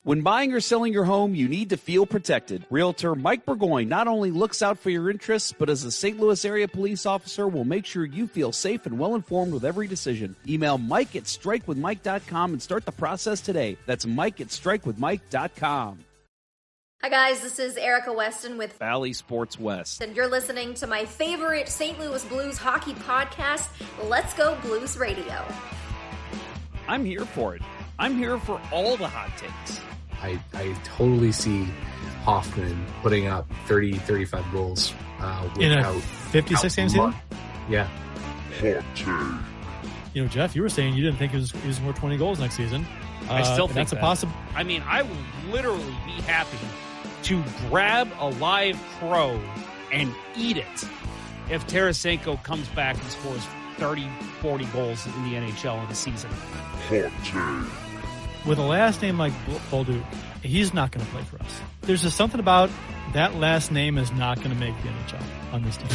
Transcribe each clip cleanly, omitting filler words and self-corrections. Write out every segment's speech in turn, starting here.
When buying or selling your home, you need to feel protected. Realtor Mike Burgoyne not only looks out for your interests, but as a St. Louis area police officer will make sure you feel safe and well-informed with every decision. Email Mike at strikewithmike.com and start the process today. That's Mike at strikewithmike.com. Hi guys, this is Erica Weston with Valley Sports West. And you're listening to my favorite St. Louis Blues hockey podcast, Let's Go Blues Radio. I'm here for it. I'm here for all the hot takes. I totally see Hoffman putting up 30, 35 goals in a 56 game season? Yeah. You know, Jeff, you were saying you didn't think he was more 20 goals next season. I still think that's that. A possible. I mean, I would literally be happy to grab a live crow and eat it if Tarasenko comes back and scores 30, 40 goals in the NHL in a season. With a last name like Bolduc, he's not going to play for us. There's just something about that last name is not going to make the NHL on this team.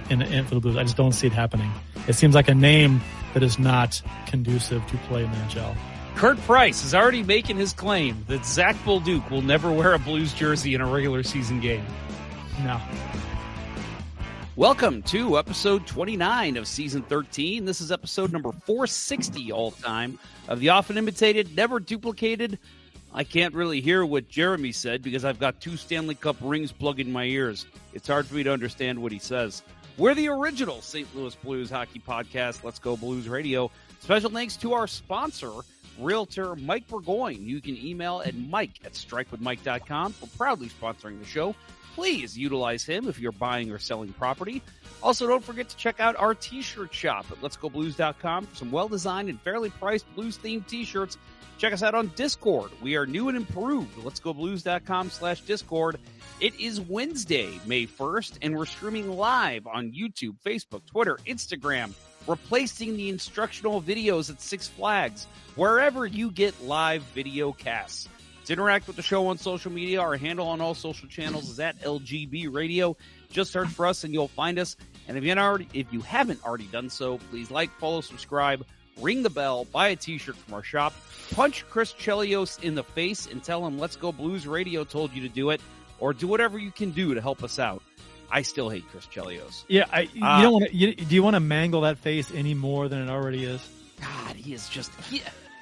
And for the Blues, I just don't see it happening. It seems like a name that is not conducive to play in the NHL. Kurt Price is already making his claim that Zach Bolduc will never wear a Blues jersey in a regular season game. No. Welcome to episode 29 of season 13. This is episode number 460 all time of the often imitated, never duplicated. I can't really hear what Jeremy said because I've got 2 Stanley Cup rings plugged in my ears. It's hard for me to understand what he says. We're the original St. Louis Blues hockey podcast, Let's Go Blues Radio. Special thanks to our sponsor, realtor Mike Burgoyne. You can email at mike@strikewithmike.com for proudly sponsoring the show. Please utilize him if you're buying or selling property. Also, don't forget to check out our t-shirt shop at letsgoblues.com for some well-designed and fairly priced Blues-themed t-shirts. Check us out on Discord. We are new and improved. letsgoblues.com/Discord. It is Wednesday, May 1st, and we're streaming live on YouTube, Facebook, Twitter, Instagram, replacing the instructional videos at Six Flags, wherever you get live video casts. To interact with the show on social media, our handle on all social channels is at LGB Radio. Just search for us and you'll find us. And if you haven't already done so, please like, follow, subscribe, ring the bell, buy a t-shirt from our shop, punch Chris Chelios in the face and tell him Let's Go Blues Radio told you to do it, or do whatever you can do to help us out. I still hate Chris Chelios. Yeah, do you want to mangle that face any more than it already is? God, he is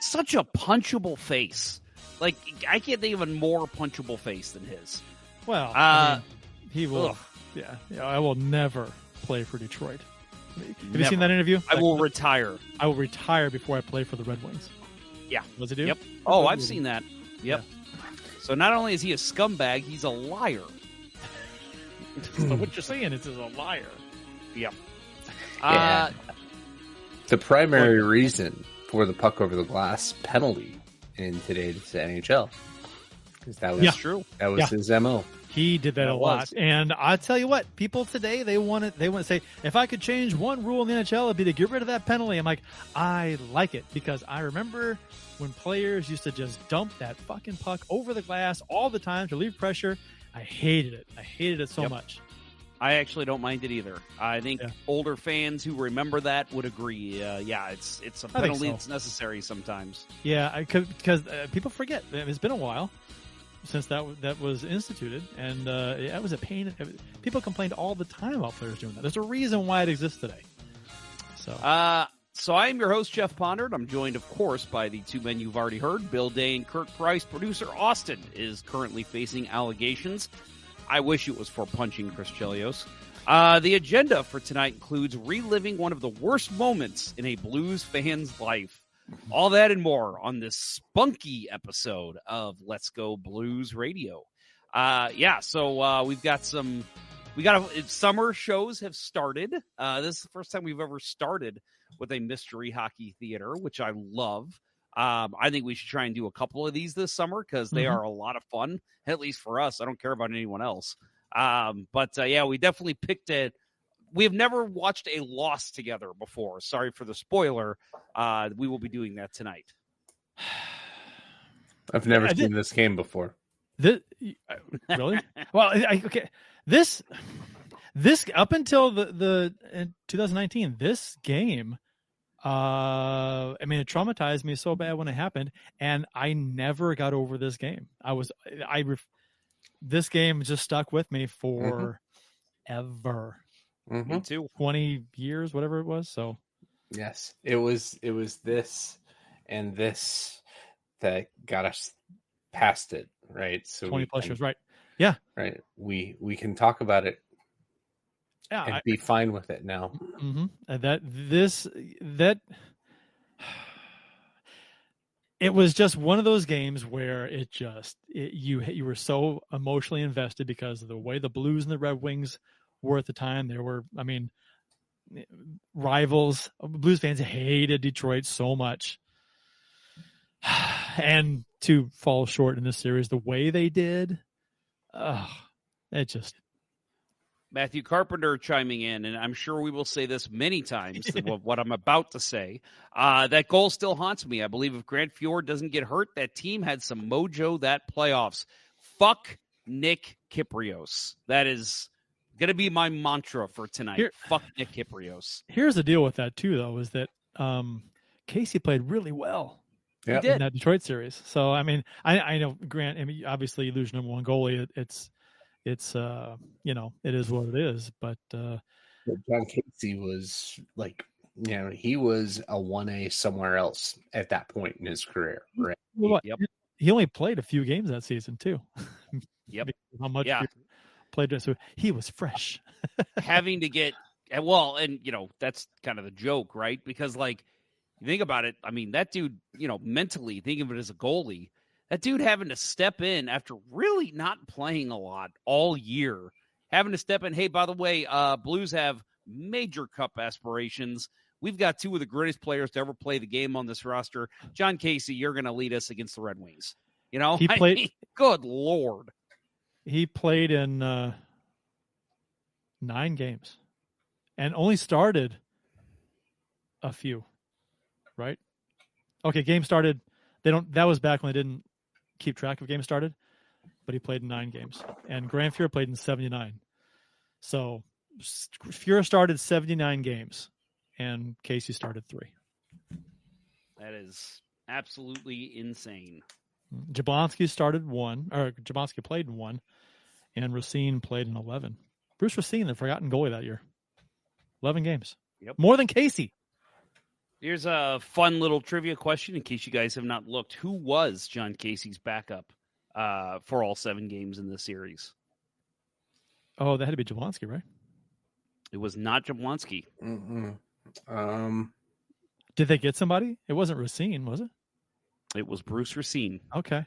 such a punchable face. Like, I can't think of a more punchable face than his. Well, he will. Ugh. Yeah, I will never play for Detroit. Have you seen that interview? I will retire. I will retire before I play for the Red Wings. Yeah. What's it do? Yep. Oh, I've seen that. Yep. Yeah. So not only is he a scumbag, he's a liar. So what you're saying is he's a liar. Yep. Yeah. The primary reason for the puck over the glass penalty in today's NHL, because that was true. That was his MO. He did that a lot, and I tell you what, people today they want to say, if I could change one rule in the NHL, it'd be to get rid of that penalty. I'm like, I like it because I remember when players used to just dump that fucking puck over the glass all the time to relieve pressure. I hated it. I hated it so much. I actually don't mind it either. I think older fans who remember that would agree. It's a penalty that's necessary sometimes. Yeah, because people forget. It's been a while since that was instituted, and it was a pain. People complained all the time about players doing that. There's a reason why it exists today. So I am your host, Jeff Pondard. I'm joined, of course, by the 2 men you've already heard, Bill Day and Kurt Price. Producer Austin is currently facing allegations. I wish it was for punching Chris Chelios. The agenda for tonight includes reliving one of the worst moments in a Blues fan's life. All that and more on this spunky episode of Let's Go Blues Radio. We've got summer shows have started. This is the first time we've ever started with a mystery hockey theater, which I love. I think we should try and do a couple of these this summer because they are a lot of fun, at least for us. I don't care about anyone else. We definitely picked it. We have never watched a loss together before. Sorry for the spoiler. We will be doing that tonight. I've never seen this game before. Really? Well, okay. This up until the 2019, this game I mean, it traumatized me so bad when it happened, and I never got over this game. This game just stuck with me for ever. Me too. 20 years, whatever it was. So yes, it was this and this that got us past it, right? So 20 plus years, right? Yeah, right. We can talk about it and be fine with it now. It was just one of those games where you were so emotionally invested because of the way the Blues and the Red Wings were at the time. There were, I mean, rivals. Blues fans hated Detroit so much. And to fall short in this series the way they did, it just... Matthew Carpenter chiming in, and I'm sure we will say this many times, what I'm about to say. That goal still haunts me. I believe if Grant Fjord doesn't get hurt, that team had some mojo that playoffs. Fuck Nick Kypreos. That is going to be my mantra for tonight. Fuck Nick Kypreos. Here's the deal with that, too, though, is that Casey played really well in that Detroit series. So, I mean, I know Grant, I mean, obviously you lose number one goalie. It's it is what it is. But John Casey was like, he was a 1A somewhere else at that point in his career, right? He only played a few games that season too. Yep. How much he played, so he was fresh. Having to get and that's kind of the joke, right? Because like you think about it, I mean that dude, mentally think of it as a goalie. That dude having to step in after really not playing a lot all year, having to step in. Hey, by the way, Blues have major cup aspirations. We've got two of the greatest players to ever play the game on this roster. John Casey, you're going to lead us against the Red Wings. He played. Good Lord. He played in 9 games and only started a few, right? Okay, game started. That was back when they didn't keep track of games started, but he played in 9 games, and Grant Fuhr played in 79. So Fuhr started 79 games, and Casey started 3. That is absolutely insane. Jablonski played in 1, and Racine played in 11. Bruce Racine, the forgotten goalie that year. 11 games. Yep. More than Casey. Here's a fun little trivia question in case you guys have not looked. Who was John Casey's backup for all 7 games in this series? Oh, that had to be Jablonski, right? It was not Jablonski. Did they get somebody? It wasn't Racine, was it? It was Bruce Racine. Okay.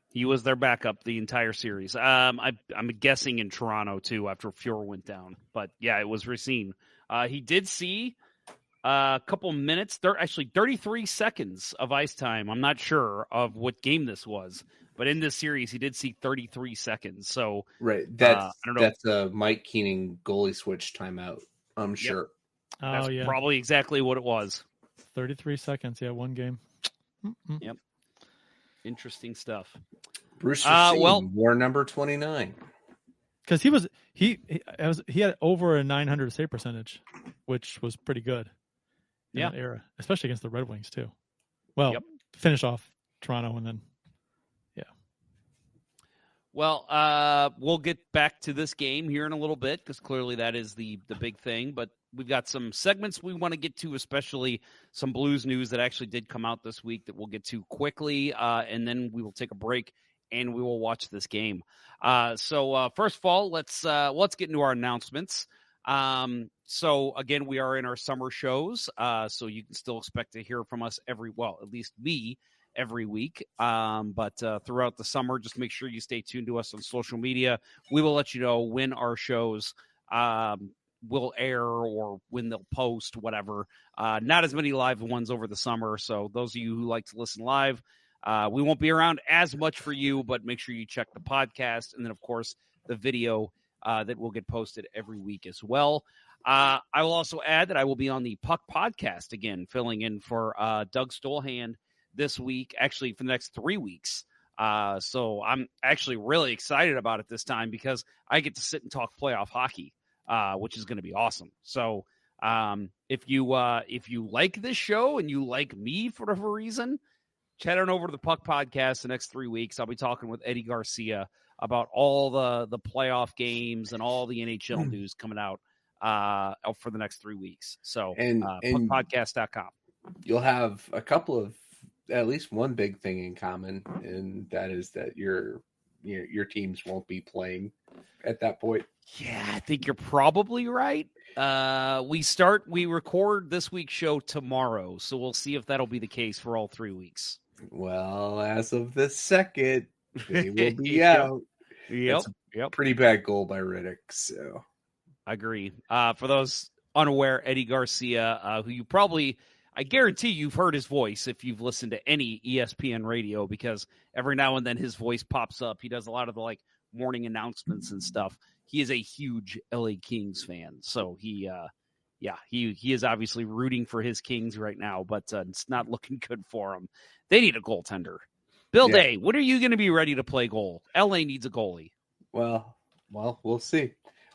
He was their backup the entire series. I'm guessing in Toronto, too, after Fuhr went down. But, yeah, it was Racine. He did see a couple minutes, actually 33 seconds of ice time. I'm not sure of what game this was, but in this series, he did see 33 seconds. So right, that's a Mike Keenan goalie switch timeout. I'm sure. That's probably exactly what it was. 33 seconds, 1 game. Yep. Interesting stuff. Bruce Racine wore number 29 because he had over a 900 save percentage, which was pretty good. In that era, especially against the Red Wings too. Well, finish off Toronto and then, Well, we'll get back to this game here in a little bit because clearly that is the big thing. But we've got some segments we want to get to, especially some Blues news that actually did come out this week that we'll get to quickly, and then we will take a break and we will watch this game. So first of all, let's get into our announcements. So again, we are in our summer shows, so you can still expect to hear from us at least me every week. But throughout the summer, just make sure you stay tuned to us on social media. We will let you know when our shows will air or when they'll post, whatever. Not as many live ones over the summer. So those of you who like to listen live, we won't be around as much for you, but make sure you check the podcast. And then, of course, the video that will get posted every week as well. I will also add that I will be on the Puck podcast again, filling in for Doug Stolhand this week, actually for the next 3 weeks. So I'm actually really excited about it this time because I get to sit and talk playoff hockey, which is going to be awesome. So If you like this show and you like me for whatever reason, head on over to the Puck Podcast the next 3 weeks. I'll be talking with Eddie Garcia about all the playoff games and all the NHL news coming out for the next 3 weeks. So puckpodcast.com. You'll have a couple of, at least one big thing in common, and that is that your teams won't be playing at that point. Yeah, I think you're probably right. We record this week's show tomorrow, so we'll see if that'll be the case for all 3 weeks. Well, as of the second, they will be out. Yep. Pretty bad goal by Riddick. So I agree. For those unaware, Eddie Garcia, who I guarantee you've heard his voice if you've listened to any ESPN radio, because every now and then his voice pops up. He does a lot of the morning announcements and stuff. He is a huge LA Kings fan. So he is obviously rooting for his Kings right now, but it's not looking good for him. They need a goaltender. Bill Day, when are you going to be ready to play goal? LA needs a goalie. Well, we'll see.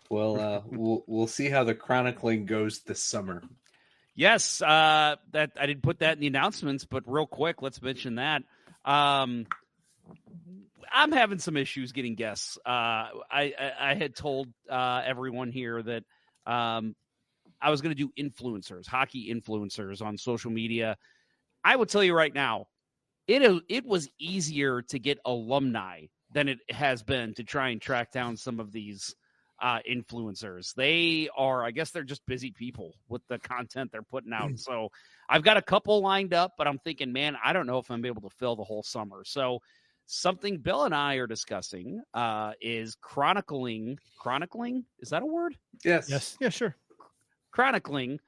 We'll see how the chronicling goes this summer. Yes, that I didn't put that in the announcements, but real quick, let's mention that. I'm having some issues getting guests. I had told everyone here that I was going to do influencers, hockey influencers on social media. I will tell you right now, it was easier to get alumni than it has been to try and track down some of these influencers. I guess they're just busy people with the content they're putting out. So I've got a couple lined up, but I'm thinking, man, I don't know if I'm able to fill the whole summer. So something Bill and I are discussing is chronicling. Is that a word? Yes. Yeah, sure. Chronicling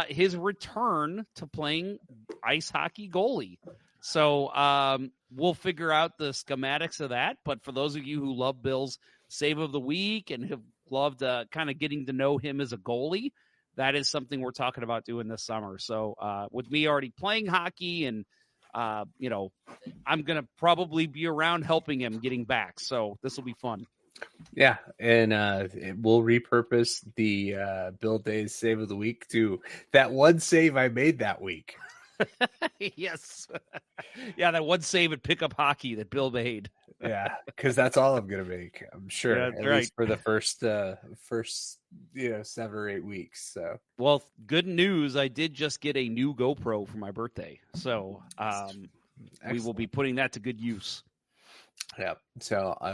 his return to playing ice hockey goalie. So we'll figure out the schematics of that. But for those of you who love Bill's save of the week and have loved kind of getting to know him as a goalie, that is something we're talking about doing this summer. So with me already playing hockey and, I'm going to probably be around helping him getting back. So this will be fun. Yeah, and we'll repurpose the Bill Day's save of the week to that one save I made that week. Yes. Yeah, that one save at pickup hockey that Bill made. Yeah, because that's all I'm going to make, I'm sure, yeah, at right. least for the first 7 or 8 weeks. So, well, good news. I did just get a new GoPro for my birthday. So we will be putting that to good use. Yeah, so I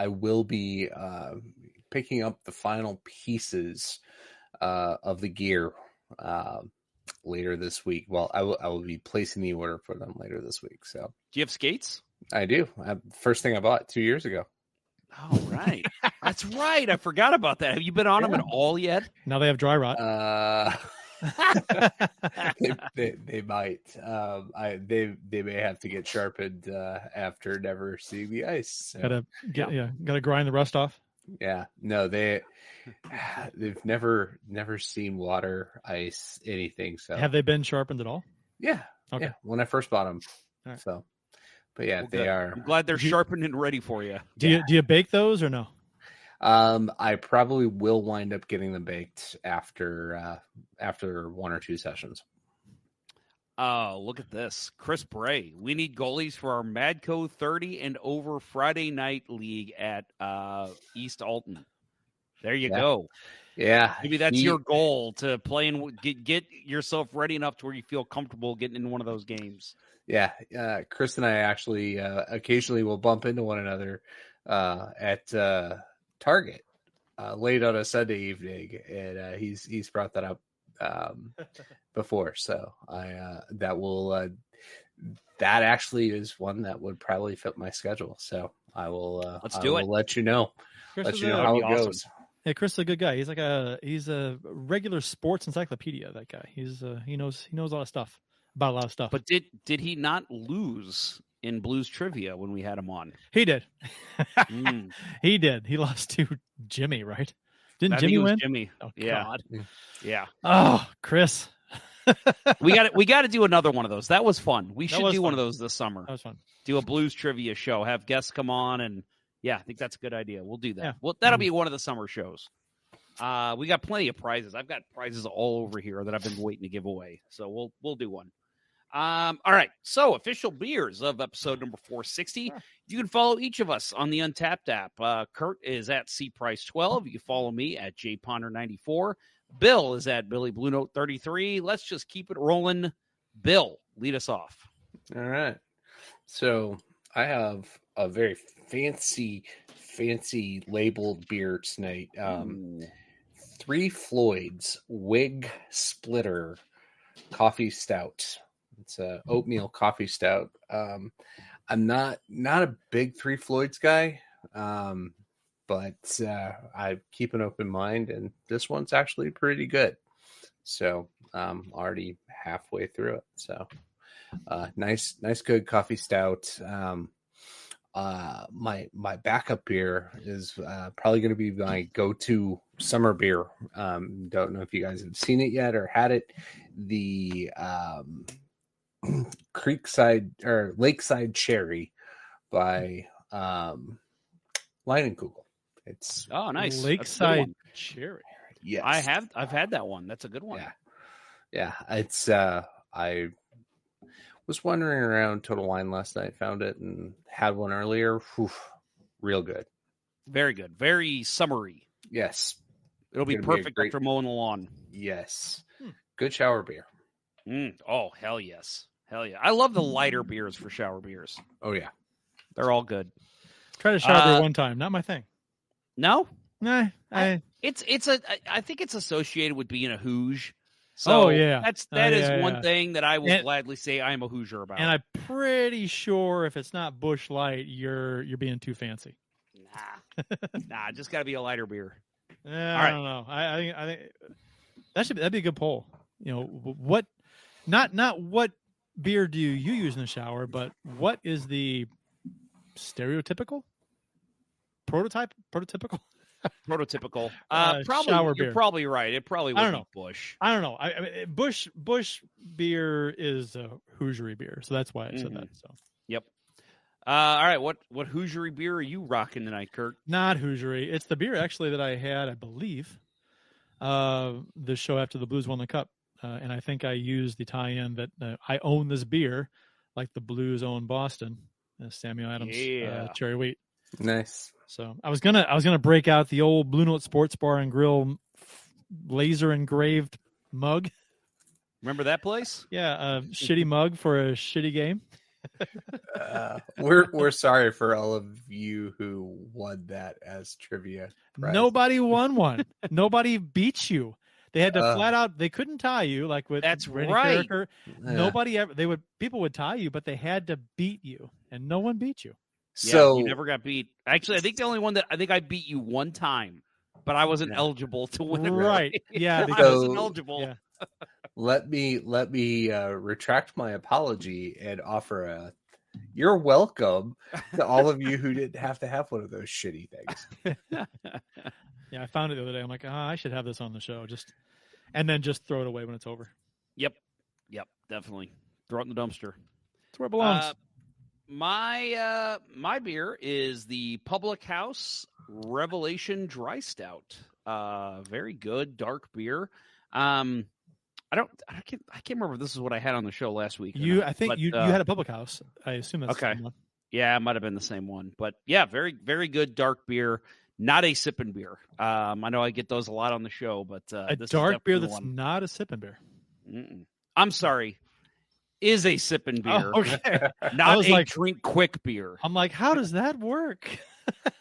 will be picking up the final pieces of the gear later this week. Well, I will be placing the order for them later this week. So, do you have skates? I do. First thing I bought 2 years ago. Oh, right. That's right. I forgot about that. Have you been on them at all yet? Now they have dry rot. They might. They may have to get sharpened after never seeing the ice. So. Gotta grind the rust off. Yeah, no, they've never seen water, ice, anything. So have they been sharpened at all? Yeah. Okay. Yeah, when I first bought them. Right. So, but yeah, well, they are. I'm glad they're sharpened and ready for you. Do you bake those or no? I probably will wind up getting them baked after 1 or 2 sessions. Oh, look at this. Chris Bray. We need goalies for our Madco 30 and over Friday night league at East Alton. There you go. Yeah. Maybe that's your goal, to play and get yourself ready enough to where you feel comfortable getting in one of those games. Yeah. Chris and I actually occasionally will bump into one another at Target late on a Sunday evening, and he's brought that up before. So that actually is one that would probably fit my schedule. So I will let you know. Let you know how it goes. Yeah, Chris is a good guy. He's a regular sports encyclopedia. That guy. He knows a lot of stuff about a lot of stuff. But did he not lose in Blues trivia when we had him on? He did. He did. He lost to Jimmy, right? Didn't Jimmy win? Jimmy. Oh, yeah. God. Yeah. Oh, Chris. we got to do another one of those. That was fun. We should do one of those this summer. That was fun. Do a Blues trivia show. Have guests come on, and yeah, I think that's a good idea. We'll do that. Yeah. Well, that'll be one of the summer shows. We got plenty of prizes. I've got prizes all over here that I've been waiting to give away. So we'll do one. All right. So official beers of episode number 460. You can follow each of us on the Untapped app. Kurt is at cprice12. You can follow me at jponder94. Bill is at Billy Blue Note 33. Let's just keep it rolling. Bill, lead us off. All right. So I have a very fancy labeled beer tonight. Three Floyd's Wig Splitter Coffee Stout. It's a oatmeal coffee stout. I'm not a big Three Floyds guy, but I keep an open mind, and this one's actually pretty good. So I'm already halfway through it. So nice, good coffee stout. My backup beer is probably going to be my go-to summer beer. Don't know if you guys have seen it yet or had it. The Creekside or Lakeside Cherry by Leinenkugel. It's nice. Lakeside Cherry. Yes, I've had that one. That's a good one. Yeah. It's I was wandering around Total Wine last night, found it, and had one earlier. Whew, real good. Very good. Very summery. Yes. It'll be perfect after mowing the lawn. Yes. Good shower beer. Oh, hell yes. Hell yeah. I love the lighter beers for shower beers. Oh, yeah. They're all good. Tried a shower beer one time. Not my thing. No? Nah. I think it's associated with being a Hoosier. So that is one thing that I will gladly say I am a Hoosier about. And I'm pretty sure if it's not Busch Light, you're being too fancy. Nah, just got to be a lighter beer. I don't know. I think that'd be a good poll. You know, what not what beer do you use in the shower, but what is the prototypical? Prototypical. Probably shower beer. You're probably right. It probably would be Busch. I don't know. I mean, Busch beer is a Hoosier beer, so that's why I said that. So. Yep. All right. What Hoosier beer are you rocking tonight, Kurt? Not Hoosier. It's the beer actually that I had, I believe, the show after the Blues won the Cup, and I think I used the tie-in that I own this beer, like the Blues own Boston, Samuel Adams cherry wheat. Nice. So I was gonna break out the old Blue Note Sports Bar and Grill laser engraved mug. Remember that place? Yeah, a shitty mug for a shitty game. We're sorry for all of you who won that as trivia prize. Nobody won one. Nobody beat you. They had to flat out. They couldn't tie you like with Randy Carricker. Nobody ever. People would tie you, but they had to beat you, and no one beat you. So you never got beat. Actually, I think the only one that I think I beat you one time, but I wasn't eligible to win. Right? Yeah, I wasn't eligible. Yeah. Let me retract my apology and offer you're welcome to all of you who didn't have to have one of those shitty things. Yeah, I found it the other day. I'm like, I should have this on the show, and then just throw it away when it's over. Yep, definitely throw it in the dumpster. That's where it belongs. My beer is the Public House Revelation Dry Stout. Very good dark beer. I can't remember if this is what I had on the show last week. I think you had a Public House. I assume that's okay. The same one. Yeah, it might have been the same one, but yeah, very, very good dark beer. Not a sipping beer. I know I get those a lot on the show, but this dark beer that's not a sipping beer. I'm sorry. Is a sipping beer. Oh, okay. Not a drink quick beer. I'm like, how does that work? I'm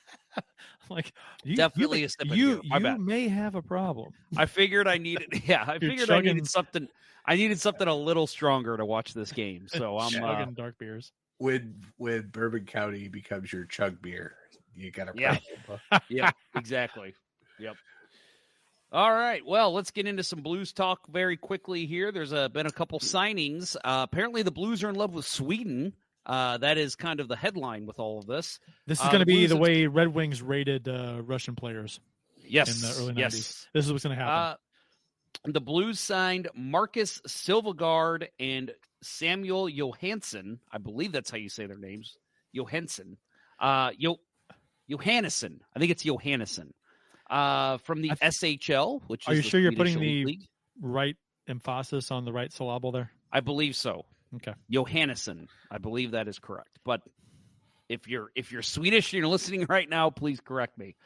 like, definitely a sipping beer. You may have a problem. I figured I needed. Yeah, I needed something. I needed something a little stronger to watch this game. So I'm chugging dark beers. When Bourbon County becomes your chug beer, you got a problem. Yeah, exactly. Yep. All right. Well, let's get into some Blues talk very quickly here. There's been a couple signings. Apparently, the Blues are in love with Sweden. That is kind of the headline with all of this. This is going to be the way Red Wings rated Russian players. Yes. In the early 90s. Yes. This is what's going to happen. The Blues signed Marcus Silvegaard and Samuel Johansson. I believe that's how you say their names. Johansson. Johannesson. I think it's Johannesson. From the SHL, which are is you the sure you're Swedish putting Elite the League. right emphasis on the right syllable there? I believe so. Okay. Johannesson. I believe that is correct. But if you're Swedish and you're listening right now, please correct me.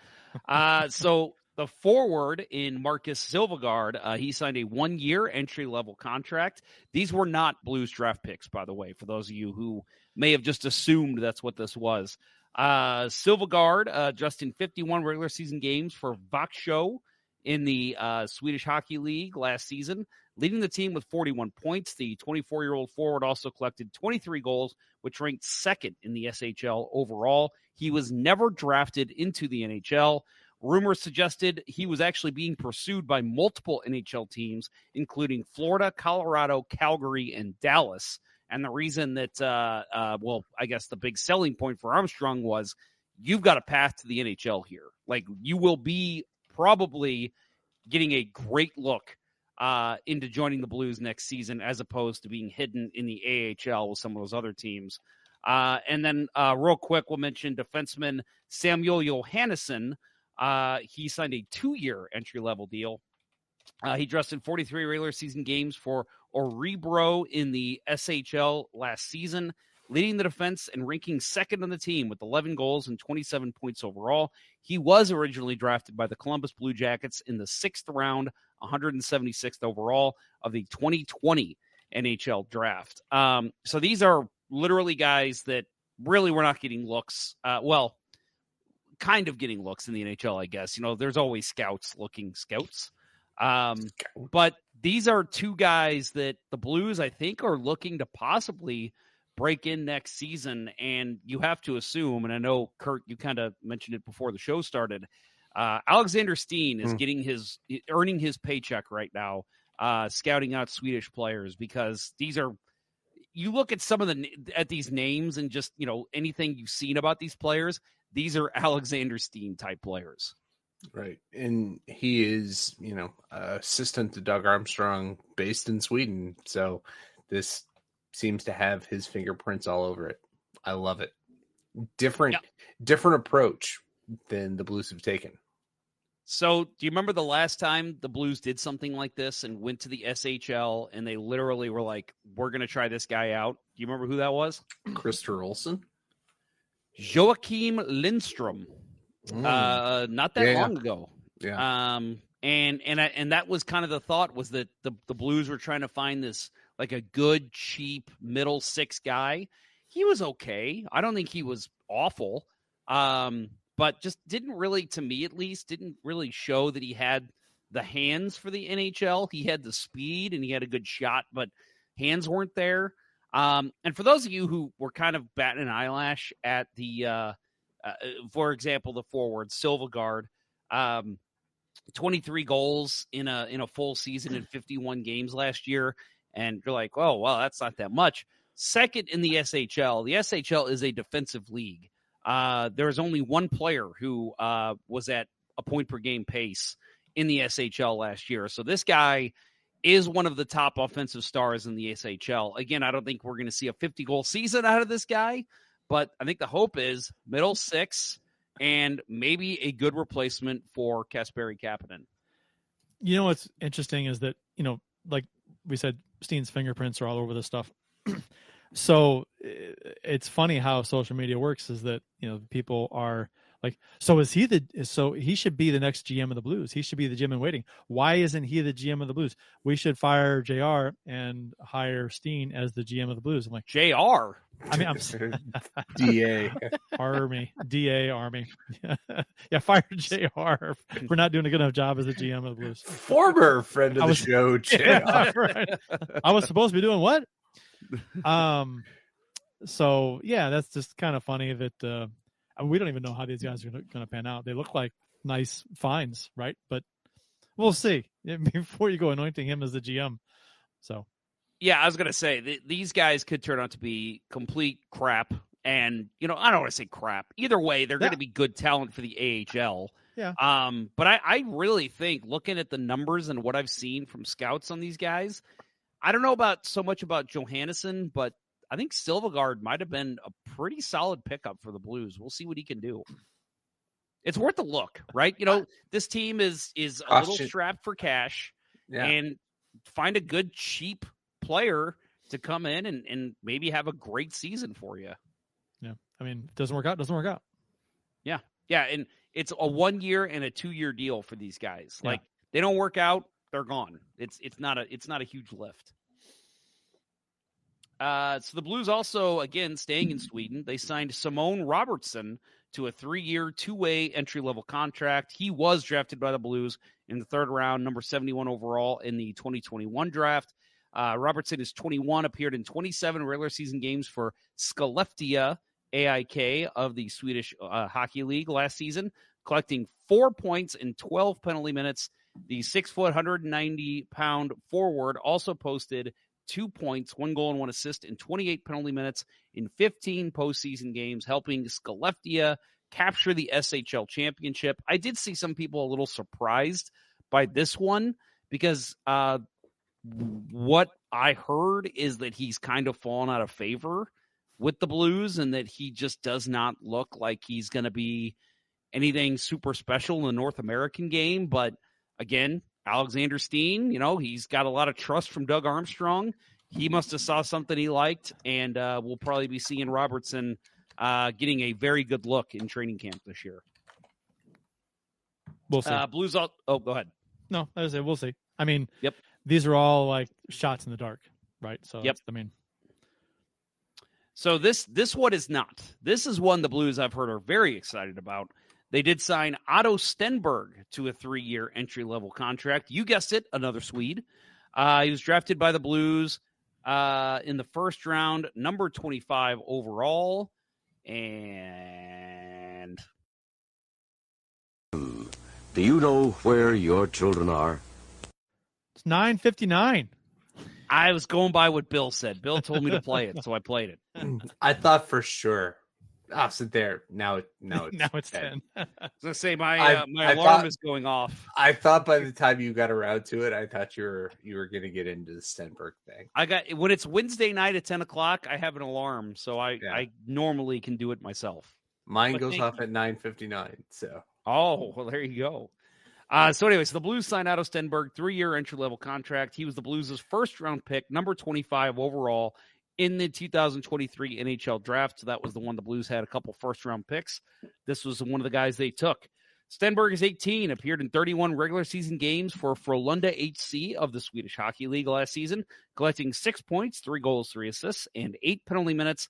So the forward in Marcus Silvegaard, he signed a 1-year entry-level contract. These were not Blues draft picks, by the way, for those of you who may have just assumed that's what this was. Silvegaard just in 51 regular season games for Vaxjö in the Swedish Hockey League last season, leading the team with 41 points. The 24-year-old forward also collected 23 goals, which ranked second in the SHL overall. He was never drafted into the NHL. Rumors suggested he was actually being pursued by multiple NHL teams, including Florida, Colorado, Calgary, and Dallas. And the reason that, I guess the big selling point for Armstrong was you've got a path to the NHL here. Like, you will be probably getting a great look into joining the Blues next season, as opposed to being hidden in the AHL with some of those other teams. And then real quick, we'll mention defenseman Samuel Johannesson. He signed a 2-year entry-level deal. He dressed in 43 regular season games for Örebro in the SHL last season, leading the defense and ranking second on the team with 11 goals and 27 points overall. He was originally drafted by the Columbus Blue Jackets in the 6th round, 176th overall of the 2020 NHL draft. So these are literally guys that really were not getting looks. Kind of getting looks in the NHL, I guess. You know, there's always scouts looking scouts. But these are two guys that the Blues, I think, are looking to possibly break in next season. And you have to assume, and I know, Kurt, you kind of mentioned it before the show started, Alexander Steen is earning his paycheck right now, scouting out Swedish players, because these are, you look at some of at these names and just, you know, anything you've seen about these players, these are Alexander Steen type players. Right. And he is, you know, assistant to Doug Armstrong, based in Sweden. So this seems to have his fingerprints all over it. I love it. Different approach than the Blues have taken. So do you remember the last time the Blues did something like this and went to the SHL and they literally were like, we're going to try this guy out? Do you remember who that was? Christopher Olsen? Joachim Lindstrom. Not that long ago. Yeah. And that was kind of the thought, was that the Blues were trying to find this, like, a good, cheap middle six guy. He was okay. I don't think he was awful. But just didn't really, to me at least, didn't really show that he had the hands for the NHL. He had the speed and he had a good shot, but hands weren't there. And for those of you who were kind of batting an eyelash at the, for example, the forward Silvegaard, 23 goals in a full season in 51 games last year, and you're like, oh, well, that's not that much. Second in the SHL. The SHL is a defensive league. There is only one player who was at a point per game pace in the SHL last year. So this guy is one of the top offensive stars in the SHL. Again, I don't think we're going to see a 50-goal season out of this guy, but I think the hope is middle six and maybe a good replacement for Kasperi Kapanen. You know what's interesting is that, you know, like we said, Steen's fingerprints are all over this stuff. So it's funny how social media works, is that, you know, people are like, so he should be the next GM of the Blues. He should be the GM in waiting. Why isn't he the GM of the Blues? We should fire JR and hire Steen as the GM of the Blues. I'm like, JR. I mean, I'm DA. Army. Yeah, fire JR for not doing a good enough job as the GM of the Blues. Former friend of the show, JR. Yeah, right. I was supposed to be doing what? So yeah, that's just kind of funny that we don't even know how these guys are going to pan out. They look like nice finds, right? But we'll see before you go anointing him as the GM. So yeah, I was going to say these guys could turn out to be complete crap. And, you know, I don't want to say crap. Either way, they're going to be good talent for the AHL. Yeah. But I really think, looking at the numbers and what I've seen from scouts on these guys, I don't know so much about Johannesson, but I think Silvegaard might have been a pretty solid pickup for the Blues. We'll see what he can do. It's worth a look, right? This team is a little strapped for cash, and find a good, cheap player to come in and maybe have a great season for you. Yeah. I mean, it doesn't work out. Yeah. Yeah. And it's a 1 year and a 2 year deal for these guys. Yeah. Like, they don't work out, they're gone. It's not a huge lift. So the Blues also, again, staying in Sweden, they signed Simone Robertson to a 3-year, 2-way entry-level contract. He was drafted by the Blues in the 3rd round, number 71 overall in the 2021 draft. Robertson is 21, appeared in 27 regular season games for Skellefteå AIK of the Swedish Hockey League last season, collecting 4 points in 12 penalty minutes. The 6-foot, 190-pound forward also posted 2 points, 1 goal and 1 assist in 28 penalty minutes in 15 postseason games, helping Skellefteå capture the SHL championship. I did see some people a little surprised by this one because what I heard is that he's kind of fallen out of favor with the Blues and that he just does not look like he's going to be anything super special in the North American game. But again, Alexander Steen, he's got a lot of trust from Doug Armstrong. He must have saw something he liked, and we'll probably be seeing Robertson getting a very good look in training camp this year. We'll see. Blues. Go ahead. No, I was say we'll see. I mean, yep. These are all like shots in the dark, right? So, yep. So this one is not. This is one the Blues I've heard are very excited about. They did sign Otto Stenberg to a 3-year entry-level contract. You guessed it, another Swede. He was drafted by the Blues in the 1st round, number 25 overall. And do you know where your children are? It's 9:59. I was going by what Bill said. Bill told me to play it, so I played it. I thought for sure. I'll sit there. Now it's 10. I was going to say, my alarm is going off. I thought by the time you got around to it, I thought you were going to get into the Stenberg thing. When it's Wednesday night at 10 o'clock, I have an alarm, so I normally can do it myself. Mine goes off at 9:59. So. Oh, well, there you go. So the Blues signed Otto Stenberg, 3-year entry-level contract. He was the Blues' 1st-round pick, number 25 overall in the 2023 NHL draft. So that was the one the Blues had a couple 1st-round picks. This was one of the guys they took. Stenberg is 18, appeared in 31 regular season games for Frölunda HC of the Swedish Hockey League last season, collecting 6 points, 3 goals, 3 assists, and 8 penalty minutes.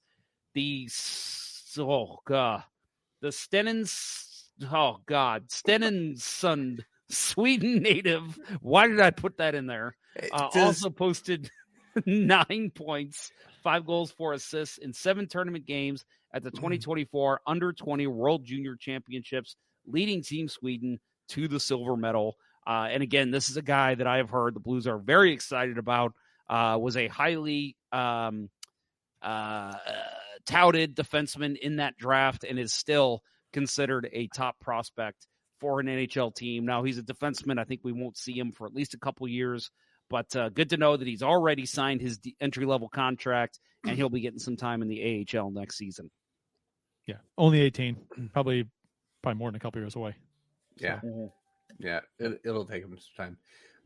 Stenungsund, Sweden native. Why did I put that in there? Also posted 9 points, 5 goals, 4 assists in 7 tournament games at the 2024 Under-20 World Junior Championships, leading Team Sweden to the silver medal. And again, this is a guy that I have heard the Blues are very excited about. Was a highly touted defenseman in that draft and is still considered a top prospect for an NHL team. Now, he's a defenseman. I think we won't see him for at least a couple years, but good to know that he's already signed his entry-level contract, and he'll be getting some time in the AHL next season. Yeah, only 18. Probably more than a couple years away. Yeah, yeah, it'll take him some time.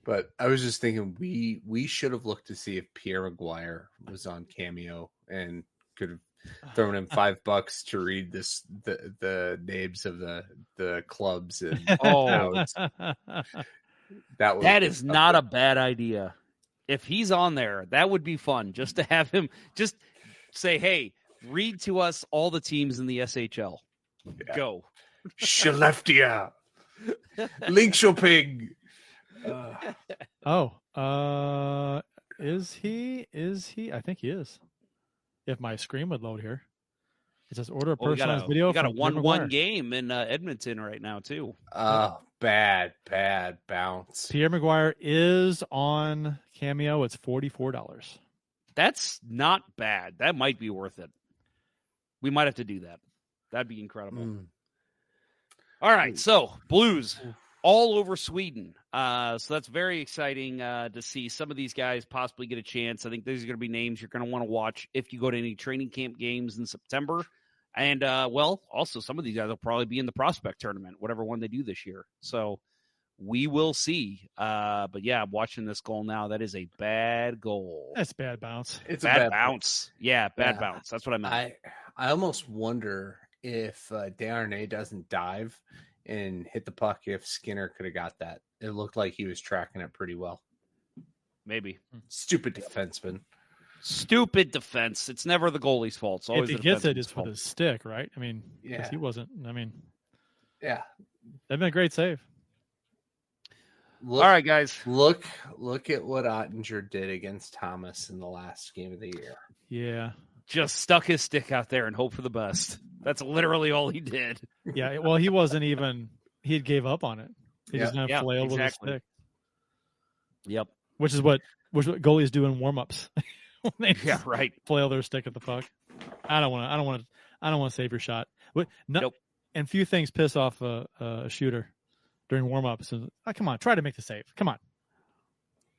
But I was just thinking we should have looked to see if Pierre Maguire was on Cameo and could have thrown him $5 to read the names of the clubs and that is not a bad idea. If he's on there, that would be fun just to have him just say, "Hey, read to us all the teams in the SHL." Yeah. Go. Skellefteå. Linköping. Is he? I think he is. If my screen would load here. It says order a personalized video. We got a 1-1 game in Edmonton right now, too. Oh, bad bounce. Pierre Maguire is on Cameo. It's $44. That's not bad. That might be worth it. We might have to do that. That'd be incredible. All right, so Blues all over Sweden. So that's very exciting to see some of these guys possibly get a chance. I think these are going to be names you're going to want to watch if you go to any training camp games in September. And, also some of these guys will probably be in the prospect tournament, whatever one they do this year. So we will see. But, yeah, I'm watching this goal now. That is a bad goal. That's bad bounce. It's bad a bad bounce. Yeah, bad bounce. That's what I meant. I almost wonder if Desharnais doesn't dive and hit the puck, if Skinner could have got that. It looked like he was tracking it pretty well. Maybe. Stupid defenseman. Stupid defense. It's never the goalie's fault. It's always if he gets it, it's with his stick, right? I mean, yeah, he wasn't. I mean, yeah, that'd been a great save. All right, guys. Look at what Ottinger did against Thomas in the last game of the year. Yeah. Just stuck his stick out there and hope for the best. That's literally all he did. Yeah. Well, he wasn't even, he had gave up on it. He just kind of flailed with his stick. Yep. Which is what goalies do in warm-ups. Yeah, right. Flail their stick at the puck. I don't want to save your shot. Nope. And few things piss off a shooter during warm-ups. Come on, try to make the save. Come on.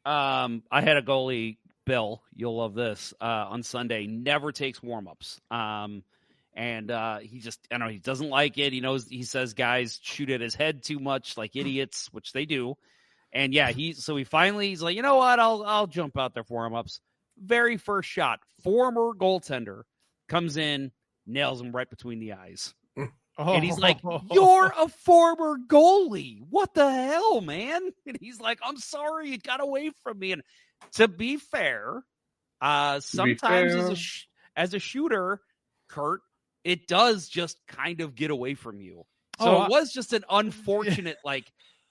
I had a goalie, Bill, you'll love this, on Sunday, never takes warm-ups. And he just, I don't know, he doesn't like it. He says guys shoot at his head too much like idiots, which they do. And yeah, he's like, you know what? I'll jump out there for warm-ups. Very first shot, former goaltender comes in, nails him right between the eyes. And he's like, you're a former goalie. What the hell, man? And he's like, I'm sorry, it got away from me. And to be fair, sometimes as a shooter, Kurt, it does just kind of get away from you. So it was just an unfortunate,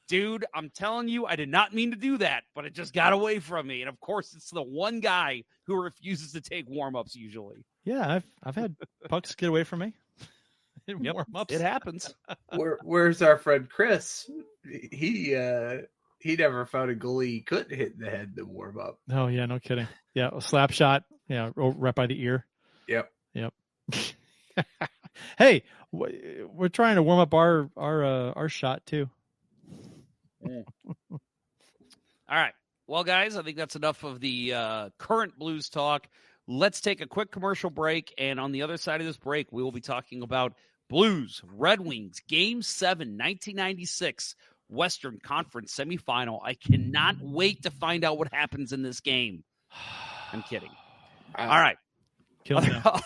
dude, I'm telling you, I did not mean to do that, but it just got away from me. And of course, it's the one guy who refuses to take warm-ups usually. Yeah, I've had pucks get away from me. Warm-ups. It happens. Where's our friend Chris? He never found a goalie he couldn't hit in the head to warm up. Oh yeah, no kidding. Yeah, a slap shot. Yeah, right by the ear. Yep. Hey, we're trying to warm up our shot too. All right. Well, guys, I think that's enough of the current Blues talk. Let's take a quick commercial break, and on the other side of this break, we will be talking about Blues, Red Wings, Game 7, 1996, Western Conference semifinal. I cannot wait to find out what happens in this game. I'm kidding. All right. Kill me now.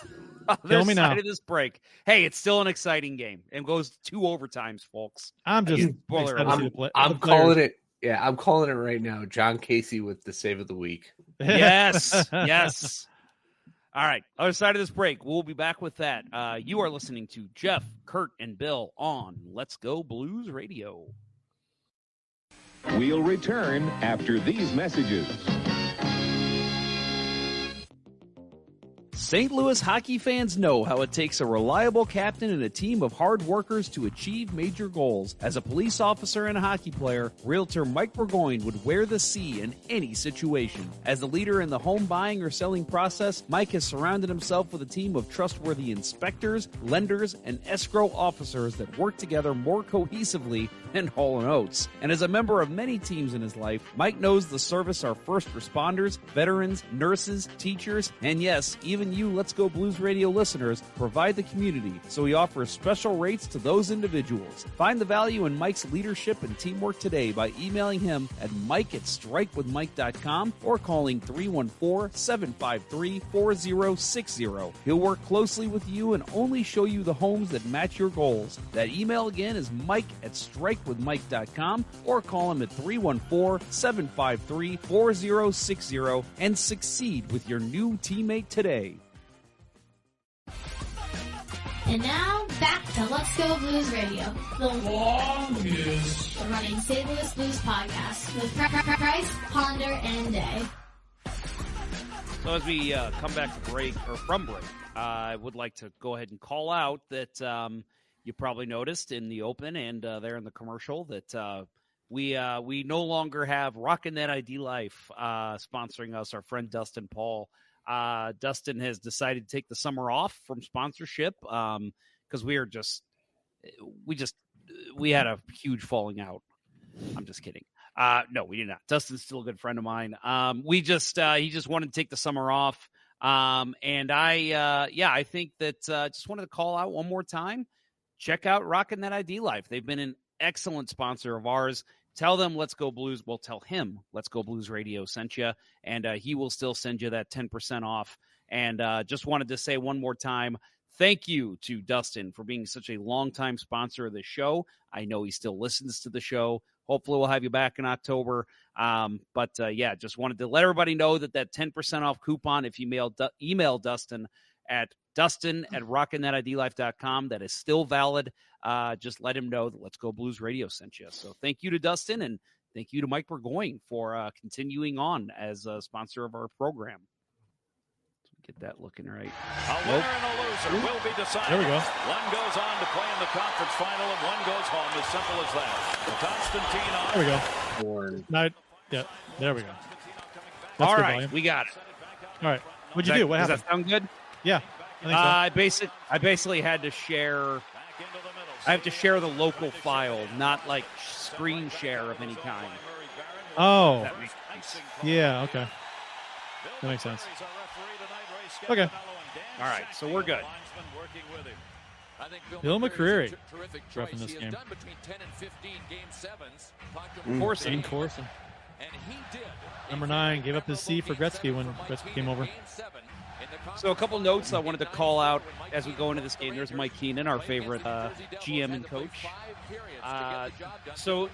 Kill me now. Of this break. Hey, it's still an exciting game. It goes 2 overtimes, folks. I'm just I'm calling it. Yeah, I'm calling it right now. John Casey with the save of the week. Yes. Yes. All right. Other side of this break. We'll be back with that. You are listening to Jeff, Kurt, and Bill on Let's Go Blues Radio. We'll return after these messages. St. Louis hockey fans know how it takes a reliable captain and a team of hard workers to achieve major goals. As a police officer and a hockey player, realtor Mike Burgoyne would wear the C in any situation. As a leader in the home buying or selling process, Mike has surrounded himself with a team of trustworthy inspectors, lenders, and escrow officers that work together more cohesively than Hall & Oates. And as a member of many teams in his life, Mike knows the service our first responders, veterans, nurses, teachers, and yes, even you Let's Go Blues Radio listeners provide the community, so he offers special rates to those individuals. Find the value in Mike's leadership and teamwork today by emailing him at mike@strikewithmike.com or calling 314-753-4060. He'll work closely with you and only show you the homes that match your goals. That email again is mike@strikewithmike.com or call him at 314-753-4060 and succeed with your new teammate today. And now, back to Let's Go Blues Radio, the longest running St. Louis Blues podcast with Price, Ponder, and Day. So as we come back to break, or from break, I would like to go ahead and call out that you probably noticed in the open and there in the commercial that we no longer have Rockin' That ID Life sponsoring us, our friend Dustin Paul. Dustin has decided to take the summer off from sponsorship because we had a huge falling out. I'm just kidding. No, we did not. Dustin's still a good friend of mine. He just wanted to take the summer off. And I think that just wanted to call out one more time. Check out Rockin' That ID Life. They've been an excellent sponsor of ours. Tell them Let's Go Blues. Well, tell him Let's Go Blues Radio sent you, and he will still send you that 10% off. And just wanted to say one more time, thank you to Dustin for being such a longtime sponsor of the show. I know he still listens to the show. Hopefully we'll have you back in October. Just wanted to let everybody know that 10% off coupon, if you email Dustin at rockinthатidlife.com, that is still valid. Just let him know that Let's Go Blues Radio sent you. So thank you to Dustin, and thank you to Mike Burgoyne for continuing on as a sponsor of our program. Get that looking right. A winner and a loser will be decided. There we go. One goes on to play in the conference final, and one goes home. As simple as that. Constantine on. There we go. Yeah, there we go. All right, volume. We got it. All right. What'd you do? What happened? Does that sound good? Yeah, I think so. I basically had to share. I have to share the local file, not like screen share of any kind. Oh. Yeah. Okay. That makes sense. Okay. All right, so we're good. Bill McCreary roughing this game. Corson. Number 9 gave up his C for Gretzky when Gretzky came over. So a couple notes I wanted to call out as we go into this game. There's Mike Keenan, our favorite GM and coach. So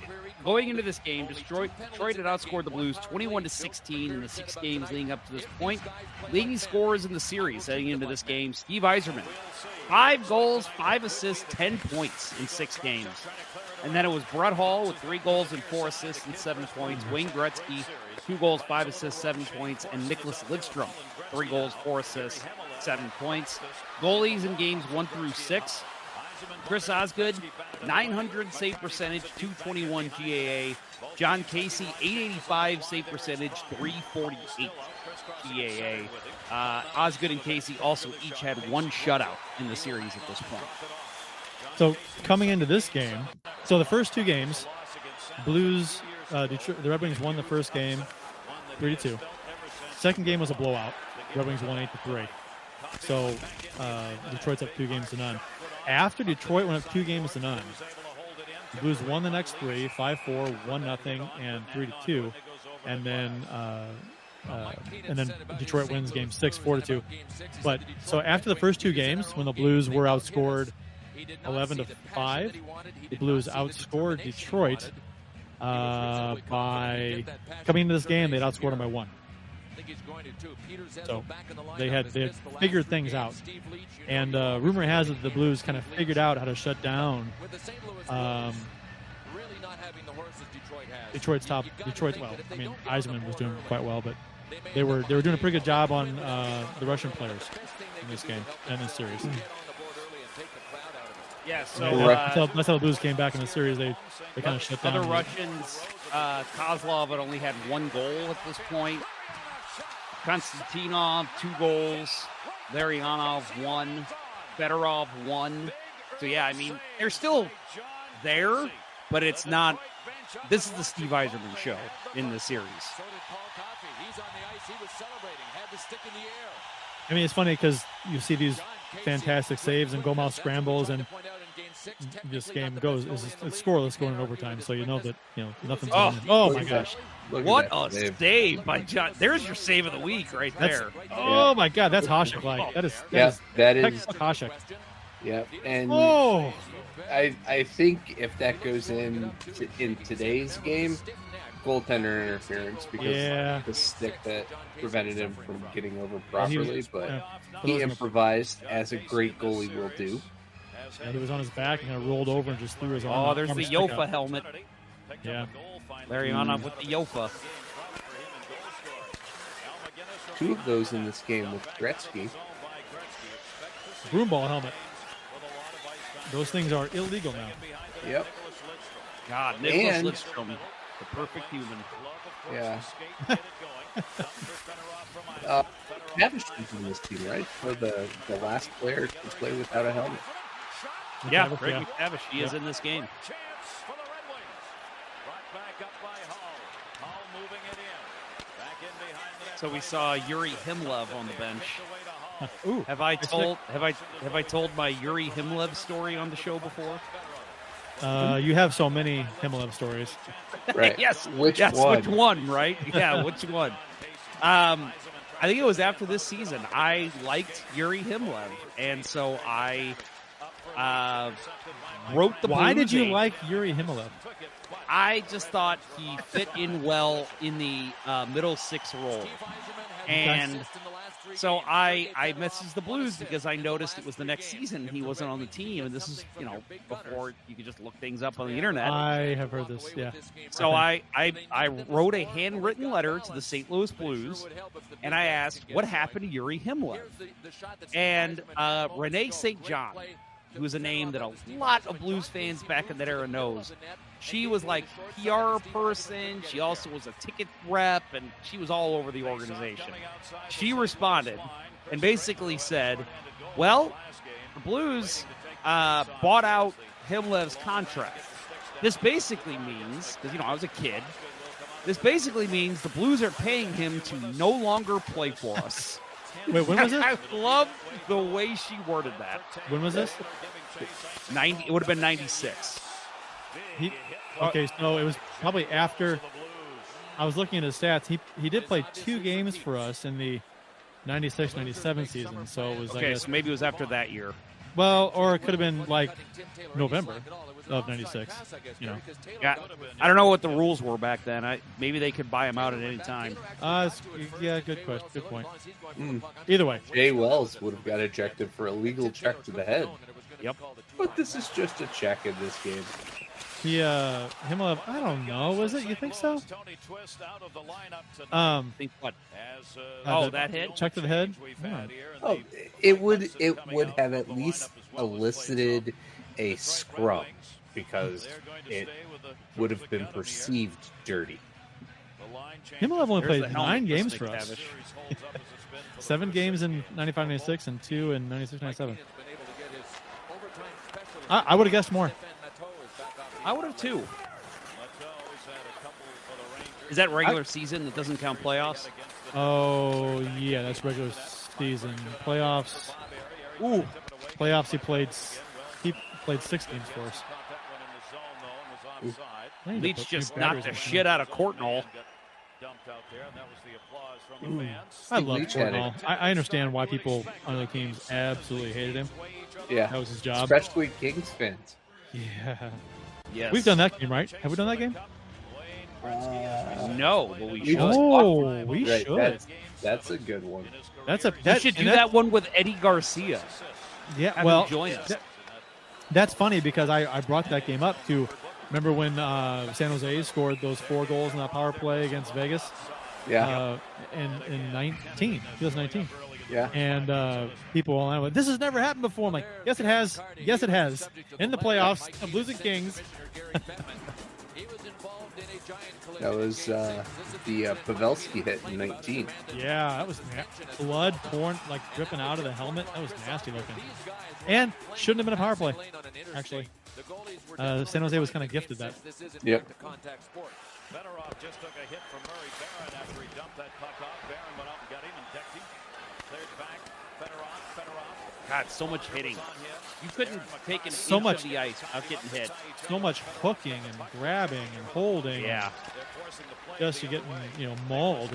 going into this game, Detroit had outscored the Blues 21-16 in the 6 games leading up to this point. Leading scorers in the series heading into this game, Steve Yzerman. 5 goals, 5 assists, 10 points in 6 games. And then it was Brett Hall with 3 goals and 4 assists and 7 points. Wayne Gretzky, 2 goals, 5 assists, 7 points. And Nicholas Lidstrom, 3 goals, 4 assists, 7 points. Goalies in games 1 through 6. Chris Osgood, 900 save percentage, 221 GAA. John Casey, 885 save percentage, 348 GAA. Osgood and Casey also each had 1 shutout in the series at this point. So coming into this game, so the first 2 games, Blues, Detroit, the Red Wings won the first game 3-2. Second game was a blowout. Red Wings won 8-3. So Detroit's up 2-0. After Detroit went up 2-0, the Blues won the next 3, 5-4, 1-0, and 3-2, and then Detroit wins game 6, 4-2. But so after the first 2 games, when the Blues were outscored 11-5, the Blues outscored Detroit by coming into this game. They'd outscored them by 1. So they had figured things out, and rumor has it the Blues kind of figured out how to shut down Detroit's top. Well, I mean, Yzerman was doing quite well, but they were doing a pretty good job on the Russian players in this game and this series. Yeah, so that's how the Blues came back in the series. They kind of shut down. Other Russians, Kozlov had only had 1 goal at this point. Konstantinov, 2 goals. Larionov, 1. Fedorov, 1. So, yeah, I mean, they're still there, but it's not. This is the Steve Yzerman show in the series. I mean, it's funny because you see these fantastic saves and goal mouth scrambles, and this game goes it's scoreless going in overtime. So you know that nothing's. Oh my gosh! What a save by John! There's your save of the week right there. Oh my God, that's Hasek like. That is Hasek. Yeah, and oh, I think if that goes in today's game, goaltender interference because of the stick that prevented him from getting over properly. He improvised, as a great goalie will do. Yeah, he was on his back and kind of rolled over and just threw his arm. Oh, there's the Yofa helmet. Yeah. Larionov with the Yofa. 2 of those in this game with Gretzky. Broomball helmet. Those things are illegal now. Yep. God, Nicholas Lidstrom, the perfect human. Yeah. Cavish's in this team, right? For the last player to play without a helmet. Yeah, Greg McTavish, he is in this game. So we saw Yuri Himlev on the bench. Ooh, Have I told my Yuri Himlev story on the show before? you have so many Himlev stories. Right. Yes. Which yes, one? Which one, right? Yeah, which one? I think it was after this season. I liked Yuri Himlev, and so I wrote the Why Blues did you a- like Yuri Himlev? I just thought he fit in well in the middle six role. And so I messaged the Blues because I noticed it was the next season he wasn't on the team. And this is, before you could just look things up on the internet. I have heard this, yeah. So I wrote a handwritten letter to the St. Louis Blues, and I asked, what happened to Yuri Himlev? And Renee St. John, who is a name that a lot of Blues fans back in that era knows, she was like PR person. She also was a ticket rep, and she was all over the organization. She responded and basically said, well, the Blues bought out Himlev's contract. This basically means, because, I was a kid, this basically means the Blues are paying him to no longer play for us. Wait, when was this? I love the way she worded that. When was this? 90. It would have been 96. Okay, so it was probably after. I was looking at his stats. He did play 2 games for us in the 96-97 season. So it was Okay, so maybe it was after that year. Well, or it could have been like November of 96. Yeah, I don't know what the rules were back then. Maybe they could buy him out at any time. Yeah, good question. Good point. Either way, Jay Wells would have got ejected for a legal check to the head. Yep. But this is just a check in this game. Himlev, I don't know. Was it? You think so? Think what? That hit? Check to the head? Yeah. Oh, it would have at least elicited a scrum because it would have been perceived dirty. Himlev only There's played the helmet 9 games Nick for us. Tavish. 7 games in 95-96 and 2 in 96-97. I would have guessed more. I would have too. Is that regular season? That doesn't count playoffs? Oh, yeah, that's regular season. Playoffs. Ooh, playoffs. He played 6 games for us. Leach just knocked the shit out of Courtnall. I love Leach had Courtnall. I understand why people on other teams absolutely hated him. Yeah, that was his job. Especially Kings fans. Yeah. Yes. We've done that game, right? Have we done that game? No, but we should. Oh, we should. That's a good one. We should do that one with Eddie Garcia. Yeah, Have well, him join us. That's funny because I brought that game up to remember when San Jose scored those 4 goals in that power play against Vegas. Yeah. In 2019. Yeah. And people online went, this has never happened before. I'm like, yes, it has. Yes, it has. In the playoffs of Blues and Kings. That was the Pavelski hit in 19. Yeah, that was blood pouring, like dripping out of the helmet. That was nasty looking. And shouldn't have been a power play, actually. San Jose was kind of gifted that. Yep. Fedorov just took a hit from Murray Barron after he dumped that puck off. Barron went up and got him and decked him. Cleared back. Fedorov. God, so much hitting. You couldn't take an So inch much of the ice without getting hit. So much hooking and grabbing and holding. Yeah. Just to get mauled.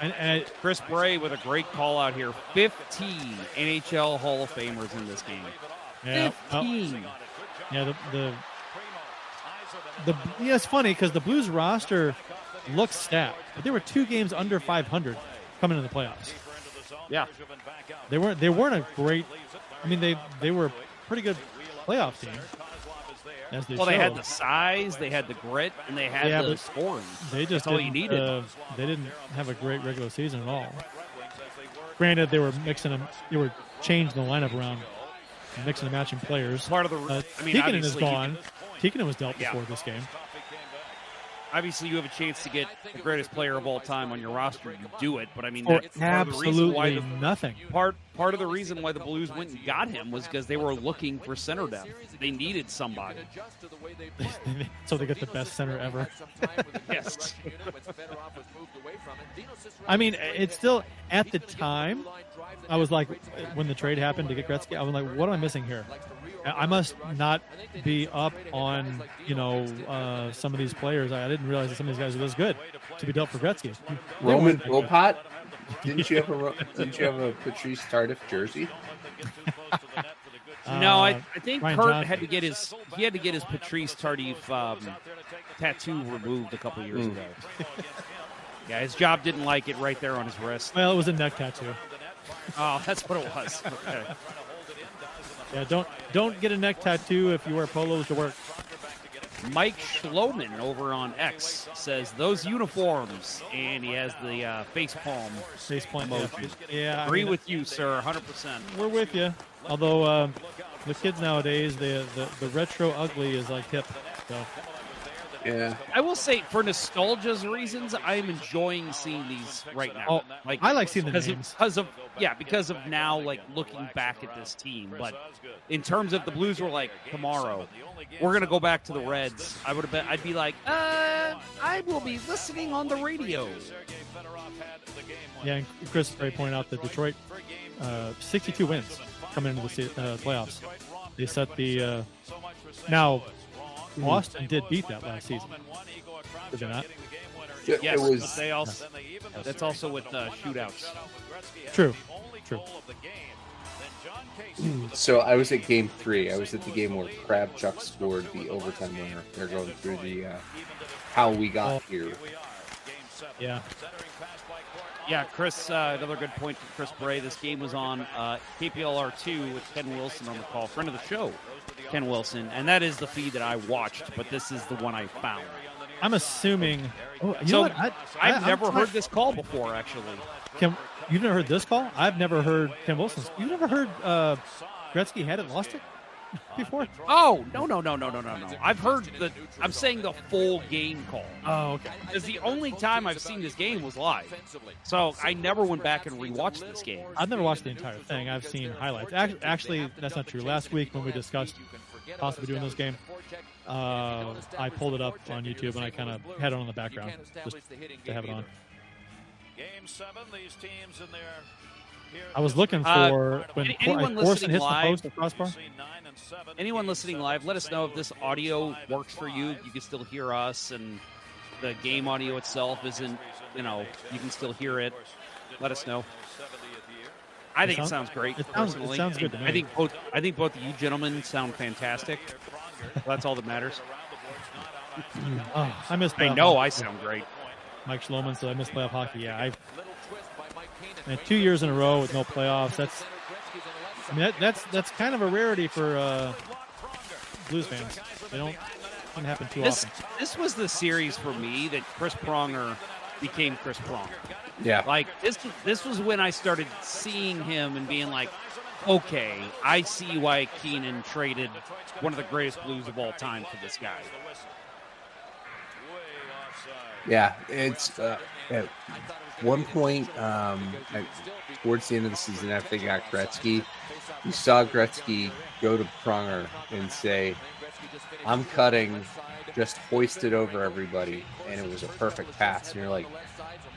And Chris Bray with a great call out here. 15 NHL Hall of Famers in this game. Yeah. 15. Yeah, it's funny because the Blues roster looks stacked, but they were 2 games under 500 coming into the playoffs. Yeah, they weren't a great. I mean, they were a pretty good playoff team. They had the size, they had the grit, and they had the scoring. That's all you needed. They didn't have a great regular season at all. Granted, they were changing the lineup around, mixing and matching players. Part of the. Tikkanen is gone. Tikkanen was dealt before this game. obviously you have a chance to get the greatest player of all time on your roster. You do it, but I mean, For that's part of the reason why absolutely nothing. Part of the reason why the Blues went and got him was because they were looking for center depth. They needed somebody. So they got the best center ever. Yes. I mean, it's still, at the time, I was like, when the trade happened to get Gretzky, I was like, what am I missing here? I must not be up on, some of these players. I didn't realize that some of these guys are this good to be dealt for Gretzky. Roman Philpott? Didn't you have a Patrice Tardif jersey? No, I think Ryan Kurt Johnson. had to get his Patrice Tardif tattoo removed a couple years ago. Yeah, his job didn't like it right there on his wrist. Well, it was a neck tattoo. Oh, that's what it was. Okay. Yeah, don't get a neck tattoo if you wear polos to work. Mike Schloman over on X says those uniforms, and he has the face palm emoji. Yeah, Agree with you, sir, 100%. We're with you. Although the kids nowadays, the retro ugly is like hip. So Yeah. I will say, for nostalgia's reasons, I'm enjoying seeing these right now. Oh, I like seeing the names. because of now, like, looking back at this team. But in terms of the Blues were like, tomorrow, we're going to go back to the Reds. I'd be like, I will be listening on the radio. Yeah, and Chris Bray pointed out that Detroit, 62 wins coming into the playoffs. They set the now. Boston did beat that last season. Did they not? Yes, It was. they also. That's also with shootouts. True. So I was at Game 3. I was at the game where Kravchuk scored the overtime winner. They're going through the how we got here. Yeah. Yeah, Chris, another good point from Chris Bray. This game was on KPLR2 with Ken Wilson on the call, friend of the show, Ken Wilson, and that is the feed that I watched, but this is the one I found. I'm assuming. Oh, you know So what? I've never heard this call before, actually. You've never heard this call? I've never heard Ken Wilson's. You've never heard Gretzky had it, lost it before? Oh, no. I've heard I'm saying the full game call. Oh, okay. Because the only time I've seen this game was live. So I never went back and rewatched this game. I've never watched the entire thing. I've seen highlights. Actually, that's not true. Last week when we discussed possibly doing this game, I pulled it up on YouTube and I kind of had it on the background just to have it on. Game 7, these teams in their I was looking for when anyone Corson listening hits the live, post of crossbar. Anyone listening live, let us know if this audio works for you. You can still hear us, and the game audio itself isn't, you can still hear it. Let us know. I think it sounds great. It personally. sounds good to me. I think both of you gentlemen sound fantastic. That's all that matters. I miss. I know I sound great. Mike Schloman said I miss playoff hockey. Yeah, and 2 years in a row with no playoffs. That's kind of a rarity for Blues fans. They don't happen too often. This was the series for me that Chris Pronger became Chris Pronger. Yeah. Like this was when I started seeing him and being like, okay, I see why Keenan traded one of the greatest Blues of all time for this guy. Yeah, it's at one point towards the end of the season after they got Gretzky, you saw Gretzky go to Pronger and say, I'm cutting, just hoist it over everybody, and it was a perfect pass. And you're like,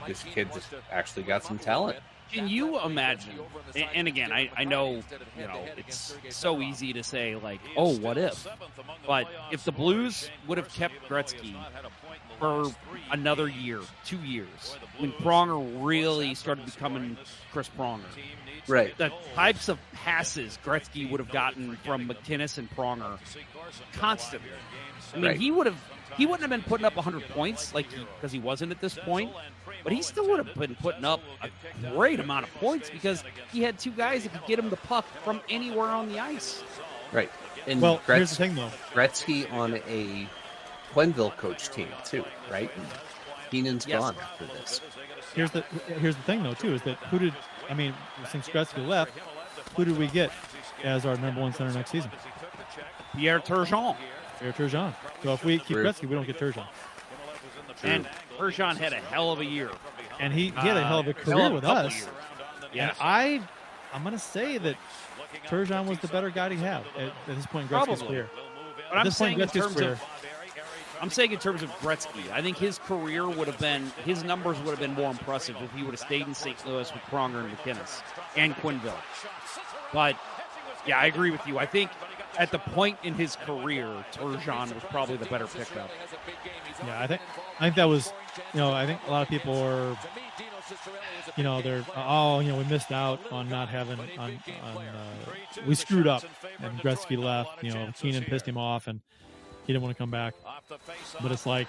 this kid just actually got some talent. Can you imagine, and again, I know, it's so easy to say, like, oh, what if? But if the Blues would have kept Gretzky for another year, 2 years, when Pronger really started becoming Chris Pronger, right? The types of passes Gretzky would have gotten from McInnes and Pronger constantly. I mean, Right. he wouldn't have been putting up 100 points because he wasn't at this point, but he still would have been putting up a great amount of points because he had two guys that could get him the puck from anywhere on the ice. Right. And Well, here's the thing, though. Gretzky on a Quenneville coach team too, right? And Keenan's Yes. gone after this. Here's the thing, though, too, is that since Gretzky left, who did we get as our number one center next season? Pierre Turgeon. Pierre Turgeon. So if we keep True. Gretzky, we don't get Turgeon. And Turgeon had a hell of a year. And he had a hell of a career with us. Yeah. And I'm going to say that Turgeon was the better guy to have at this point in Gretzky's career. But I'm saying in terms of Gretzky, I think his career his numbers would have been more impressive if he would have stayed in St. Louis with Pronger and McInnes and Quenneville. But, yeah, I agree with you. I think at the point in his career, Turgeon was probably the better pickup. Yeah, I think that was, I think a lot of people are, we missed out on not having, we screwed up and Gretzky left, Keenan pissed him off and he didn't want to come back. But it's like,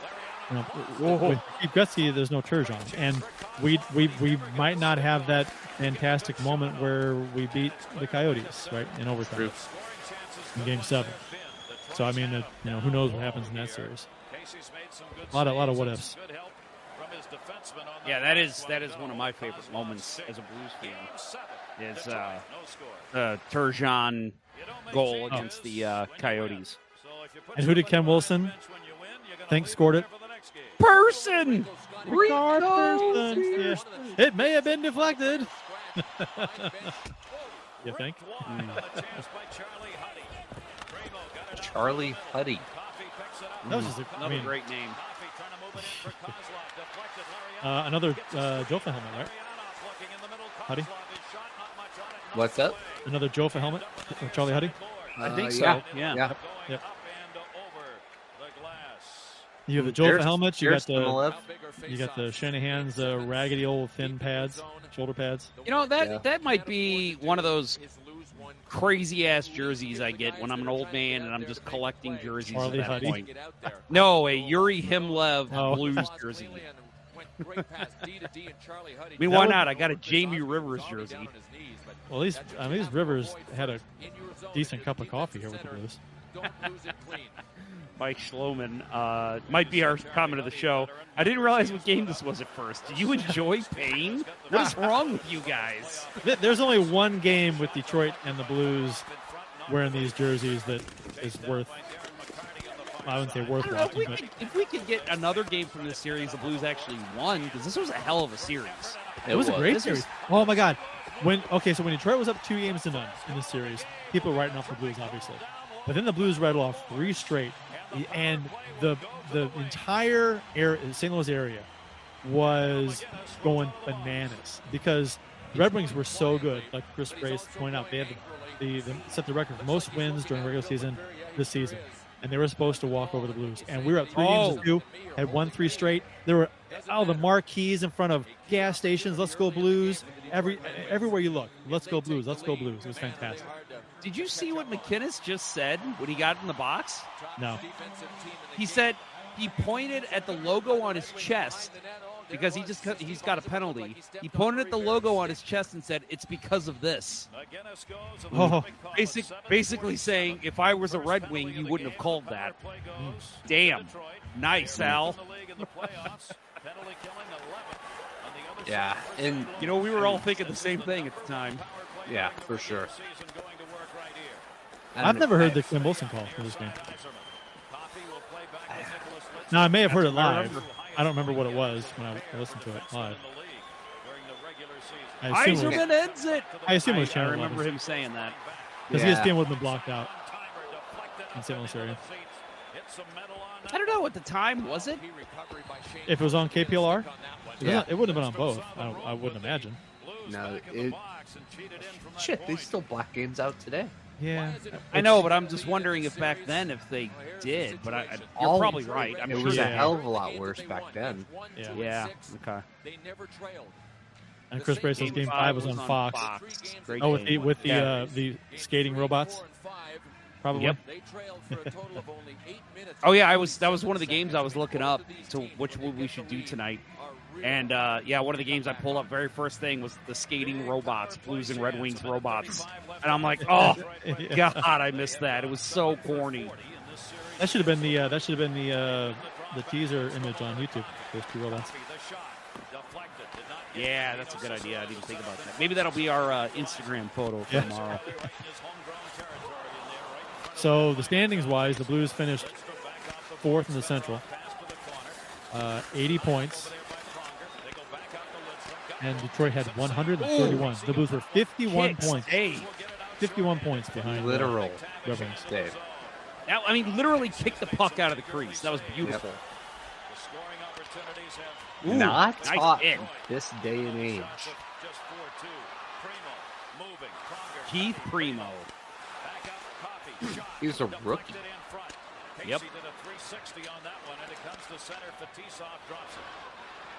with Gretzky, there's no Turgeon. And we might not have that fantastic moment where we beat the Coyotes, right, in overtime in Game 7. So, I mean, who knows what happens in that series. A lot of what ifs. Yeah, that is one of my favorite moments as a Blues fan. Is the Turgeon goal against the Coyotes. And who did Ken Wilson think scored it? Person! Person. Yeah. It may have been deflected. You think? Charlie Huddy. That was just another great name. Another Jofa helmet, right? Huddy? What's up? Another Jofa helmet? Charlie Huddy? I think so. Yeah. Yep. You have the Jofa helmets. You got the Shanahan's raggedy old thin pads, shoulder pads. That might be one of those crazy ass jerseys I get when I'm an old man and I'm just collecting jerseys Charlie at that Huddy. point. No, a Yuri Himlev Blues jersey. I mean, why not? I got a Jamie Rivers jersey. Well, these Rivers had a decent cup of coffee here with the Blues. Mike Schloman might be our comment of the show. I didn't realize what game this was at first. Did you enjoy pain? What is wrong with you guys? There's only one game with Detroit and the Blues wearing these jerseys that is worth. I wouldn't say worth watching. If we could get another game from this series, the Blues actually won, because this was a hell of a series. It was a great series. Oh my God! When Detroit was up 2-0 in this series, people were writing off the Blues, obviously, but then the Blues rattled off 3 straight, and the entire St. Louis area was going bananas because the Red Wings were so good. Like Chris Brace pointed out, they had they set the record for most wins during the regular season this season. And they were supposed to walk over the Blues. And we were up 3-2, had won 3 straight. There were the marquees in front of gas stations. Let's go Blues. Everywhere you look, let's go Blues. Let's go Blues. It was fantastic. Did you see what McInnes just said when he got in the box? No. He said he pointed at the logo on his chest because he's got a penalty. He pointed at the logo on his chest and said, "It's because of this." Basically saying, if I was a Red Wing, you wouldn't have called that. Damn. Nice, Al. Yeah, and we were all thinking the same thing at the time. Yeah, for sure. I've never heard the Ken Wilson call for this game. Now, I may have heard it live. I don't remember what it was when I listened to it live. Yzerman ends it. I assume it was Channel 11. I remember him saying that. Because ESPN would have been blocked out in St. Louis area. I don't know. At the time, was it? If it was on KPLR? It wouldn't have been on both. I wouldn't imagine. No, shit, they still block games out today. Yeah, I know, but I'm just wondering if back then if they did. But you're probably right. It was a hell of a lot worse back then. Yeah. Okay. And Chris Brace's Game 5 was on Fox. With the skating robots. Probably. Yep. Oh yeah, that was one of the games I was looking up to which one we should do tonight. And one of the games I pulled up very first thing was the skating robots, Blues and Red Wings robots. And I'm like, oh God, I missed that. It was so corny. That should have been the teaser image on YouTube. Those 2 robots. Yeah, that's a good idea. I didn't even think about that. Maybe that'll be our Instagram photo for tomorrow. So the standings wise, the Blues finished 4th in the Central. 80 points. And Detroit had 131. Ooh. The Blues were 51 Kicks, points. hey. 51 points behind. Literal. Red Wings. Dave. Now, I mean, literally kicked the puck out of the crease. That was beautiful. Ooh, Not nice taught hit. this day and age. Keith Primo. He was a rookie. Yep. Did a 360 on that one, and it comes to center. Fetisov drops it.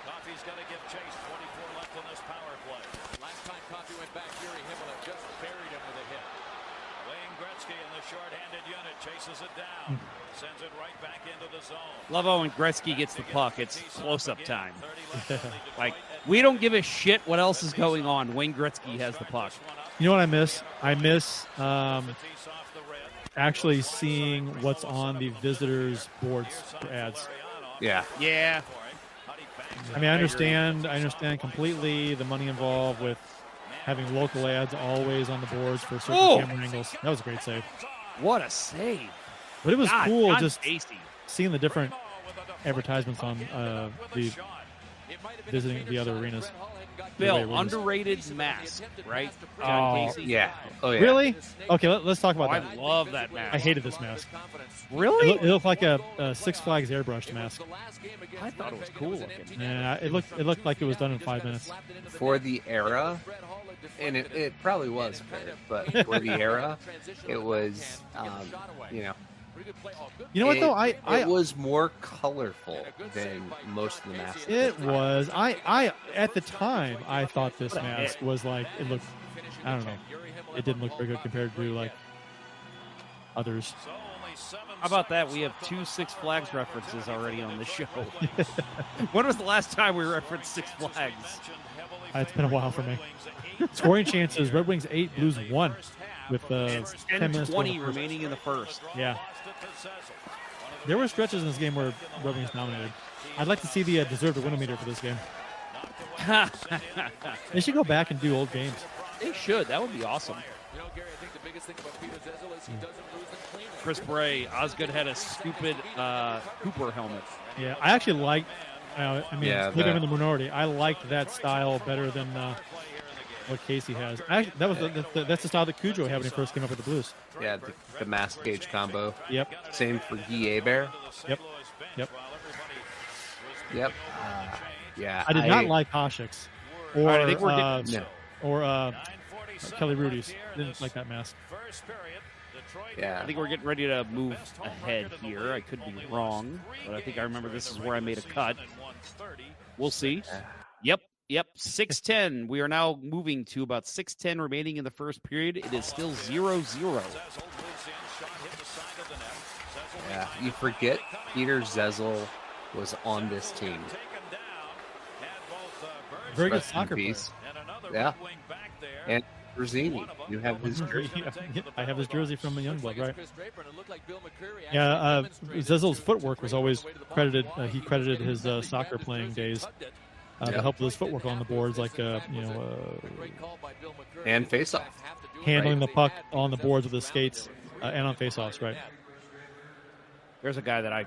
Coffey's got to give chase. 24 left on this power play. Last time Coffey went back, Yuri Himmelov just buried him with a hit. Wayne Gretzky in the short-handed unit chases it down. Sends it right back into the zone. Love how when Gretzky gets the puck, it's close-up time. Like, we don't give a shit what else is going on. Wayne Gretzky has the puck. You know what I miss? I miss actually seeing what's on the visitors' boards for ads. Yeah. Yeah. I mean, I understand completely the money involved with having local ads always on the boards for certain camera angles. That was a great save. What a save. But it was cool just tasty. seeing the different advertisements on the visiting the other arenas. Bill, underrated mask, right? John Casey? Yeah. Oh, yeah. Really? Okay, let's talk about I that. love that mask. I hated this mask. Really? It looked like a Six Flags airbrushed mask. I thought it was cool looking. Yeah, it looked like it was done in 5 minutes. For the era, and it probably was fair, but for the era, it was, you know. You know what though? It was more colorful than most of the masks. It was. I at the time I thought this mask was like it looked. I don't know. It didn't look very good compared to like others. How about that? We have 2 Six Flags references already on the show. When was the last time we referenced Six Flags? It's been a while for me. Scoring chances: Red Wings 8, Blues 1, with 10 minutes 20 remaining in the first. Yeah. There were stretches in this game where Red Wings dominated. I'd like to see the deserved win meter for this game. They should go back and do old games. They should. That would be awesome. Chris Bray, Osgood had a stupid Cooper helmet. Yeah, I actually liked. Maybe I'm in the minority. I liked that style better than what Casey has. Actually, that's the style that Cujo had when he first came up with the Blues. Yeah, the mask cage combo. Yep. Same for Guy Hebert. Yep. Yeah. I did not like Hasek's or I think Kelly Rudy's. Didn't like that mask. Yeah. I think we're getting ready to move ahead here. I could be wrong, but I think I remember this is where I made a cut. We'll see. Yep. 6:10. We are now moving to about 6:10 remaining in the first period. It is still 0-0. Yeah, you forget Peter Zezel was on this team. Very good Rest in soccer player. peace. Yeah. And Rosini, you have his jersey. I have his jersey from a Youngblood, right? Yeah, Zezel's footwork was always credited. He credited his soccer playing days to help with his footwork on the boards, like and face-off. Handling the puck on the boards with his skates and on face-offs, right? There's a guy that I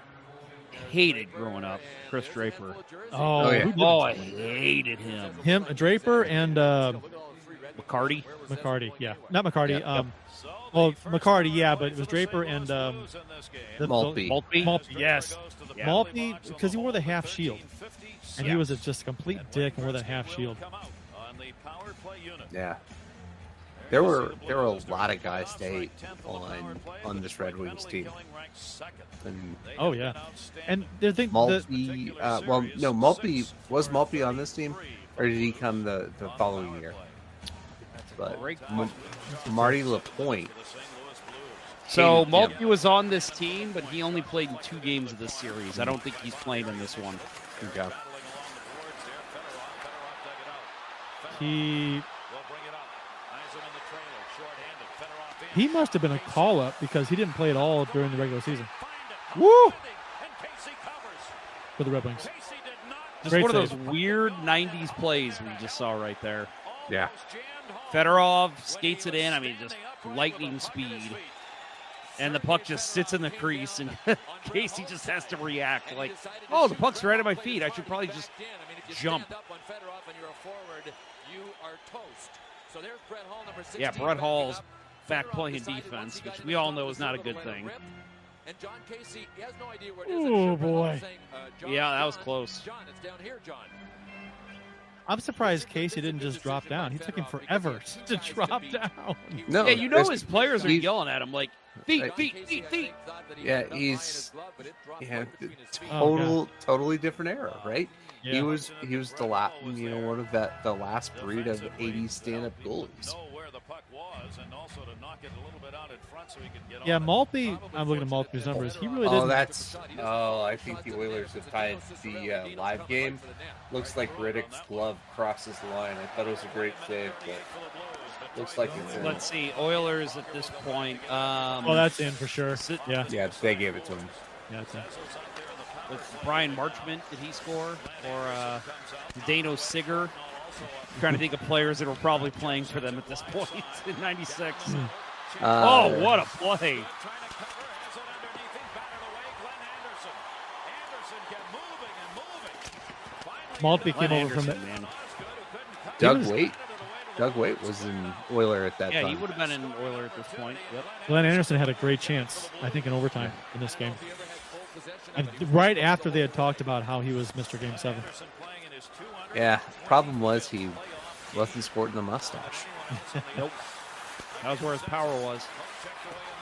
hated growing up, Chris Draper. Oh, yeah. I hated him. Him, Draper, and McCarty. McCarty, yeah, not McCarty. Well, McCarty, yeah, but it was Draper and Maltby. Maltby, yes, Yeah. Maltby, because he wore the half shield, and he was just a complete dick and wore that half shield. Yeah. There were a lot of guys to hate on this Red Wings team. And Oh yeah, and the thing, Maltby, Maltby was Maltby on this team, or did he come the following year? But Marty LaPointe. So hated him. Maltby was on this team, but he only played in 2 games of this series. I don't think he's playing in this one. Okay. he must have been a call-up because he didn't play at all during the regular season. Woo! For the Red Wings. Just Great one of save. those weird 90s plays we just saw right there. Yeah. Fedorov skates it in. I mean, just lightning speed. And the puck just sits in the crease, and Casey just has to react like, oh, the puck's right at my feet. I should probably just jump. Yeah, Brett Hall's back playing defense, which we all know is not a good thing. Oh, boy. Yeah, that was close. I'm surprised Casey didn't just drop down. He took him forever to drop down. No, Yeah, you know his players are yelling at him like, feet, feet, feet, feet. Yeah, he's totally different era, right? Yeah. He was the one of the last breed of 80s stand-up goalies. Yeah, Maltby, I'm looking at Maltby's numbers. He really didn't. I think the Oilers have tied the live game. Looks like Riddick's glove crosses the line. I thought it was a great save, but looks like it's in. Let's see, Oilers at this point. That's in for sure. Yeah. Yeah, they gave it to him. Yeah, it's in. Brian Marchment, did he score? Or Dano Sigger? I'm trying to think of players that were probably playing for them at this point in 96. Oh, what a play. Maltby came over from the... Doug Waite was an Oiler at that time. Yeah, he would have been an Oiler at this point. Yep. Glenn Anderson had a great chance, I think, in overtime in this game. And right after they had talked about how he was Mr. Game 7. Yeah, problem was he wasn't sporting the mustache. Nope. That was where his power was.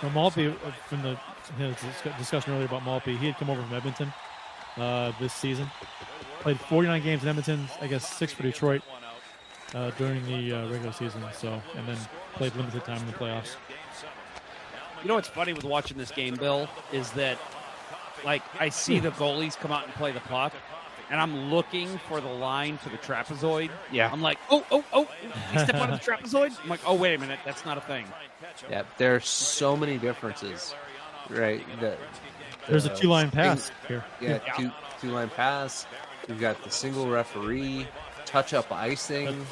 Well, Maltby, from his discussion earlier about Maltby, he had come over from Edmonton this season. Played 49 games in Edmonton, I guess 6 for Detroit during the regular season. And then played limited time in the playoffs. You know what's funny with watching this game, Bill, is that I see the goalies come out and play the puck, and I'm looking for the line for the trapezoid. Yeah. I'm like, oh, he stepped out of the trapezoid? I'm like, oh, wait a minute, that's not a thing. Yeah, there's so many differences, right? There's a 2-line pass here. Yeah, two-line pass. We've got the single referee, touch-up icing.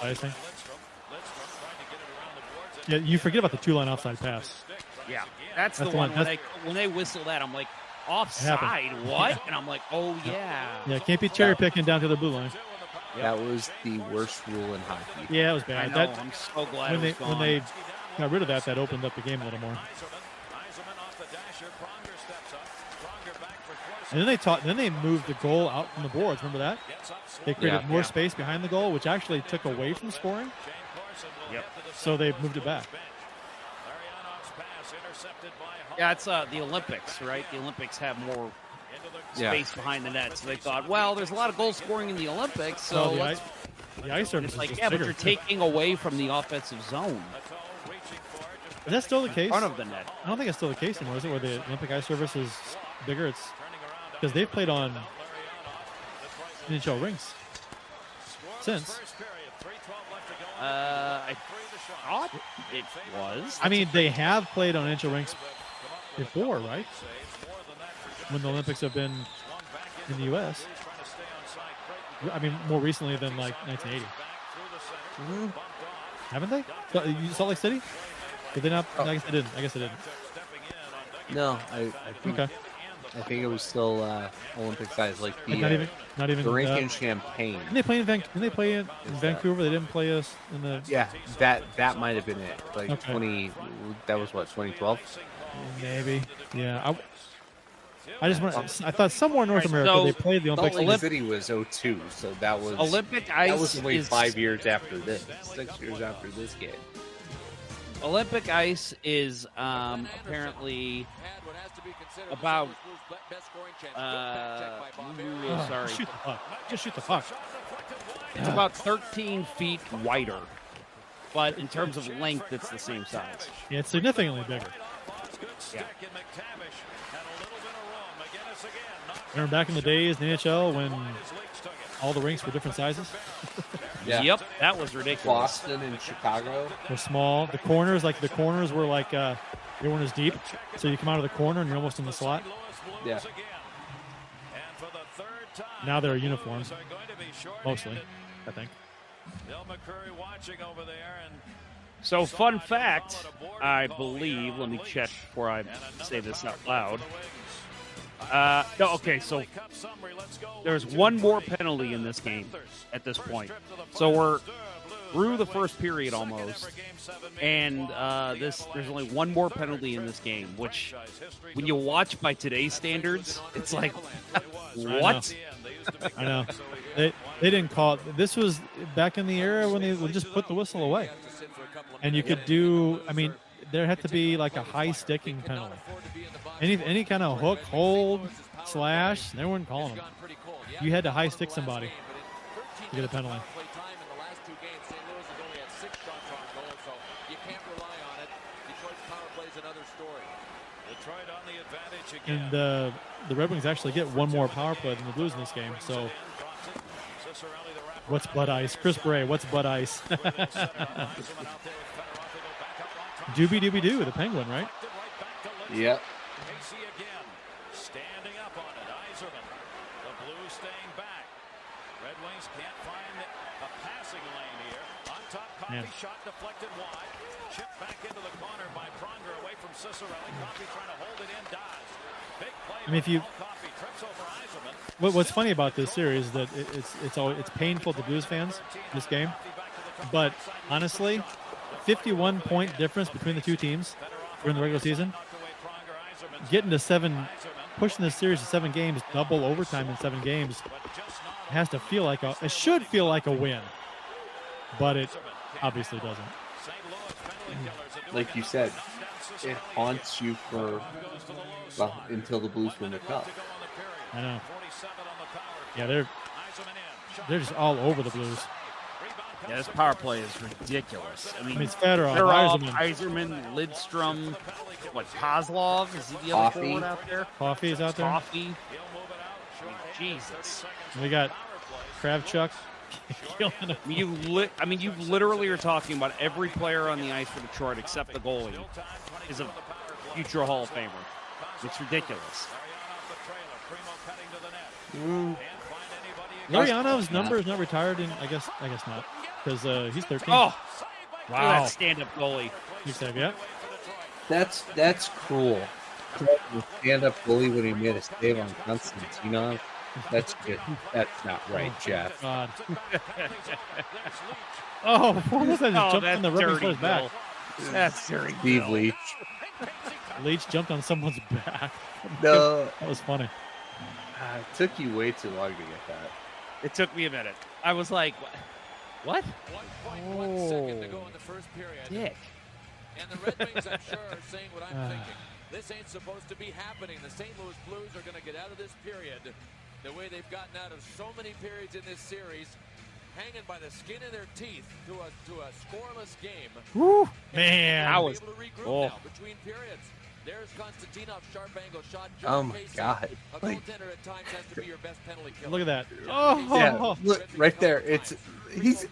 Yeah, you forget about the 2-line offside pass. Yeah, that's the one. When they whistle that, I'm like, offside, what? And I'm like, oh, yeah. Yeah, can't be cherry-picking down to the blue line. That was the worst rule in hockey. Yeah, it was bad. I know, I'm so glad it was gone. When they got rid of that opened up the game a little more. And then they moved the goal out from the boards. Remember that? They created more space behind the goal, which actually took away from scoring. Yep. So they moved it back. Yeah, it's the Olympics, right? The Olympics have more space behind the net. So they thought, well, there's a lot of goal scoring in the Olympics, so the ice surface is like, just yeah, bigger. but you're taking away from the offensive zone. Is that still the case? In front of the net. I don't think it's still the case anymore, is it? Where the Olympic ice surface is bigger? It's because they've played on NHL rinks since. I thought it was. I mean, they have played on NHL rinks before, right? When the Olympics have been in the U.S. I mean, more recently than like 1980. Mm-hmm. Haven't they? Salt Lake City? Did they not? I guess they didn't. No, I think it was still Olympic size, like the not even the rink in Champaign. Didn't they play in Vancouver? They didn't play us in the. Yeah, that might have been it. Like 20. That was what, 2012? Maybe. Yeah. I thought somewhere in North America they played the Olympics. Salt Lake City was 2002, so that was Olympic ice. That was only 5 years after this, 6 years after this game. Olympic ice is apparently about. Sorry. Shoot the puck. Just shoot the puck. It's about 13 feet wider, but in terms of length, it's the same size. Yeah, it's significantly bigger. Yeah. Remember back in the days in the NHL when all the rinks were different sizes? Yeah. Yep, that was ridiculous. Boston and Chicago were small. The corners were like they weren't as deep, so you come out of the corner and you're almost in the slot. Yeah. Now they're uniforms, mostly, I think. Bill McCurry watching over there, and So, fun fact, I believe, let me check before I say this out loud. No, okay, so there's one more penalty in this game at this point. So we're through the first period almost, and there's only one more penalty in this game, which, when you watch by today's standards, it's like, what? I know. They didn't call it. This was back in the era when they would just put the whistle away. And you could do, I mean, there had to be like a high sticking penalty. Any kind of hook, hold, slash, they weren't calling them. You had to high stick somebody to get a penalty. And the Red Wings actually get one more power play than the Blues in this game. So, what's Bud Ice? Chris Bray, what's Bud Ice? Doobie-doobie-doo, the Penguin, right? Yep. Standing up on it, Yzerman. The Blues staying back. Red Wings can't find a passing lane here. On top, Coffee shot deflected wide. Chipped back into the corner by Pronger away from Cicerelli. Coffee trying to hold it in, Dodge. Big play. I mean, if you, Coffee trips over Yzerman. what's funny about this series is that it's painful to Blues fans, this game. But honestly, 51-point difference between the two teams during the regular season. Getting to 7, pushing this series to 7 games, double overtime in 7 games, has to feel like it should feel like a win, but it obviously doesn't. Like you said, it haunts you until the Blues win the cup. I know. Yeah, they're just all over the Blues. Yeah, this power play is ridiculous. I mean it's Fedorov, Yzerman, Lidstrom, what, Kozlov? Is he the other forward out there? Coffee is out there. Coffee. I mean, Jesus. We got Kravchuk killing him. You literally are talking about every player on the ice for Detroit except the goalie is a future Hall of Famer. It's ridiculous. Larionov's number is not retired, and I guess not, because he's 13. Oh, wow! That stand-up goalie. Yeah. That's cruel. Stand-up goalie when he made a save on Konstantinov. That's good. That's not right, Jeff. God. Oh, what was that? Just jumped on the rubber back. That's dirty. Steve Leach. Leach jumped on someone's back. No, that was funny. It took you way too long to get that. It took me a minute. I was like, what? 1.1 second to go in the first period. Dick. And the Red Wings, I'm sure, are saying what I'm thinking. This ain't supposed to be happening. The St. Louis Blues are going to get out of this period the way they've gotten out of so many periods in this series, hanging by the skin of their teeth to a scoreless game. Woo, man. I was able to regroup now between periods. There's Konstantinov, sharp angle shot. Oh my God! A goaltender at times has to be your best penalty killer. Look at that! Oh, yeah, look right there. He's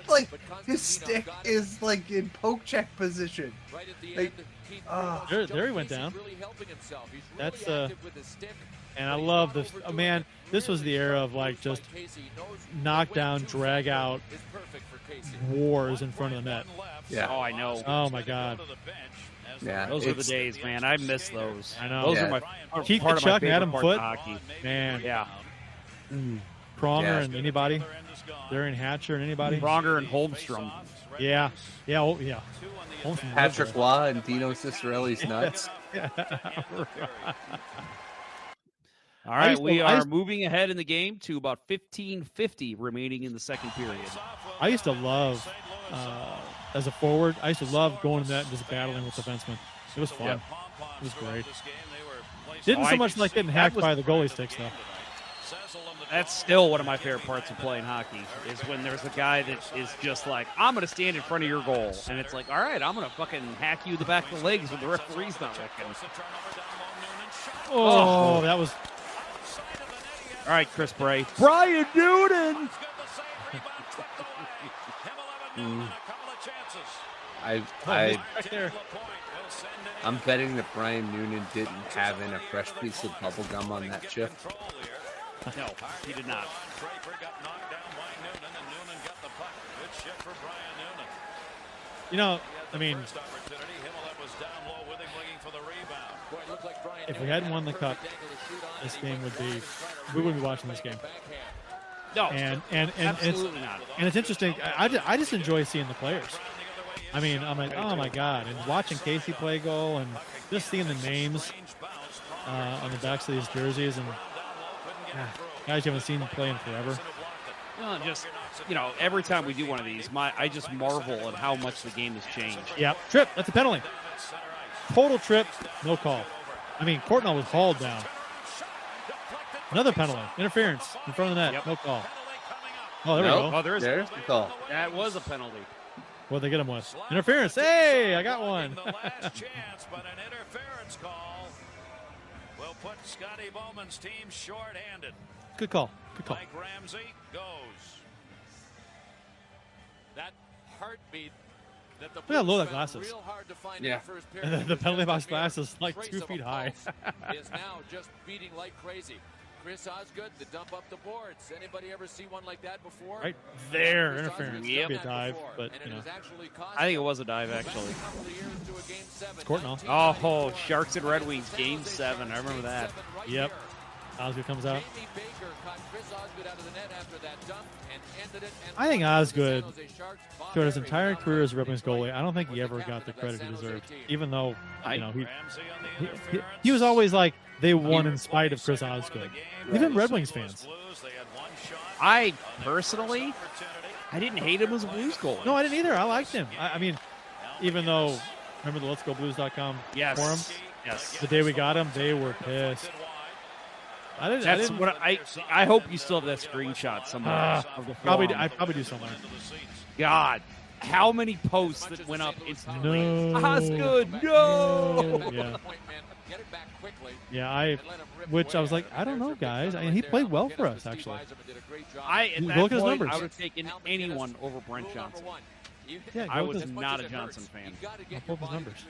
like his stick is like in poke check position. Right at the like, end, there he went down. Really helping himself. He's That's active with his stick. And I love this. Oh, man, this was the era of like just knockdown, drag out wars in front of the net. Yeah. Oh, I know. Oh my God. Yeah, those are the days, man. I miss those. I know. Those are my Keith part Kachuk of my and Adam favorite Foote. part of hockey. Man, yeah. Pronger and anybody. Darian Hatcher and anybody. Pronger and Holmstrom. Yeah. Yeah. Oh, yeah. Holmstrom Patrick Waugh and Dino Cicerelli's nuts. All right, we are moving ahead in the game to about 15:50 remaining in the second period. I used to love, as a forward, I used to love going to that and just battling with defensemen. It was fun. It was great. Didn't so much like getting hacked by the goalie sticks, though. That's still one of my favorite parts of playing hockey, is when there's a guy that is just like, I'm going to stand in front of your goal. And it's like, all right, I'm going to fucking hack you the back of the legs when the referee's not looking. Oh, that was... All right, Chris Bray. Brian Noonan! I'm betting that Brian Noonan didn't have in a fresh piece of bubble gum on that shift. No, he did not. You know, I mean, if we hadn't won the cup, this game would be. We wouldn't be watching this game. No, and absolutely it's, not. And it's interesting. I just enjoy seeing the players. I mean, I'm like, oh my god, and watching Casey play goal and just seeing the names on the backs of these jerseys and guys you haven't seen play in forever. No, just every time we do one of these, I just marvel at how much the game has changed. Yeah, trip. That's a penalty. Total trip, no call. I mean, Courtnall was hauled down. Another penalty, interference in front of the net, no call. Oh, there we go. Oh, there's the call. That was a penalty. What'd they get him with? Interference. Hey, I got one. The last chance, but an interference call will put Scotty Bowman's team short-handed. Good call. Good call. Mike Ramsey goes. That heartbeat that the Look how low that Blues glass found is. real hard to find Yeah. in the first period. The penalty box Just glass is like trace 2 of feet a high. pulse is now just beating like crazy. Chris Osgood to dump up the boards. Anybody ever see one like that before? Right there, Chris interference. Osgood's Could done be a that dive, before, but and it was actually cost I think it them. was a dive, actually. Back a couple of years to a game 7, It's Courtnall. Oh, Sharks and Red Wings, Game 7. I remember that. Right Yep. here. Osgood comes out. Jamie Baker caught Chris Osgood out of the net after that dump and ended it. And I think Osgood, San Jose Sharks, Bob throughout his Berry, entire now career as a the Red Wings goalie, I don't think he ever got the credit he deserved. Even though, Ramsey on the he was interference. always like, they won in spite of Chris Osgood. Even Red Wings fans. I personally, I didn't hate him as a Blues goalie. No, I didn't either. I liked him. I mean, even though, remember the letsgoblues.com Yes. forum? Yes. The day we got him, they were pissed. That's what I hope you still have that screenshot somewhere of the forum. I probably do somewhere. God, how many posts that went up instantly? No. Osgood, no. Yeah. Yeah, I was like, I don't know, guys. I mean, he played well for us, actually. At that Look at his point, numbers. I would have taken anyone over Brent Johnson. Yeah, I go was with his- not a Johnson fan. I'll pull up his numbers.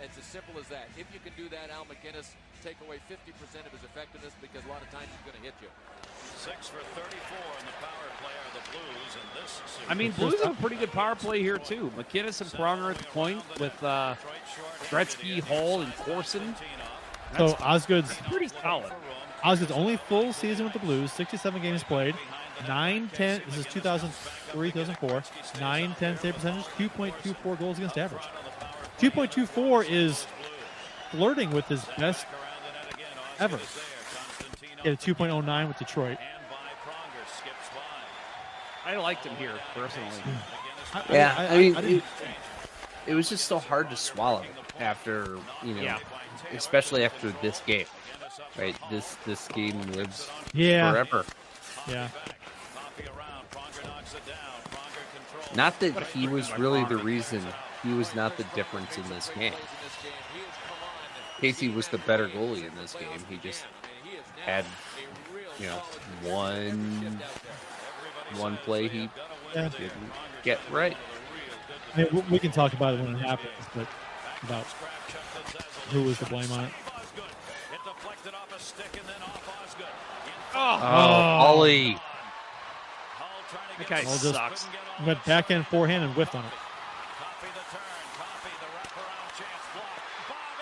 It's as simple as that. If you can do that, Al McInnes take away 50% of his effectiveness because a lot of times he's going to hit you. 6 for 34 in the power play are the Blues in this series. I mean, Blues have a pretty good power play here, too. McInnes and Pronger at the point with Gretzky, Hall, and Corson. So Osgood's Pretty solid. only full season with the Blues, 67 games played, 9-10. This is 2003, 2004. 9-10 save percentage, 2.24 goals against average. 2.24 is flirting with his best ever. He had a 2.09 with Detroit. I liked him here, personally. I mean, it was just so hard to swallow after, especially after this game, right? This game lives forever. Yeah. Not that he was really the reason. He was not the difference in this game. Casey was the better goalie in this game. He just had, one play he didn't get right. I mean, we can talk about it when it happens, but about who was to blame on it. Ollie. That guy Just sucks. went backhand, forehand, and whiffed on it.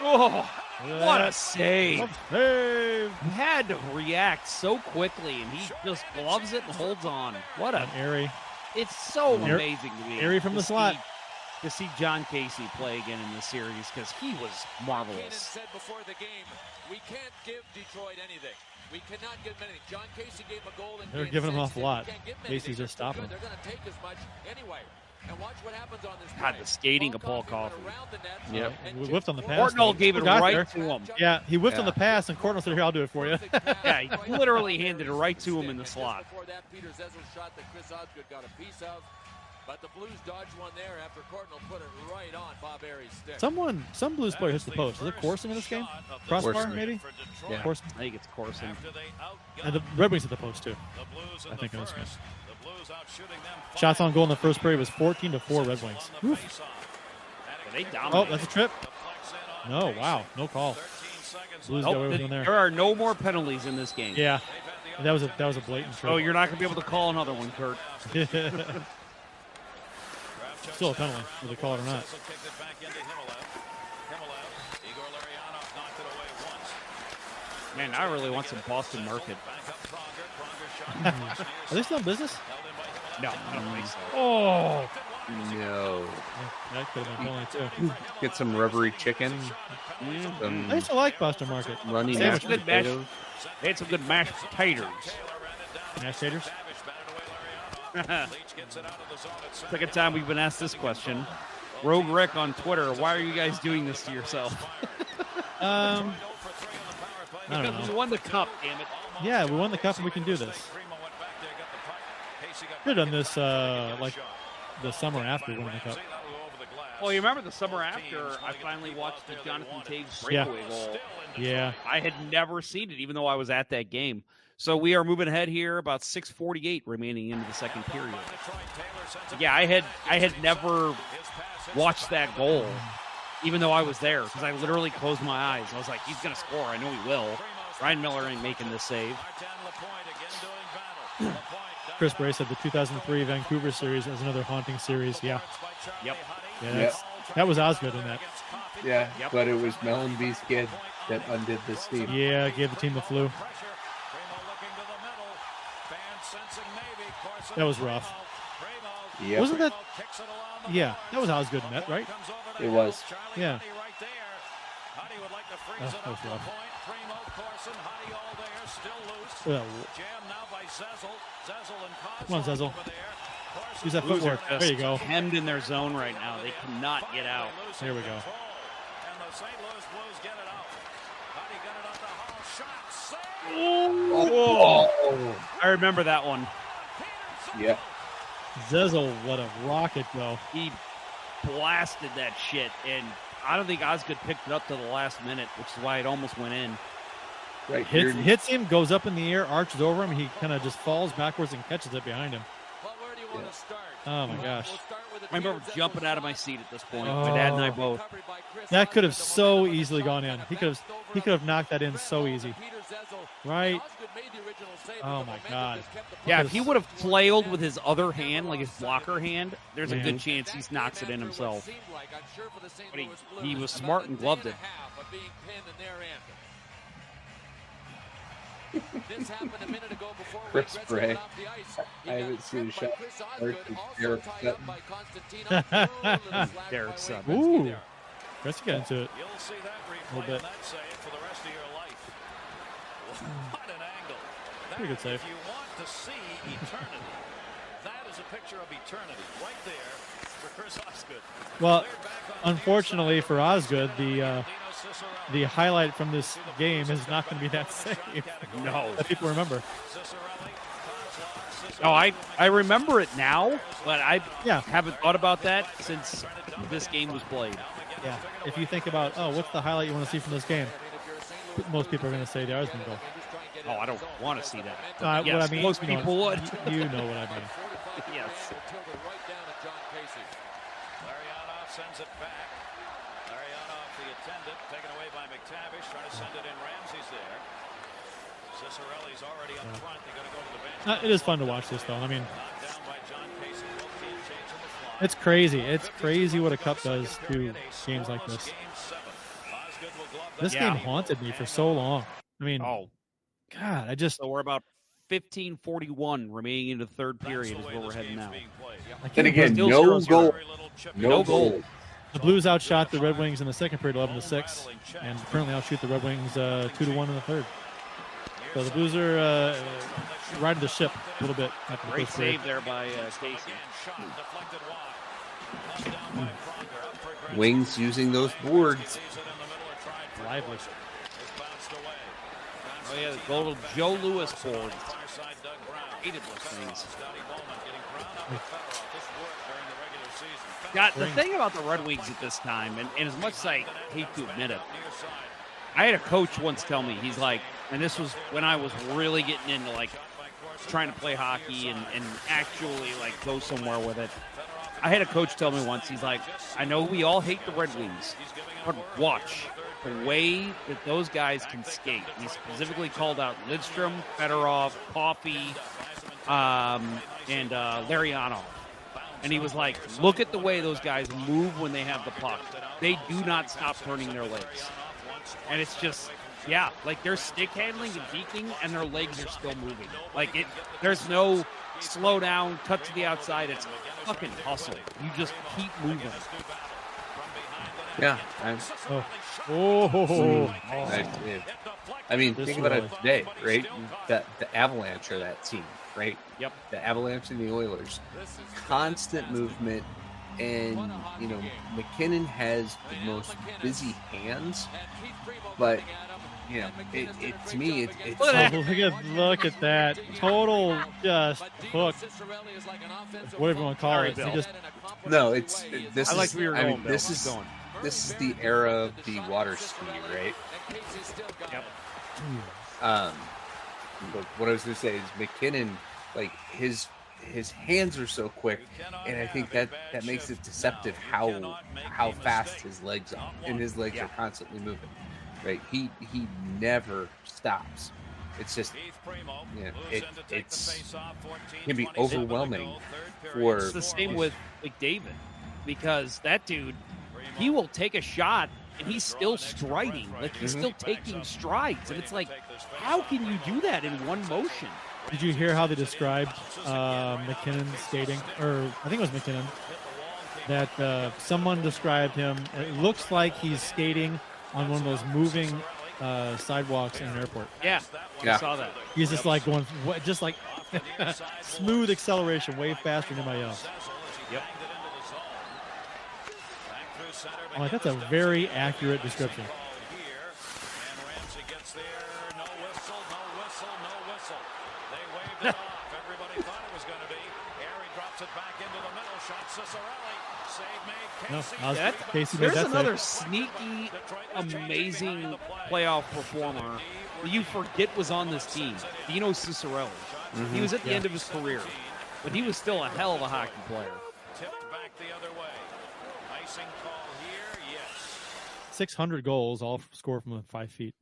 Oh, what a save. Save! He had to react so quickly, and he just gloves it and holds on. What a... Airy. It's so amazing to me. Airy from the slot. To see John Casey play again in this series, because he was marvelous. said before the game, we can't give Detroit anything. We cannot give them anything. John Casey gave him a goal in They're game giving him an 6. awful lot. We can't give them Casey's anything. just stopping They're going to take as much anyway. And watch what happens on this God, play. the skating of Paul Coffey. Yep. We whiffed on the pass. Courtnall gave it Got right there. to him. Yeah, he whiffed on the pass, and Courtnall said, here, I'll do it for you. Yeah, he literally handed it right to him in the slot. Before that, Peter Zezel shot that Chris Osgood got a piece of. But the Blues dodged one there after Courtnall put it right on Bob Airy's stick. Some Blues player hits the post. Is it Corson in this game? Crossbar, Corson. maybe? Yeah. Corson. I think it's Corson. And the Red Wings hit the post, too. I think in this game. Shots on goal in the first period was 14-4 Red Wings. Oof. They Oh, dominated. that's a trip. No, wow, no call. Blues got away with one there. There are no more penalties in this game. Yeah, that was a blatant trip. Oh, you're not going to be able to call another one, Kurt. Still a penalty, whether they call it or not. Man, I really want some Boston Market. Are they still in business? No, I don't think so. Oh, No. yeah, that could have been penalty too. Get some rubbery chicken. Some I used to like Boston Market. runny Sandwich, mashed good mashed. potatoes. They had some good mashed potatoes. Mashed taters. Second time we've been asked this question. Rogue Rick on Twitter, why are you guys doing this to yourself? I don't Because we know. won the cup, damn it. Yeah, we won the cup and we can do this. Could have done this like the summer after winning the cup. Well, you remember the summer after, I finally watched the Jonathan Taves breakaway goal. Yeah. I had never seen it, even though I was at that game. So we are moving ahead here, about 6:48 remaining into the second period. Yeah, I had never watched that goal, even though I was there, because I literally closed my eyes. I was like, he's going to score. I know he will. Ryan Miller ain't making this save. Chris Bray said the 2003 Vancouver series is another haunting series. Yeah. Yep. Yeah, that was Osgood in that. Yeah, Yep. but it was Mellenby's kid that undid this team. Yeah, gave the team the flu. That was rough. Yep. Wasn't that? Yeah, that was Osgood in that, right? It was. Yeah. That was rough. Well, come on, Zezel. Use that Blues are footwork. There you go. hemmed in their zone right now. They cannot get out. There we go. Oh. I remember that one. Yeah. Zezel, what a rocket, though. He blasted that shit, and I don't think Osgood picked it up to the last minute, which is why it almost went in. Right. Hits him, goes up in the air, arches over him. He kind of just falls backwards and catches it behind him. Oh, my gosh. I remember jumping out of my seat at this point. My dad and I both. That could have so easily gone in. He could have knocked that in so easy. Right? Oh, my God. Yeah, if he would have flailed with his other hand, like his blocker hand, there's a good chance he knocks it in himself. But he was smart and gloved it. Chris Bray. I haven't seen a shot. Derek Sutton. Derek Sutton. Ooh. Let's get into it a little bit. Pretty good save. If you want to see eternity, that is a picture of eternity right there for Chris Osgood. Well, unfortunately for Osgood, the highlight from this game is not going to be that save. No. That people remember. Oh, I remember it now, but I Yeah. haven't thought about that since this game was played. Yeah. If you think about, what's the highlight you want to see from this game? Most people are going to say the Yzerman goal. Oh, I don't want to see that. What I mean, most people would. You know what I mean. Yes. Larionov sends it back. Larionov, the attendant, taken away by McTavish, trying to send it in. Ramsey's there. Cicerelli's already up front. They're going to go to the bench. It is fun to watch this, though. I mean, Knocked down by John Casey. Both teams changing the fly. it's crazy. It's crazy what a cup does to games like this. This game haunted me for so long. I mean, Oh, God, so we're about 15:41 remaining into the third period is where we're heading now. I can't Then again, Still no 0-0. goal. No No goal. goal. The Blues outshot the Red Wings in the second period 11-6, and currently outshoot the Red Wings 2-1 in the third. So the Blues are riding the ship a little bit after the Great first period. save there by Casey. Wings using those boards. Lively. Oh, yeah, the goal to Joe Louis boards. Hated those things. God, the thing about the Red Wings at this time, and as much as I hate to admit it, I had a coach once tell me, he's like, and this was when I was really getting into like trying to play hockey and actually like go somewhere with it. I had a coach tell me once, he's like, I know we all hate the Red Wings, but watch the way that those guys can skate. He specifically called out Lidstrom, Fedorov, Coffey, and Larionov. And he was like, look at the way those guys move when they have the puck. They do not stop turning their legs. And it's just, yeah, like they're stick handling and deking, and their legs are still moving. Like there's no slow down, cut to the outside. It's fucking hustle. You just keep moving. Yeah. I mean, think about it today, right? The Avalanche are that team, right? Yep. The Avalanche and the Oilers. Constant movement. And, McKinnon has the most busy hands. But, to me, it's look at that. Total just hook. Whatever you want to call it. No, this I like is, where you're I going, mean, Bill. this is the era of the water ski, right? Yep. But what I was going to say is McKinnon, like his hands are so quick, and I think that makes it deceptive how fast his legs are, and his legs are constantly moving. Right? He never stops. It's just, it's can be overwhelming. It's the same with McDavid, because that dude, he will take a shot and he's still striding, like he's still taking strides, and it's like, how can you do that in one motion? Did you hear how they described McKinnon skating? Or I think it was McKinnon. That someone described him. It looks like he's skating on one of those moving sidewalks in an airport. Yeah. I saw that. He's just like going, just like smooth acceleration, way faster than anybody else. Yep. I'm like, that's a very accurate description. Everybody thought it was going to be. Harry drops it back into the middle. Shot Cicerelli. Save made. Casey. There's another sneaky, amazing playoff performer that you forget was on this team. Dino Cicerelli. He was at the end of his career, but he was still a hell of a hockey player. Tipped back the other way. Icing call here. Yes. 600 goals, all scored from 5 feet.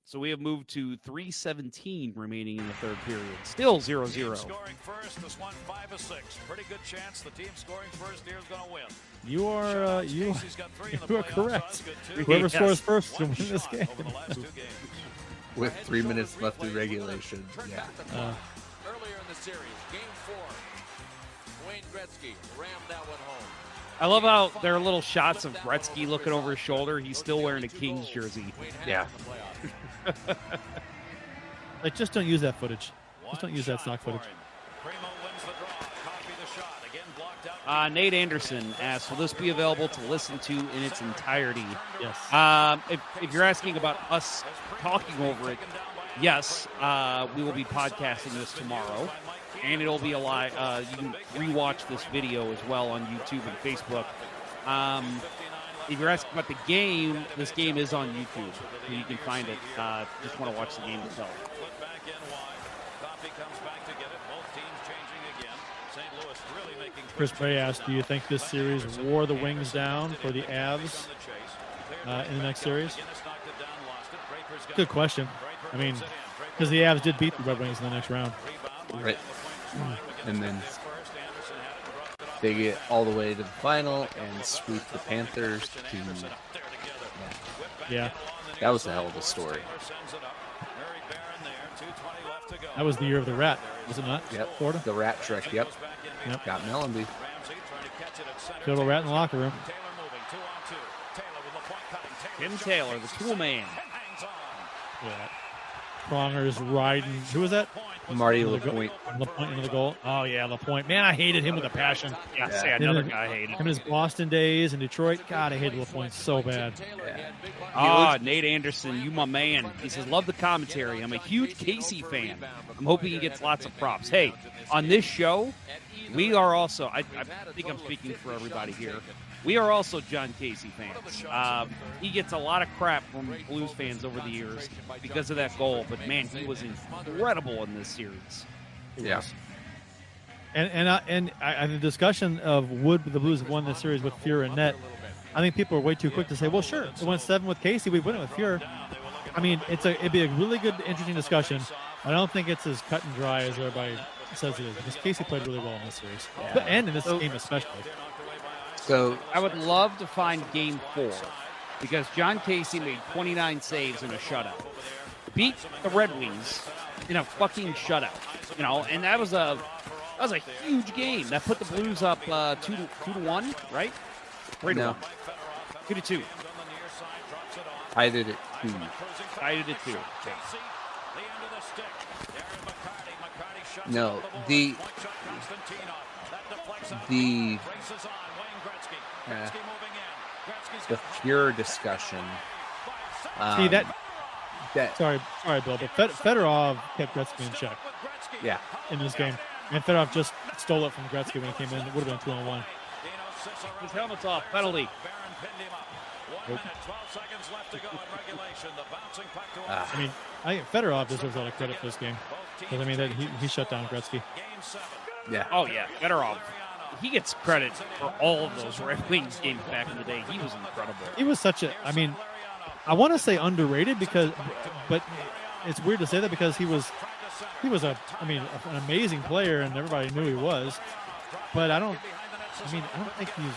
So we have moved to 3:17 remaining in the third period. Still 0-0. Scoring first, this one 5 of 6. Pretty good chance the team scoring first here is going to win. You are correct. Whoever scores first will win this game. With 3 minutes left in regulation. Yeah. Earlier in the series, game 4. Wayne Gretzky rammed that one home. I love how there are little shots of Gretzky looking over his shoulder. He's still wearing a Kings jersey. Yeah. Like, just don't use that footage. Just don't use that stock footage. Nate Anderson asks, will this be available to listen to in its entirety? Yes. If you're asking about us talking over it, yes. We will be podcasting this tomorrow, and it'll be a live. You can rewatch this video as well on YouTube and Facebook. If you're asking about the game, this game is on YouTube, so you can find it. Just want to watch the game itself. Chris Bray asked, do you think this series wore the Wings down for the Avs in the next series? Good question. I mean, because the Avs did beat the Red Wings in the next round. Right. And then they get all the way to the final and sweep the Panthers to... Yeah. That was a hell of a story. That was the year of the rat, was it not? Yep. Florida? The rat trick, yep. Got Mellenby. Killed a rat in the locker room. Tim Taylor, the tool man. Yeah. Pronger's riding. Who was that? Marty LaPointe. LaPointe into the goal. Oh, yeah, LaPointe. Man, I hated him with a passion. Yeah, say another guy I hated him. In his Boston days in Detroit, God, I hated LaPointe so bad. Yeah. Nate Anderson, you my man. He says, love the commentary. I'm a huge Casey fan. I'm hoping he gets lots of props. Hey, on this show, we are also, I think I'm speaking for everybody here, we are also John Casey fans. He gets a lot of crap from Blues fans over the years because of that goal, but man, he was incredible in this series. Yeah. And the discussion of would the Blues have won this series with Fuhrer and net, I think people are way too quick to say, well, sure, it went 7 with Casey, we win it with Fuhrer. I mean, it'd be a really good, interesting discussion. I don't think it's as cut and dry as everybody says it is, because Casey played really well in this series, and in this game especially. So I would love to find Game 4 because John Casey made 29 saves in a shutout. Beat the Red Wings in a fucking shutout, and that was a huge game. That put the Blues up 2-1, right? 3-1. 2-2. I did it 2. I did it 2. No, the pure discussion. See that. Sorry, Bill, but Fedorov kept Gretzky in check. Yeah, in this game, and Fedorov just stole it from Gretzky when he came in. It would have been 2-1. His helmet's off. Penalty. Nope. I mean, I think Fedorov deserves a lot of credit for this game because I mean that he shut down Gretzky. Yeah. Oh yeah, Fedorov. He gets credit for all of those Red Wings games back in the day. He was incredible. He was such a. I mean, I want to say underrated but it's weird to say that because he was an amazing player and everybody knew he was. But I don't think he's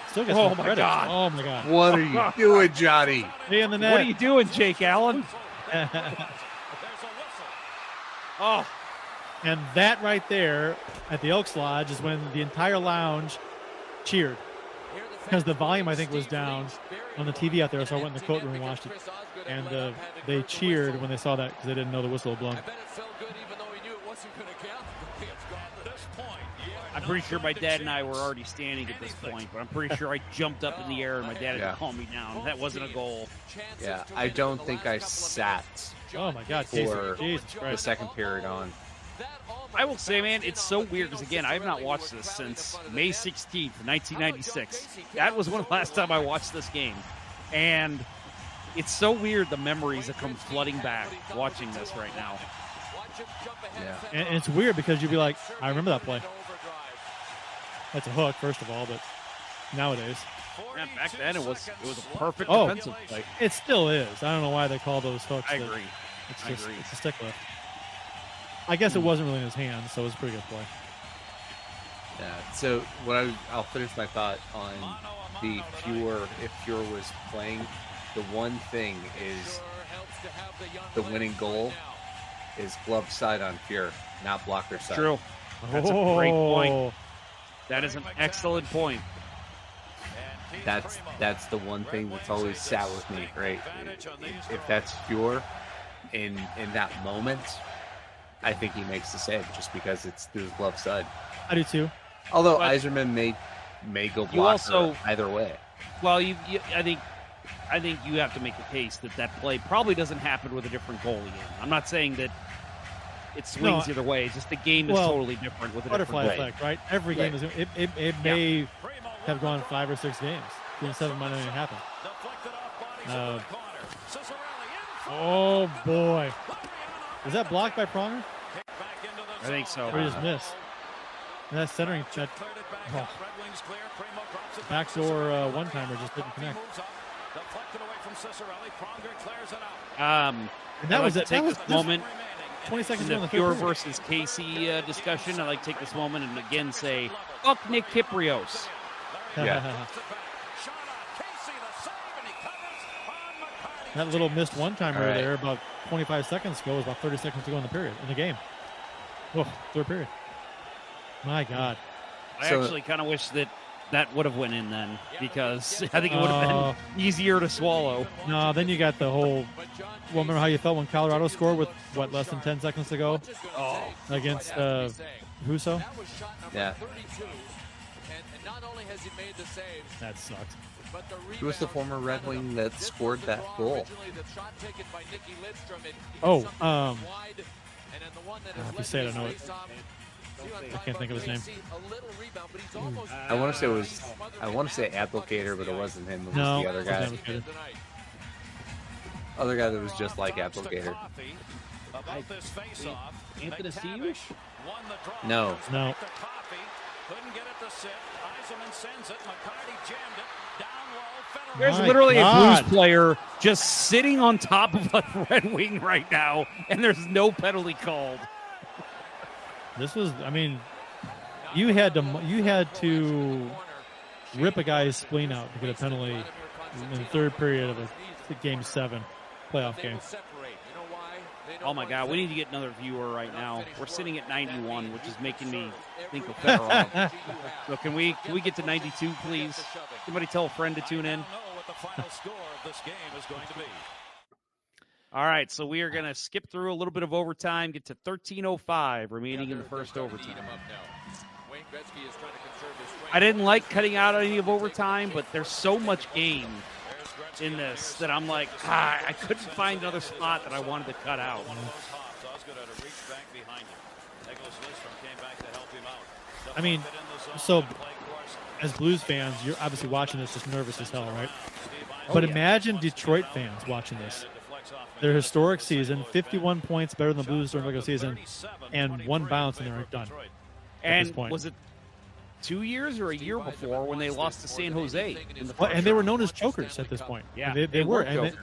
still gets more credit. God. Oh my God! What are you doing, Johnny? Stay in the net. What are you doing, Jake Allen? Oh. And that right there at the Elks Lodge is when the entire lounge cheered because the volume I think was down on the TV out there. So I went in the coat room and watched it, and they cheered when they saw that because they didn't know the whistle had blown. I'm pretty sure my dad and I were already standing at this point, but I'm pretty sure I jumped up in the air and my dad had to calm me down. That wasn't a goal. Yeah, I don't think I sat. Oh my God! For Jesus the Christ. second period on. I will say, man, it's so weird because, again, I have not watched this since May 16th, 1996. That was when the last time I watched this game. And it's so weird, the memories that come flooding back watching this right now. Yeah. And it's weird because you'd be like, I remember that play. That's a hook, first of all, but nowadays. Yeah, back then it was a perfect defensive play. It still is. I don't know why they call those hooks. I agree. It's a stick lift. I guess it wasn't really in his hands, so it was a pretty good play. Yeah. So I'll finish my thought on the if Pure was playing. The one thing is the winning goal is glove side on Pure, not blocker side. True. That's a great point. That is an excellent point. That's the one thing that's always sat with me, right? If that's Pure in that moment, I think he makes the save just because it's through his glove side. I do too. Although Yzerman may go blocker either way. Well, I think you have to make the case that play probably doesn't happen with a different goalie in. I'm not saying that it swings either way. It's just the game is totally different with a different butterfly goalie. effect, right? Every game is. It may have gone 5 or 6 games. Game 7 might not even happen. Oh boy, is that blocked by Pronger? I think so. Or he just missed. And that centering backdoor one-timer just didn't connect. And that was it. Take this moment. 20 seconds in the Pure versus Casey discussion. I'd like to take this moment and again say, fuck Nick Kyprios. Yeah. That little missed one-timer there about 25 seconds ago was about 30 seconds to go in the game. Oh, third period. My God. I actually kind of wish that would have went in then because I think it would have been easier to swallow. No, then you got the whole. Well, remember how you felt when Colorado scored with less than 10 seconds to go against Husso? Yeah. That sucked. Who was the former Red Wing that scored that goal? If you say it, I know it. I can't think of his name. I want to say Applicator, but it wasn't him. It was the other guy. Other guy that was just like Applicator. Anthony Steve? No. No. There's literally a Blues player just sitting on top of a Red Wing right now, and there's no penalty called. This was, I mean, you had to rip a guy's spleen out to get a penalty in the third period of a Game 7 playoff game. Oh my God, we need to get another viewer right now. We're sitting at 91, which is making me think of Fedorov. So can we get to 92, please? Somebody tell a friend to tune in. All right, so we are going to skip through a little bit of overtime, get to 13:05 remaining in the first overtime. I didn't like cutting out any of overtime, but there's so much game in this that I'm like, I couldn't find another spot that I wanted to cut out. I mean, so as Blues fans, you're obviously watching this just nervous as hell, right? But imagine Detroit fans watching this. Their historic season, 51 points better than the Blues during the regular season, and one bounce and they're done. And was it 2 years or a year before when they lost to San Jose? And they were known as chokers at this point. Yeah, they were. And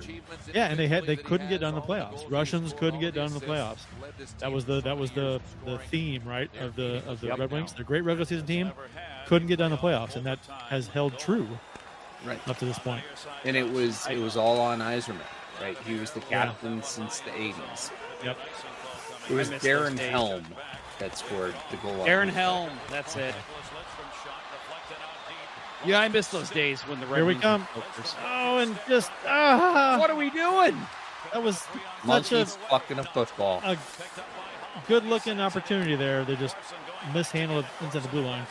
they couldn't get done in the playoffs. Russians couldn't get done in the playoffs. That was the theme, right, of the Red Wings. Their great regular season team couldn't get done in the playoffs, and that has held true up to this point. And it was all on Yzerman, right? He was the captain since the 80s. Yep. It was Darren Helm that scored the goal. Darren Helm, that's it. Yeah, I miss those days when the Red Here we Wings come. Oh, and just what are we doing? That was Monkeys fucking a football. A good-looking opportunity there. They just mishandled it inside the blue line.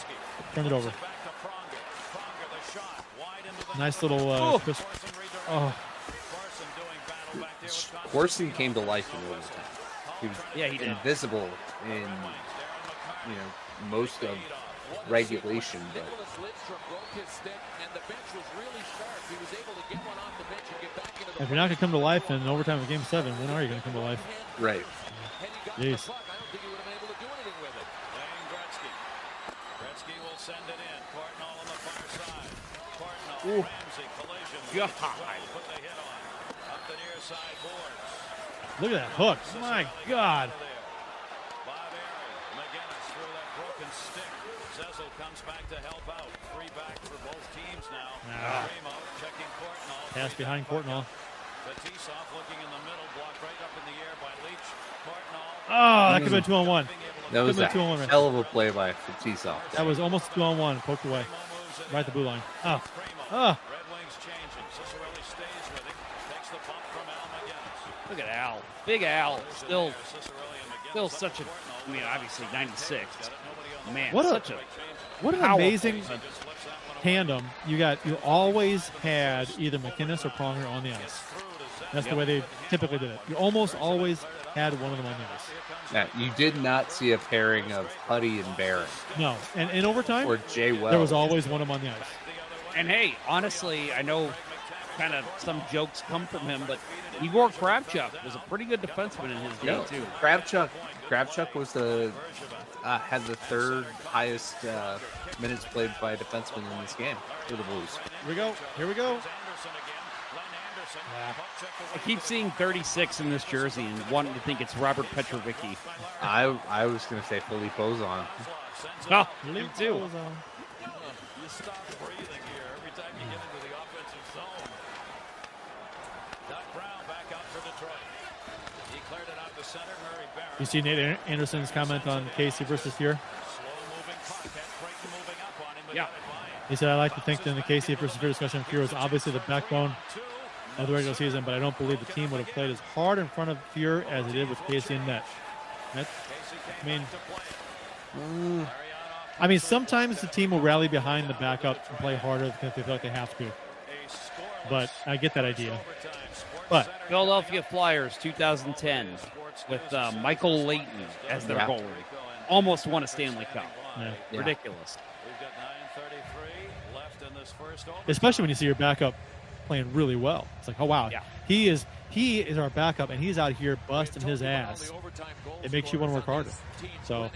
Turned it over. Nice little. Corson came to life in overtime. He was he invisible in most of regulation, but if you're not going to come to life in overtime of Game 7, when are you going to come to life? Right. Jeez. Ooh. God. Look at that hook. My God. Pass behind Courtnall. Oh, that could have been 2-on-1. That was a hell of a play by Fetisov. That was almost 2-on-1. Poked away. Right at the blue line. Look at Al. Big Al. Still such a, obviously 96. Man, what an amazing tandem. You always had either McInnes or Pronger on the ice. That's the way they typically did it. You almost always had one of them on the ice. Yeah, you did not see a pairing of Huddy and Barron. No, and in overtime, or Jay Wells. There was always one of them on the ice. And hey, honestly, I know kind of some jokes come from him, but Igor Kravchuk was a pretty good defenseman in his day too. Kravchuk was had the third highest minutes played by a defenseman in this game for the Blues. Here we go. I keep seeing 36 in this jersey and wanting to think it's Robert Petrovicki. I was going to say Philippe Ozon. Oh, me too. You stop breathing here every time you get into the offensive zone. Doug Brown back out for Detroit. He cleared it out to center. Murray Barron. You see Nate Anderson's comment on Casey versus Fuhr? Yeah. He said, I like to think that in the Casey versus Fuhr discussion, Fuhr was obviously the backbone of the regular season, but I don't believe the team would have played as hard in front of Fuhr as it did with Casey in net. I mean, sometimes the team will rally behind the backup and play harder because they feel like they have to. But I get that idea. But Philadelphia Flyers 2010 with Michael Leighton as their goalie. Almost won a Stanley Cup. Yeah. Ridiculous. Especially when you see your backup playing really well. It's like, oh, wow. Yeah. He is our backup, and he's out here busting his ass. It makes you want to work harder. So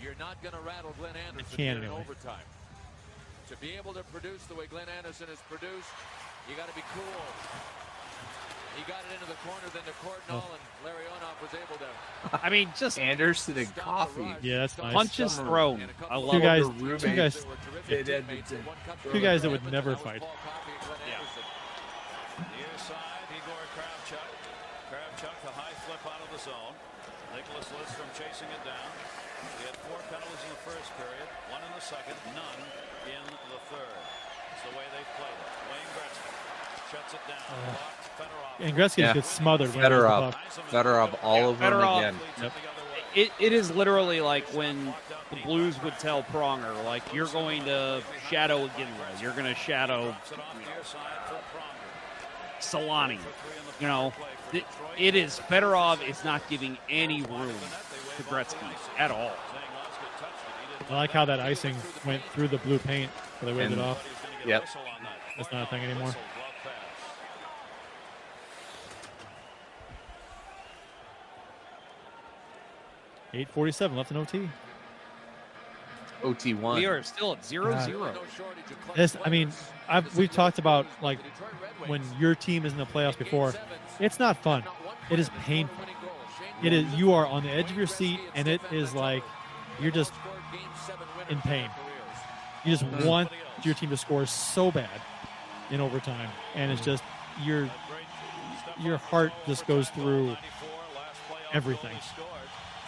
you're not going to rattle Glenn Anderson in overtime. To be able to produce the way Glenn Anderson has produced, you got to be cool. You He got it into the corner, then to Courtnall, and Larionov was able to. I mean, just Anderson and Coffee. Yeah, that's nice. punches thrown. I love Two guys, it. two guys, They did. two guys that would never fight. Near side, Igor Kravchuk. Kravchuk, the high flip out of the zone. Nicholas Lidstrom chasing it down. He had 4 penalties in the first period, 1 in the second, none in the third. It's the way they've played it. Wayne Gretzky shuts it down. Blocked. Fedorov. And Gretzky just gets smothered. when he has the puck. Fedorov all over him Fedorov. again. Yep. It is literally like when the Blues would tell Pronger, like, you're going to shadow Ginla, you're going to shadow Solani. You know, it is Fedorov is not giving any room to Gretzky at all. I like how that icing went through the blue paint, so they waved it And- off. Yep. That's not a thing anymore. 8:47 left in OT. OT1. We are still at 0-0. This, I mean, we've talked about like when your team is in the playoffs before. It's not fun. It is painful. It is. You are on the edge of your seat, and it is like you're just in pain. You just want your team to score so bad in overtime, and it's just your heart just goes through everything.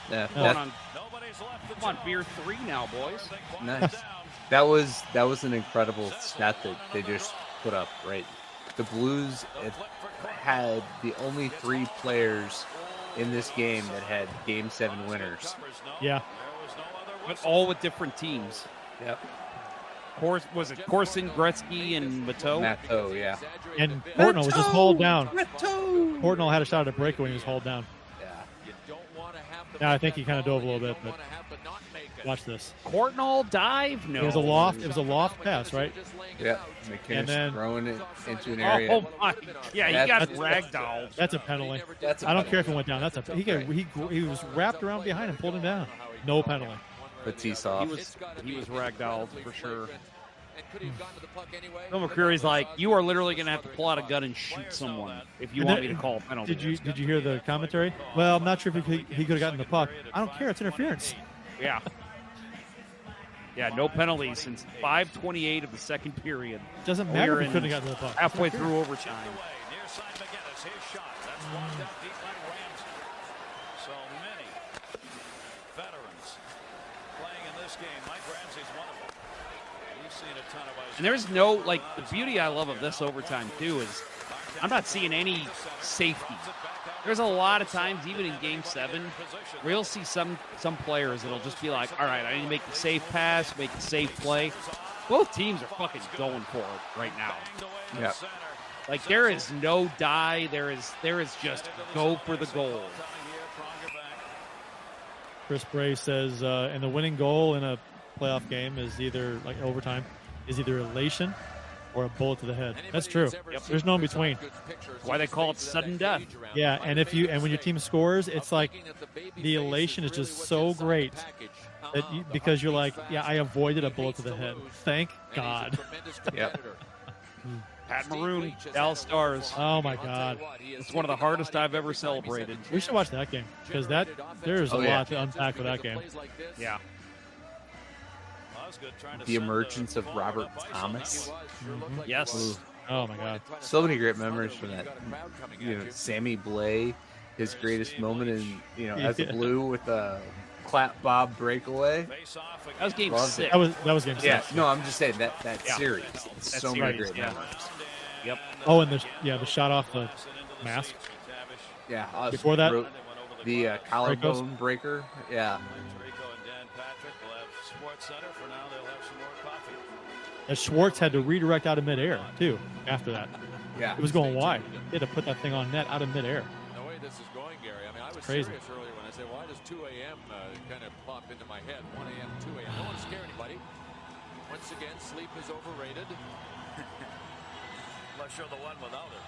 Yeah, Come on, beer 3 now, boys. nice. That was an incredible stat that they just put up. Right, the Blues had the only 3 players in this game that had Game 7 winners. Yeah. But all with different teams. Yep. Was it Corson, Gretzky, and Mateau? Mailto, yeah. And Courtnall was just hauled down. Courtnall had a shot at a breakaway when he was hauled down. Now I think he kind of dove a little bit, but watch this. Courtnall dive? No. It was a loft pass, right? Yeah. McKinnon And then- throwing it into an area. Oh my! Yeah, he got ragdolled. That's a penalty. That's a I don't care if penalty. it went down. That's a he was wrapped around behind and pulled him down. No penalty. Batista. He was ragdolled for sure. Bill McCreary's like, you are literally going to have to pull out a gun and shoot someone if you want me to call a penalty. Did you hear the commentary? Well, I'm not sure if he could have gotten the puck. I don't care. It's interference. Yeah. Yeah, no penalties since 5:28 of the second period. Doesn't We matter are if he in couldn't have gotten the puck. halfway through overtime. Near side McGinnis, his shot. That's blocked out deep by Ramsey. So many veterans playing in this game. Mike Ramsey's one of them. We've seen a ton of ice. And there's no, like, the beauty I love of this overtime, too, is I'm not seeing any safety. There's a lot of times, even in Game 7, where you'll see some players that'll just be like, all right, I need to make the safe pass, make the safe play. Both teams are fucking going for it right now. Yeah. Like, there is no die. There is just go for the goal. Chris Bray says, and the winning goal in a playoff game is either, like overtime, is either elation or a bullet to the head. That's true. Yep. There's no in between. Why they call it sudden death. Yeah, and when your team scores, it's like the elation is just so great that because you're like, yeah, I avoided a bullet to the head. Thank God. Yep. Pat Maroon, Dallas Stars. Oh my God. It's one of the hardest I've ever celebrated. We should watch that game because there's a lot to unpack with that game. Yeah. The emergence of Robert Thomas. Yes. Ooh. Oh my God. So many great memories from that. Sammy Blais, his greatest moment in as a Blue with a clap Bob breakaway. That was Game 6. That was game 6. Yeah, no, I'm just saying that series. So many great yeah. memories. Yep. Oh, and the shot off the mask. Yeah. Before that, the collarbone breaker. Yeah. And Schwartz had to redirect out of midair too. After that, Yeah. it was going wide. He had to put that thing on net out of midair. The way this is going, Gary, I mean, I was Crazy. serious earlier when I said, why does 2 a.m. Kind of pop into my head? 1 a.m., 2 a.m. Don't want to scare anybody. Once again, sleep is overrated. Let's show the one without it.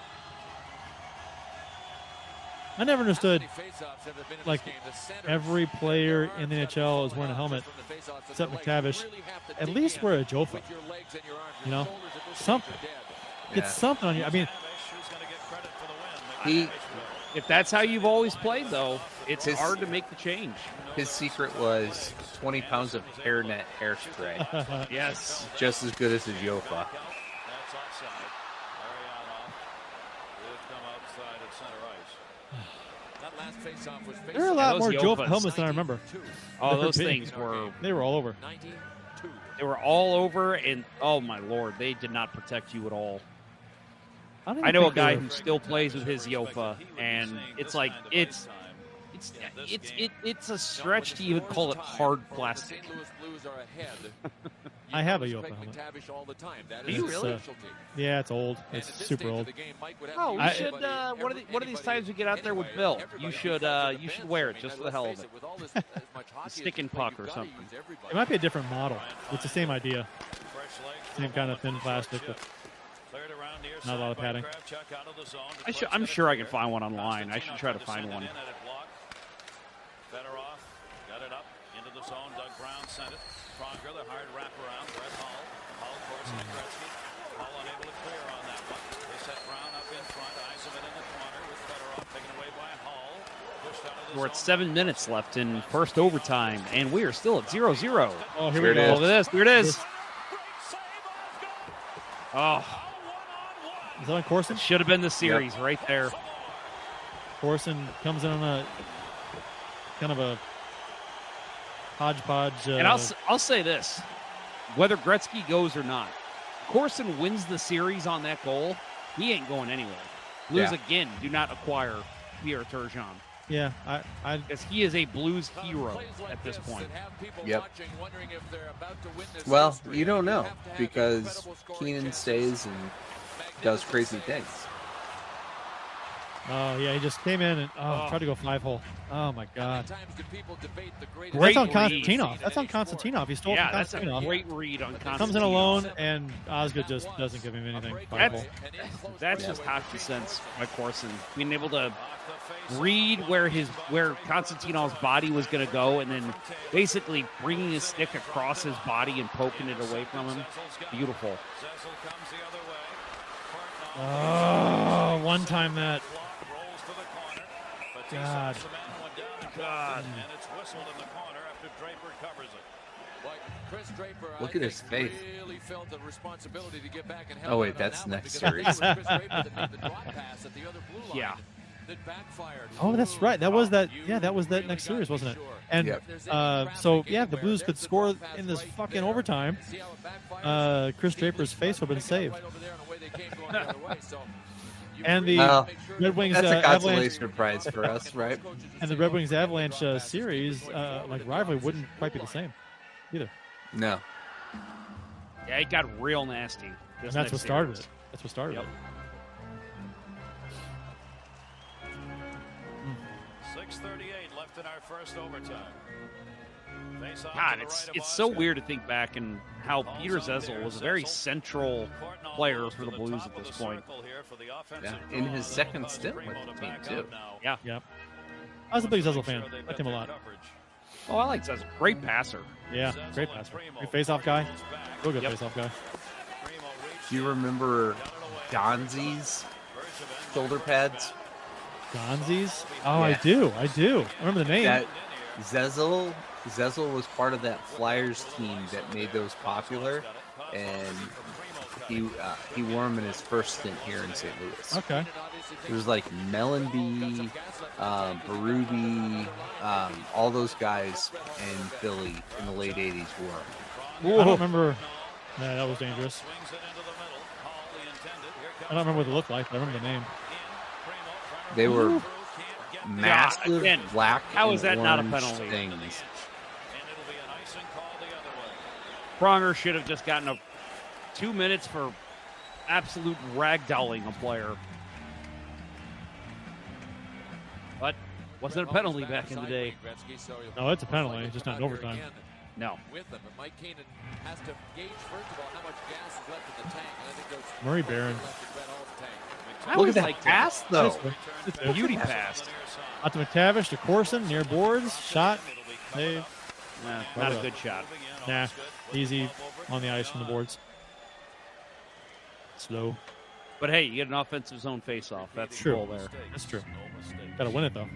I never understood, like, every player in the NHL is wearing a helmet, except McTavish. At least wear a Jofa. Something. Get something on you. I mean, If that's how you've always played, though, it's hard to make the change. His secret was 20 pounds of hairnet hairspray. Yes. Just as good as his Yofa. That's offside. Arianoff would come outside at center ice. That last face-off was There are a lot more Jofa Yofas. helmets than I remember. Oh, They're those big. things were... They were all over. They were all over, and oh my lord, they did not protect you at all. I know a guy who still plays with his Yofa, and it's like it's a stretch to even call it hard plastic. I have a Yofa helmet. Do you really? Yeah, it's old. It's super old. Oh, we should one of these times we get out there with Bill, you should wear it just for the hell of it. Stick and puck or something. It might be a different model. It's the same idea. Same kind of thin plastic, but not a lot of padding. I'm sure I can find one online. I should try to find one. Fedorov got it up into the zone. Doug Brown sent it. Pronger, the hard wraparound. Brett Hull. Hull, Corson, Gretzky. Hull unable to clear on that one. They set Brown up in front. Yzerman in the corner with Fedorov taken away by Hull. Pushed out of the We're at zone. 7 minutes left in first overtime, and we are still at 0-0. Oh, here we go. Look at this. Here it is. Oh, Is that on Corson? should have been the series right there. Corson comes in on a kind of a hodgepodge. And I'll say this: whether Gretzky goes or not, Corson wins the series on that goal. He ain't going anywhere. Blues again do not acquire Pierre Turgeon. Yeah, because he is a Blues hero at this point. Yep. Well, you don't know because Keenan stays and does crazy things. Oh, yeah, he just came in and tried to go 5-hole. Oh, my God. Great That's on read. Konstantinov. That's on Konstantinov. He stole from That's a Konstantinov. great read on Konstantinov. Comes in alone, and Osgood just doesn't give him anything. 5-hole. That's just hockey sense by Corson. Being able to read where Konstantinov's body was going to go and then basically bringing his stick across his body and poking it away from him. Beautiful. Oh, one time that. God. God. And it's whistled in the corner after Draper covers it. Chris Draper, Look at his face. really felt the responsibility to get back and help Oh, wait, out on that's that one next because series. it was Chris Draper that made the drop pass at the other blue line. Yeah. That backfired. Oh, that's right. That was that. Yeah, that was that next series, wasn't it? And so, yeah, the Blues could score in this fucking overtime. Chris Draper's face would have been saved. And the Red Wings that's a Avalanche consolation prize for us, right? and the Red Wings Avalanche series, rivalry wouldn't quite be the same either. No. Yeah, it got real nasty. And that's what started it. That's what started it. 6:38 left in our first overtime. God, it's so weird to think back and how Peter Zezel was a very central player for the Blues at this point. Yeah. In his second stint with the team, too. Yeah. I was a big Zezel fan. I liked him a lot. Oh, I like Zezel. Great passer. Yeah, great passer. Great face-off guy. Real good face-off guy. Do you remember Gonzi's shoulder pads? Gonzi's? Oh, yeah. I do. I remember the name. That Zezel was part of that Flyers team that made those popular, and he wore them in his first stint here in St. Louis. Okay. It was like Mellenby, Berube, all those guys in Philly in the late 80s wore. I don't remember. Yeah, that was dangerous. I don't remember what they looked like, but I remember the name. They were massive again, black how and is that not a orange penalty? things. Pronger should have just gotten 2 minutes for absolute ragdolling a player. But wasn't a penalty back in the day. No, it's a penalty, just not in overtime. No. Murray Barron. Look at that pass, though. It's a beauty pass. Out to McTavish to Corson, near boards, shot, save. Nah, not a good shot. Nah, easy on the ice from the boards. Slow. But hey, you get an offensive zone face-off. That's the goal there. That's true. Got to win it though.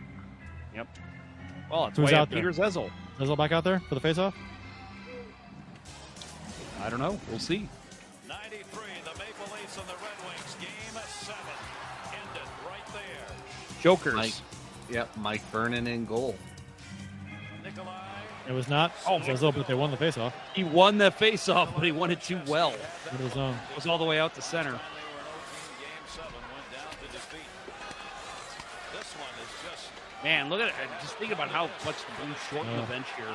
Yep. Well, it's Who's way out up there? Peter Zezel. Zezel back out there for the face-off? I don't know. We'll see. 93, the Maple Leafs and the Red Wings. Game 7 ended right there. Jokers. Mike Vernon in goal. Nikolai. It was not Zezel, but they won the face-off. He won the face-off, but he won it too well. Into the zone. It was all the way out to center. Game 7 went down to defeat. This one is just Man, look at it. Just think about how much the Blues shorten the bench here.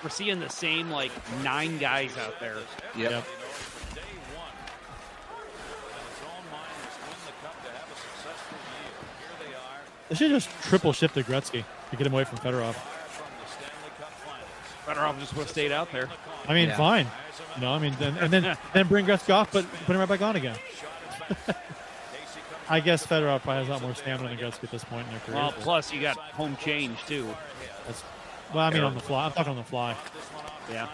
We're seeing the same, 9 guys out there. Yep. day 1. And his own mind was to win the cup to have a successful year. Here they are. They should just triple shifted Gretzky to get him away from Fedorov. From the Stanley Cup Finals. Fedorov just would have stayed out there. I mean, fine. Then bring Gretzky off, but put him right back on again. I guess Fedorov probably has a lot more stamina than Gretzky at this point in their career. Well, plus you got home change, too. On the fly. I'm talking on the fly. Yeah.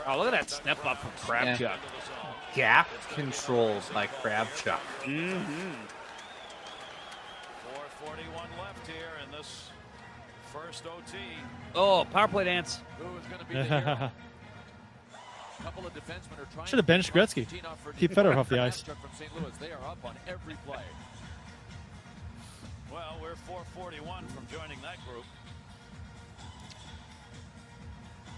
Oh, look at that step up from Kravchuk. Gap controls by Kravchuk. Mm-hmm. 4:41 left here in this first OT. Oh, power play dance. Who is going to be the hero? Couple of defensemen are trying Should have benched Gretzky. Keep Fedorov off the ice. From St. Louis. They are up on every play. Well, we're 4:41 from joining that group.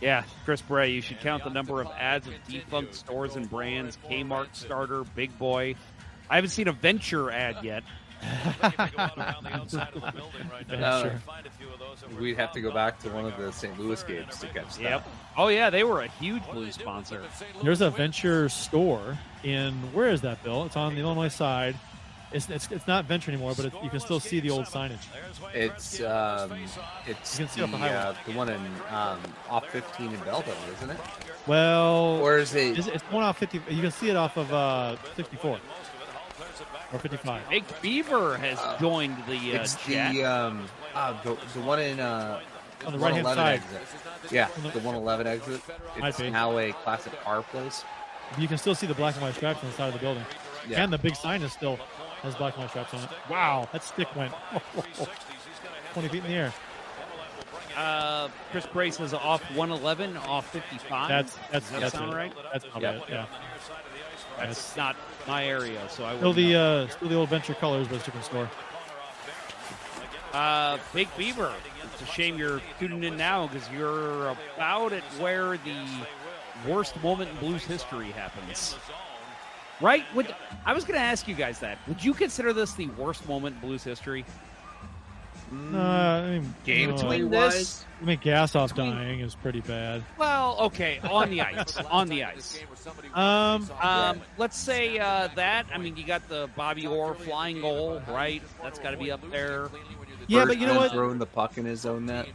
Yeah, Chris Bray, you should count the number of ads of defunct stores and brands. Kmart starter, Big Boy. I haven't seen a Venture ad yet. We'd have to go back to one of the St. Louis games to catch that. Yep. Oh, yeah, they were a huge Blues sponsor. There's a Venture store in, where is that, Bill? It's on the Illinois side. It's not Venture anymore, but you can still see the old signage. It's You can see it off the highway. the one in off 15 in Belleville, isn't it? Well, Or is it? it's one off 50. You can see it off of 54 or 55. Big Beaver has joined the It's chat. the one in On the right-hand 111 side. exit. Yeah, the 111 exit. Might It's be. now a classic car place. You can still see the black and white stripes on the side of the building. Yeah. And the big sign is still has black and white stripes on it. Wow, that stick went 20 feet in the air. Chris Bray says off 111, off 55. Does that sound right? That's probably it. Yeah. That's not my area, so I Still wouldn't know. still the old Venture colors, but it's a different store. Big Beaver. It's a shame you're tuning in now because you're about at where the worst moment in Blues history happens. Right? I was going to ask you guys that. Would you consider this the worst moment in Blues history? I mean, Game between wise, this. I mean, Gassoff dying is pretty bad. Well, okay, on the ice. On the ice. Let's say that. I mean, you got the Bobby Orr flying goal, right? That's got to be up there. Yeah, but you know what? Throwing the puck in his own net.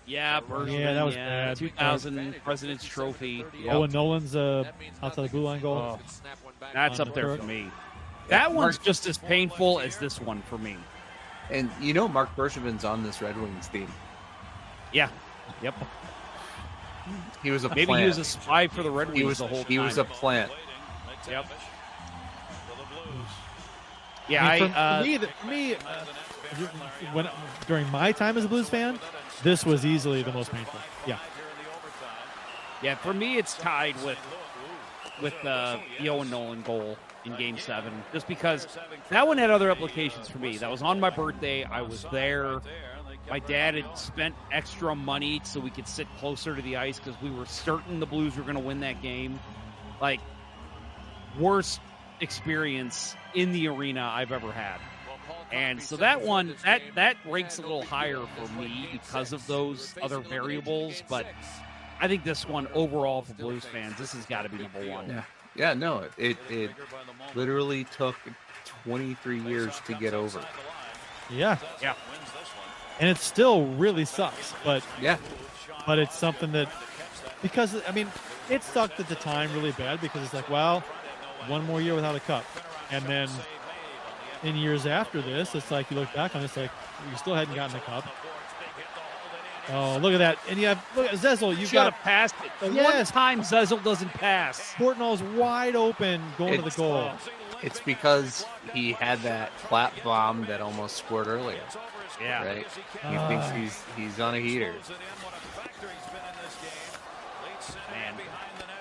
Yeah, Bergman, Yeah, that was bad. 2000 President's Trophy. Yep. Owen Nolan's outside the blue line goal. Oh, that's up there for me. That one's just as painful as this one for me. And Mark Bergevin's on this Red Wings team. Yeah. Yep. He was a Maybe plant. he was a spy for the Red Wings the whole time. He was a plant. Yep. Yeah, for me, during my time as a Blues fan, this was easily the most painful. Yeah. Yeah, for me, it's tied with the Owen Nolan goal in Game 7, just because that one had other implications for me. That was on my birthday. I was there. My dad had spent extra money so we could sit closer to the ice because we were certain the Blues were going to win that game. Like, worst experience in the arena I've ever had. And so that one, that ranks a little higher for me because of those other variables. But I think this one, overall, for Blues fans, this has got to be number one. Yeah. Yeah, no, it literally took 23 years to get over. Yeah. Yeah. And it still really sucks, but yeah. But it's something that, because, I mean, it sucked at the time really bad because it's like, well, one more year without a cup. And then in years after this, it's like you look back on it, it's like you still hadn't gotten the cup. Oh, look at that. And you have, look at Zezel. You've Should got have passed it. The one Yes. time Zezel doesn't pass. Portnoy's wide open going to the goal. It's because he had that clap bomb that almost scored earlier. Yeah. Right? He thinks he's on a heater. Man.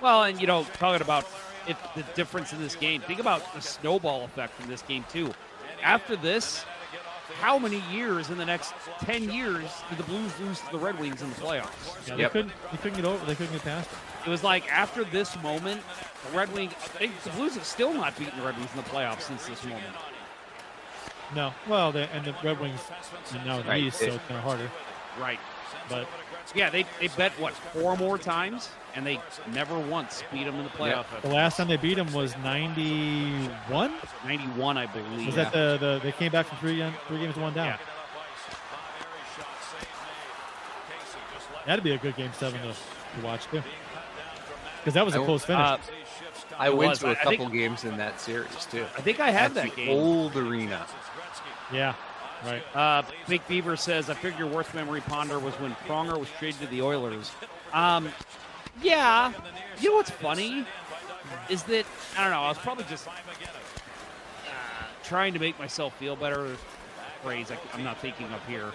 Well, and, talking about the difference in this game, think about the snowball effect in this game, too. After this, how many years in the next 10 years did the Blues lose to the Red Wings in the playoffs? Yeah, they couldn't get over. They couldn't get past it. It was like after this moment, the Red Wings, the Blues have still not beaten the Red Wings in the playoffs since this moment. No. Well, and the Red Wings are now in the East, so it's kind of harder. Right. But yeah, they bet, 4 more times, and they never once beat them in the playoff. the last time they beat them was 91? 91, I believe. Was that they came back from three games to 1 down? Yeah. That'd be a good game 7 to watch, too. Because that was a close finish. I went to a couple games in that series, too. I think I have that the game. Old arena. Yeah, right. Big Beaver says, I figure your worst memory ponder was when Pronger was traded to the Oilers. Yeah. You know what's funny? Is that, I don't know, I was probably just trying to make myself feel better. Phrase I'm not thinking of here.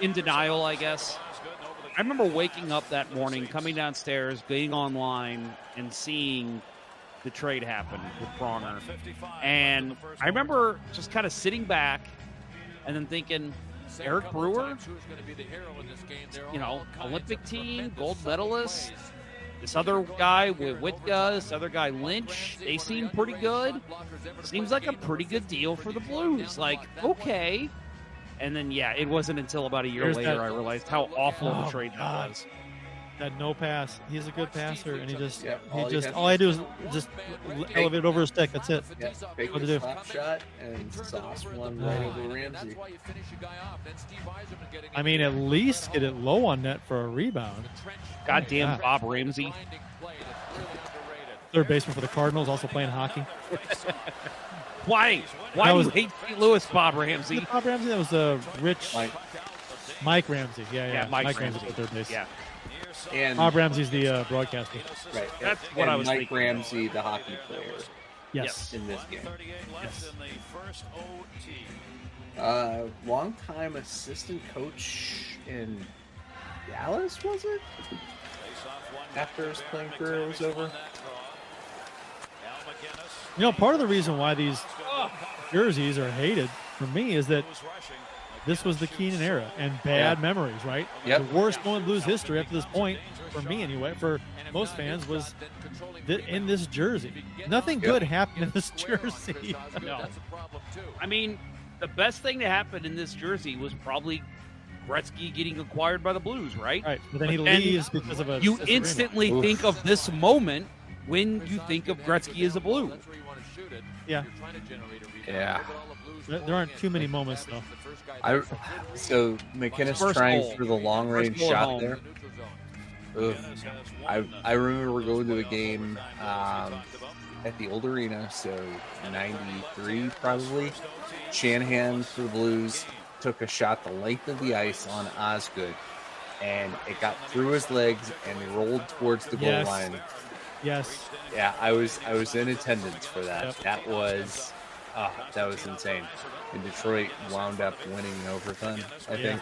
In denial, I guess. I remember waking up that morning, coming downstairs, being online, and seeing the trade happen with Pronger. And I remember just kind of sitting back and then thinking, Eric Brewer, Olympic team, gold medalist. This other guy with Witka, this other guy Lynch, they seem pretty good. Seems like a pretty good deal for the Blues. Like, okay. And then, it wasn't until about a year later I realized how awful the trade that was. That no pass. He's a good passer, and all I do is just elevate it over his stick. That's it. Yeah, fake What to the do? slap shot and sauce one right over Ramsey. I mean, at least get it low on net for a rebound. Goddamn Bob Ramsey. Third baseman for the Cardinals, also playing hockey. Why do you hate St. Louis, Bob Ramsey? Bob Ramsey, that was Rich. Mike Ramsey. Yeah. Mike Ramsey at third base. Yeah. And Bob Ramsey's the broadcaster. right, That's what I was Mike thinking. Ramsey, the hockey player, Yes. in this game. Yes. Long-time assistant coach in Dallas, was it? After his playing career was over. Part of the reason why these jerseys are hated for me is that this was the Keenan era and bad memories, right? Yep. The worst going Blues history up to this point, for me anyway, for most fans, was in this jersey. Nothing good happened in this jersey. No. I mean, the best thing to happen in this jersey was probably Gretzky getting acquired by the Blues, right? Right, but then he leaves because of a You disagreement. instantly think of this moment when you think of Gretzky as a Blue. Yeah. Yeah. There aren't too many moments, though. So McKinnis First trying goal. for the long range First goal at shot home. there. Ugh. I remember going to a game at the old arena, so 93 probably. Shanahan for the Blues took a shot the length of the ice on Osgood, and it got through his legs and rolled towards the goal line. Yes. Yeah, I was in attendance for that. Yep. That was insane. And Detroit wound up winning in overtime, I think.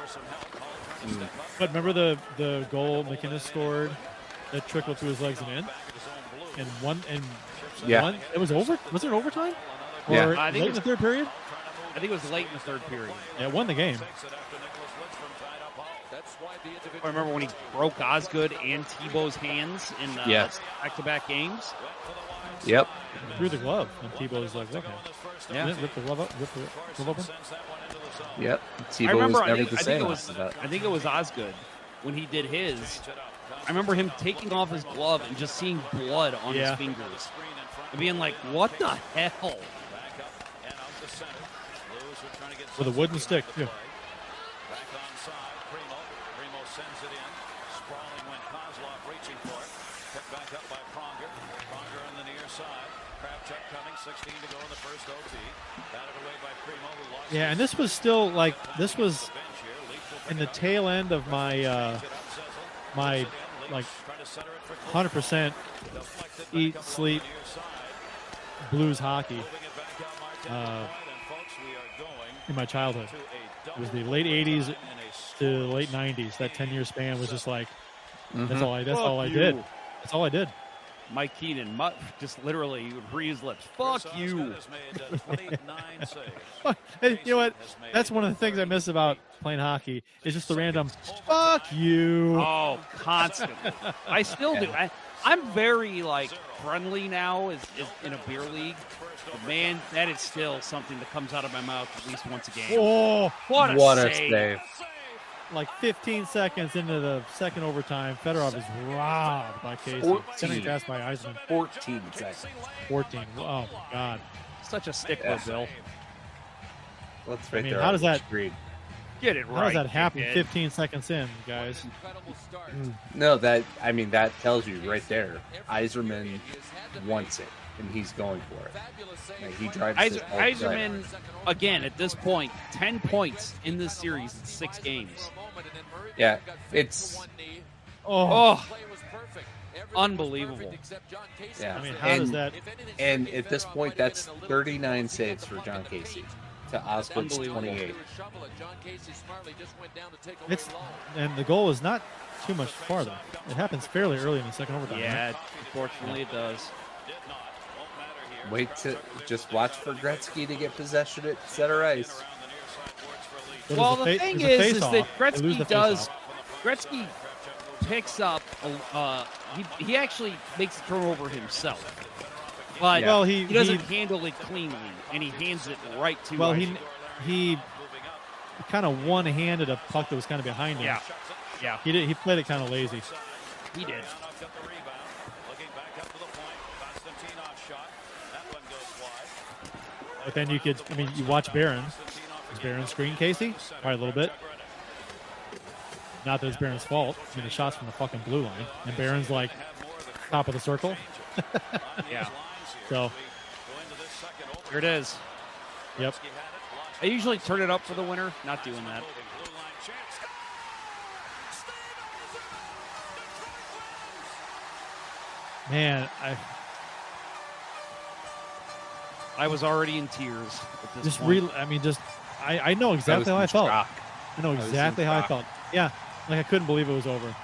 But remember the goal McKinnis scored that trickled through his legs and in? And one, it was over? Was it overtime? Or Yeah. I think late in the third period? I think it was late in the third period. Yeah, it won the game. I remember when he broke Osgood and Tebow's hands in back-to-back games. Yep. Threw the glove, and Tebow was like, okay. Yeah. Rip the glove open. Yep. I Tebow remember, was I never think, the I, think same it was, after that. I think it was Osgood when he did his. I remember him taking off his glove and just seeing blood on his fingers. And being like, what the hell? With a wooden stick, too. Yeah, and this was still like, this was in the tail end of my my like 100% eat, sleep, Blues hockey in my childhood. It was the late 80s to the late 90s. That 10-year span was just like, that's all I did. That's all I did. Mike Keenan just literally would free his lips. Fuck you. You know what? That's one of the things I miss about playing hockey is just the random fuck you. Oh, constantly. I still do. I'm very friendly now as in a beer league. But man, that is still something that comes out of my mouth at least once a game. Oh, what a save. Like 15 seconds into the second overtime, Fedorov is robbed by Casey. Sending pass by Yzerman. 14 seconds. 14. Oh, my God. Such a stickler, Bill. Let's right there. How does that get it right? How does that happen 15 seconds in, guys? No, that tells you right there. Yzerman wants it, and he's going for it. He drives it. Yzerman, again, at this point, 10 points in this series in 6 games. Yeah, it's unbelievable. Yeah, how does that? And at this point, that's 39 saves for John Casey to Osgood's 28. And the goal is not too much farther. It happens fairly early in the second overtime. Yeah, unfortunately it does. Just watch for Gretzky to get possession at center ice. Well, the thing is that Gretzky picks up, he actually makes the turnover himself. But he doesn't handle it cleanly, and he hands it right to him. He kind of one-handed a puck that was kind of behind him. Yeah. He played it kind of lazy. He did. But then you watch Barron. Does Barron screen Casey? Probably a little bit. Not that it's Barron's fault. The shot's from the fucking blue line. And Barron's like top of the circle. Yeah. So. Here it is. Yep. I usually turn it up for the winner. Not doing that. Man, I was already in tears at this point. I know exactly how I felt. I know exactly how I felt. Yeah, I couldn't believe it was over.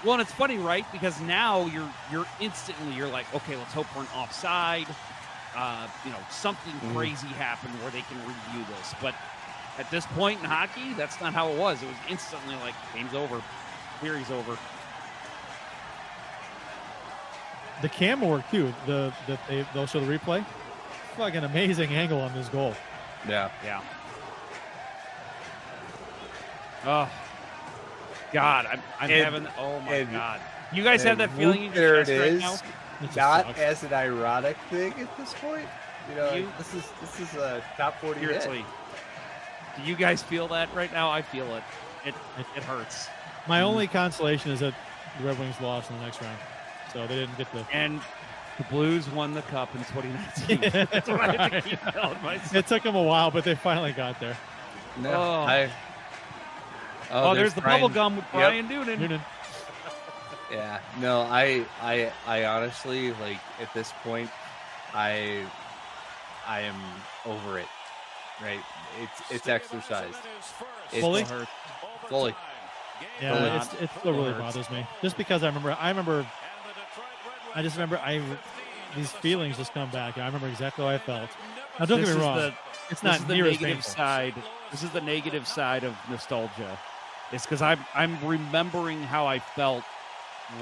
Well, and it's funny, right? Because now you're instantly like, okay, let's hope for an offside. Something crazy happened where they can review this. But at this point in hockey, that's not how it was. It was instantly like, game's over, series over. The camera work too. They'll show the replay. Fucking amazing angle on this goal. Yeah. Oh God, I'm having. Oh my God, you guys have that feeling in your chest right now? Not as an ironic thing at this point. This is a top 40 seriously. Do you guys feel that right now? I feel it. It hurts. My only consolation is that the Red Wings lost in the next round. So they didn't get and the Blues won the cup in 2019. That's what I had to keep telling myself. It took them a while, but they finally got there. No, there's the bubble gum with Brian Noonan. Yeah, no, I honestly, at this point, I am over it. Right? It's exercised. Fully? Fully. Yeah, it still really bothers me. Just because I just remember these feelings just come back. I remember exactly how I felt. Now, don't get me wrong. It's not near as painful. This is the negative side of nostalgia. It's because I'm remembering how I felt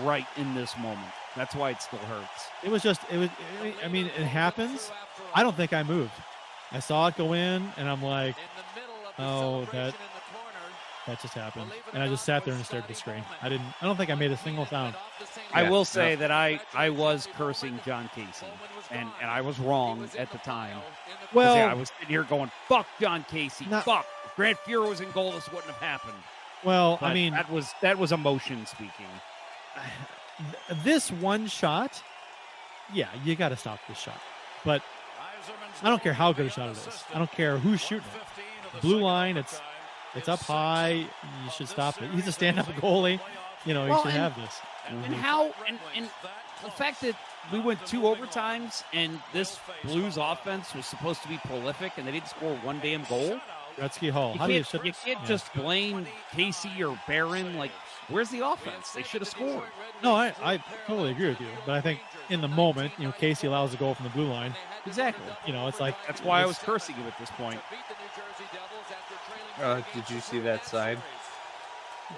right in this moment. That's why it still hurts. It happens. I don't think I moved. I saw it go in, and I'm like, oh, that just happened. And I just sat there and stared at the screen. I don't think I made a single sound. I will say that I was cursing John Casey, and I was wrong at the time. Well, I was sitting here going, fuck John Casey, fuck. If Grant Fuhrer was in goal, this wouldn't have happened. Well, but that was emotion speaking. This one shot, yeah, you got to stop this shot. But I don't care how good a shot it is. I don't care who's shooting it. Blue line, it's up high. You should stop it. He's a stand-up goalie. You should have this. And how and the fact that we went 2 overtimes and this Blues offense was supposed to be prolific and they didn't score one damn goal. Gretzky Hall. You can't just blame Casey or Barron. Like, where's the offense? They should have scored. No, I totally agree with you. But I think in the moment, Casey allows a goal from the blue line. Exactly. It's like that's why I was cursing him at this point. Did you see that sign?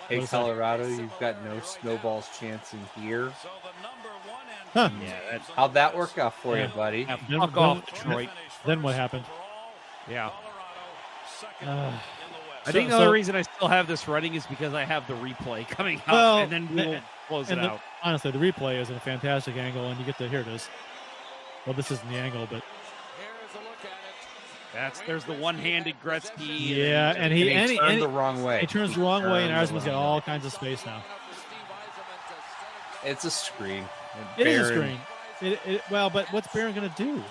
Hey, Colorado, you've got no snowball's chance in here. Huh. Yeah, how'd that work out for you, buddy? Fuck off, Detroit. Then what happened? Yeah. I think the only reason I still have this running is because I have the replay coming up, and then we'll close it out. Honestly, the replay is in a fantastic angle, and you get to hear this. Well, this isn't the angle, but there's the one-handed Gretzky. Yeah, and he turned the wrong way. He turns the wrong way, and Yzerman's got all kinds of space now. It's a screen. It is a screen. Well, but what's Barron going to do?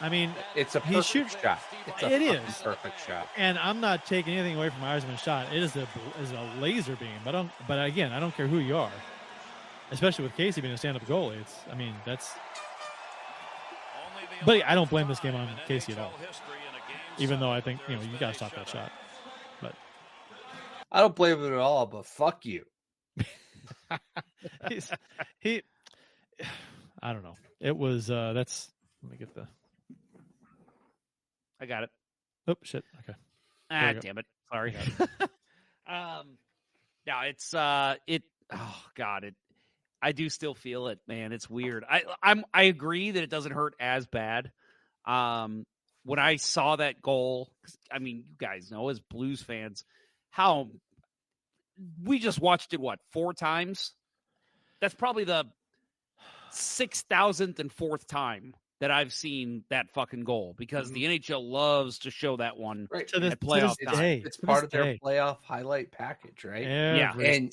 I mean, it's a perfect shot. It is perfect shot, and I'm not taking anything away from Yzerman's shot. It is a laser beam. But again, I don't care who you are, especially with Casey being a stand-up goalie. But I don't blame this game on Casey at all. Even though I think you got to stop that shot. But I don't blame him at all. But fuck you. I don't know. It was that's. Let me get the. I got it. Oh shit! Okay. Damn it! Sorry. Yeah, it's it. Oh God, it. I do still feel it, man. It's weird. I agree that it doesn't hurt as bad. When I saw that goal, I mean, you guys know as Blues fans how we just watched it 4 times. That's probably the 6,000th and 4th time that I've seen that fucking goal because the NHL loves to show that one at playoff time. It's part of their playoff highlight package, right? Yeah. And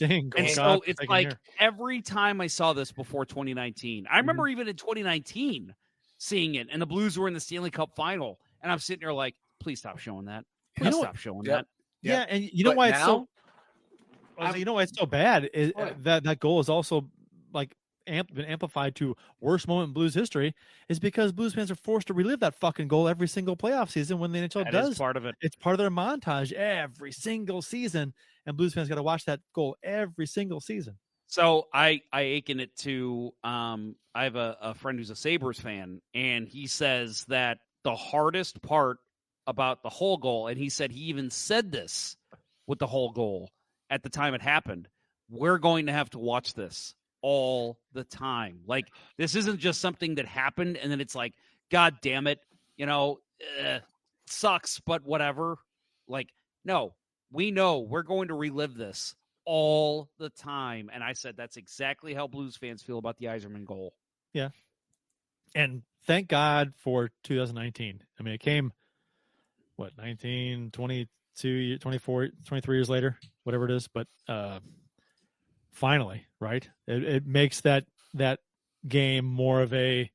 so it's like every time I saw this before 2019, I remember even in 2019 seeing it, and the Blues were in the Stanley Cup final, and I'm sitting there like, please stop showing that. Please stop showing that. Yeah, and you know why it's so... You know why it's so bad? Is that goal is also like been amplified to worst moment in Blues history is because Blues fans are forced to relive that fucking goal every single playoff season when the NHL does. Is part of it. It's part of their montage every single season, and Blues fans got to watch that goal every single season. So I akin it to I have a friend who's a Sabres fan, and he says that the hardest part about the whole goal, and he said he even said this with the whole goal at the time it happened, we're going to have to watch this all the time. Like, this isn't just something that happened and then it's like, God damn it, sucks, but whatever. Like, no, we know we're going to relive this all the time. And I said that's exactly how Blues fans feel about the Yzerman goal. Yeah. And thank God for 2019. I mean, it came, 19, 22, 24, 23 years later, whatever it is. But finally, right? It makes that game more of a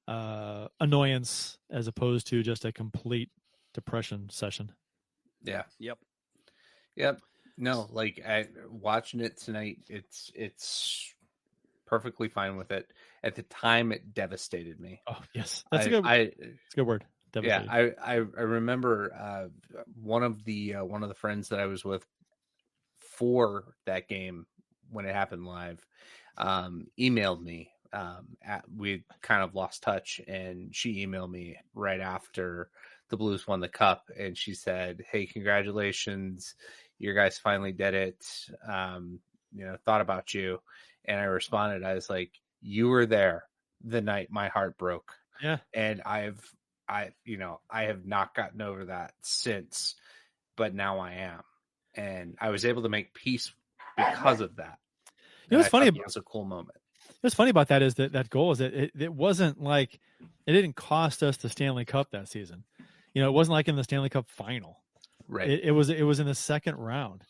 annoyance as opposed to just a complete depression session. Yeah. Yep. No, like watching it tonight, it's perfectly fine with it. At the time, it devastated me. Oh yes, that's a good word. Devastated. Yeah, I remember one of the friends that I was with for that game when it happened live emailed me. We kind of lost touch, and she emailed me right after the Blues won the cup, and she said, "Hey, congratulations, you guys finally did it. Thought about you." And I responded, I was like, "You were there the night my heart broke." Yeah, and I have not gotten over that since, but now I am, and I was able to make peace because of that. What's funny? It was a cool moment. What's funny about that is that goal is that it wasn't like it didn't cost us the Stanley Cup that season. It wasn't like in the Stanley Cup final. Right. It was in the second round.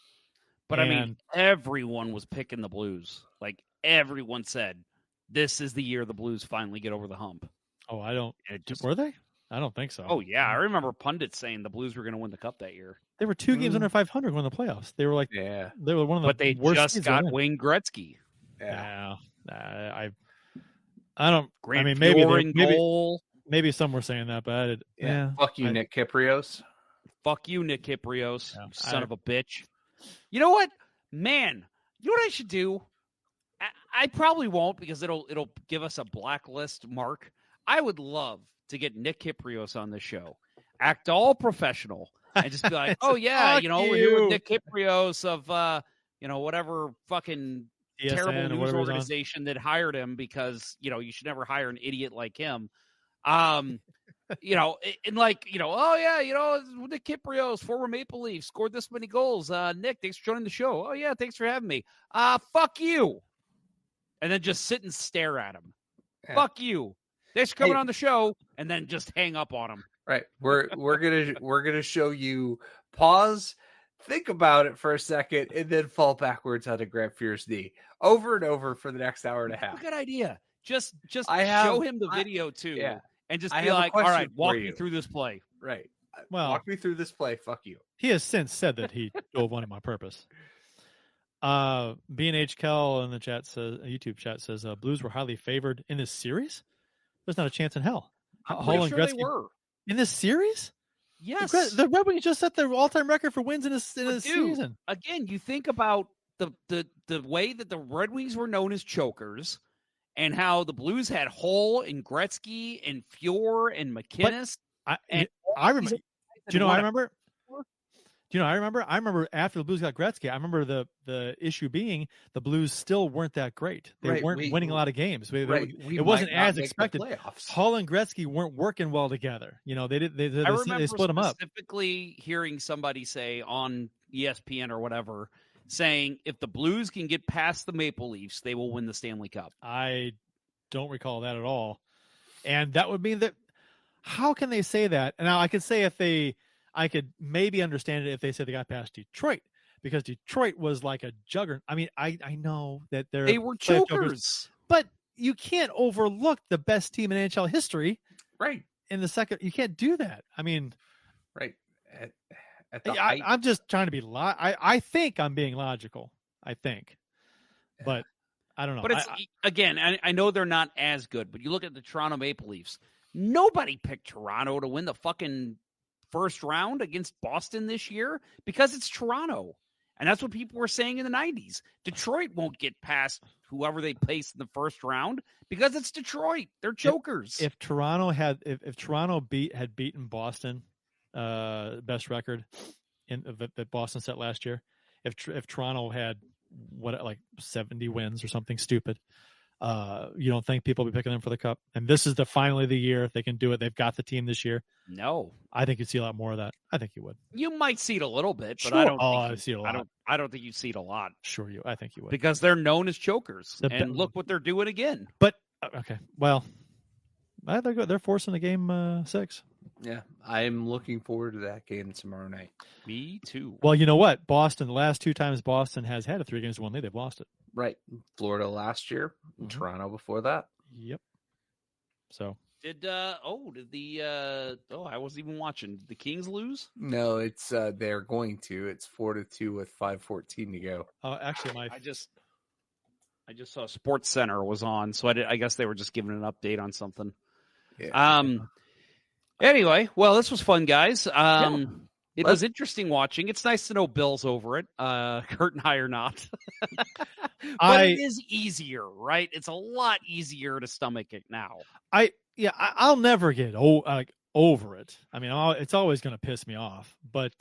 But I mean, everyone was picking the Blues. Like everyone said, this is the year the Blues finally get over the hump. Oh, I don't. Just, were they? I don't think so. Oh yeah, I remember pundits saying the Blues were going to win the Cup that year. They were 2 games under 500 going to the playoffs. They were like, they were one of the but they worst just got Wayne Gretzky. Yeah, I don't. Grand I mean, maybe some were saying that, but Fuck you, Nick Kyprios. Fuck you, Nick Kyprios, you son of a bitch. You know what, man? You know what I should do? I probably won't because it'll give us a blacklist mark. I would love to get Nick Kyprios on the show, act all professional, and just be like, "Oh yeah, we're here with Nick Kyprios of whatever fucking DSN terrible news organization that hired him because you should never hire an idiot like him." And Nick Kyprios, former Maple Leaf, scored this many goals. Nick, thanks for joining the show. Oh yeah, thanks for having me. Fuck you. And then just sit and stare at him. Yeah. Fuck you. Thanks for coming on the show, and then just hang up on him. Right. We're gonna show you pause, think about it for a second, and then fall backwards onto Grant Fierce knee over and over for the next hour and a half. Good idea. Just show him the video too. Yeah. And just be like, all right, walk me through this play. Right. Well, walk me through this play. Fuck you. He has since said that he drove one on purpose. B&H Kel in the chat says, YouTube chat says, Blues were highly favored in this series. There's not a chance in hell. I'm pretty sure they were. In this series? Yes. The Red Wings just set their all-time record for wins in a season. Again, you think about the way that the Red Wings were known as chokers and how the Blues had Hull and Gretzky and Fior and McInnes. I remember. Do you know I remember? I remember after the Blues got Gretzky, I remember the issue being the Blues still weren't that great. They weren't winning a lot of games. It wasn't as expected. Hull and Gretzky weren't working well together. They split them up. Specifically hearing somebody say on ESPN or whatever, saying if the Blues can get past the Maple Leafs, they will win the Stanley Cup. I don't recall that at all. And that would mean that how can they say that? And now I could say I could maybe understand it if they said they got past Detroit, because Detroit was like a juggernaut. I mean, I know that they were chokers, but you can't overlook the best team in NHL history. Right. In the second, you can't do that. I mean, right. I'm just trying to be I think I'm being logical. I think, but I don't know. But it's again, I know they're not as good, but you look at the Toronto Maple Leafs. Nobody picked Toronto to win the fucking first round against Boston this year because it's Toronto. And that's what people were saying in the 90s. Detroit won't get past whoever they place in the first round because it's Detroit. They're chokers. If Toronto had beaten Boston, best record that Boston set last year, if Toronto had 70 wins or something stupid, you don't think people will be picking them for the Cup? And this is finally the year if they can do it. They've got the team this year. No, I think you'd see a lot more of that. I think you would. You might see it a little bit, but sure. I don't. I see it a lot. I don't think you'd see it a lot. Sure, I think you would, because they're known as chokers. And look what they're doing again. But okay, well, they're forcing a game 6. Yeah, I'm looking forward to that game tomorrow night. Me too. Well, you know what? Boston, the last 2 times Boston has had a 3 games to 1 lead, they've lost it. Right. Florida last year, Toronto before that. Yep. So I wasn't even watching. Did the Kings lose? No, it's they're going to. It's 4-2 with 5:14 to go. Actually, I just saw Sports Center was on, so I guess they were just giving an update on something. Yeah. Anyway, well, this was fun, guys. It was interesting watching. It's nice to know Bill's over it. Kurt and I are not. But it is easier, right? It's a lot easier to stomach it now. I'll never get over it. I mean, it's always going to piss me off. But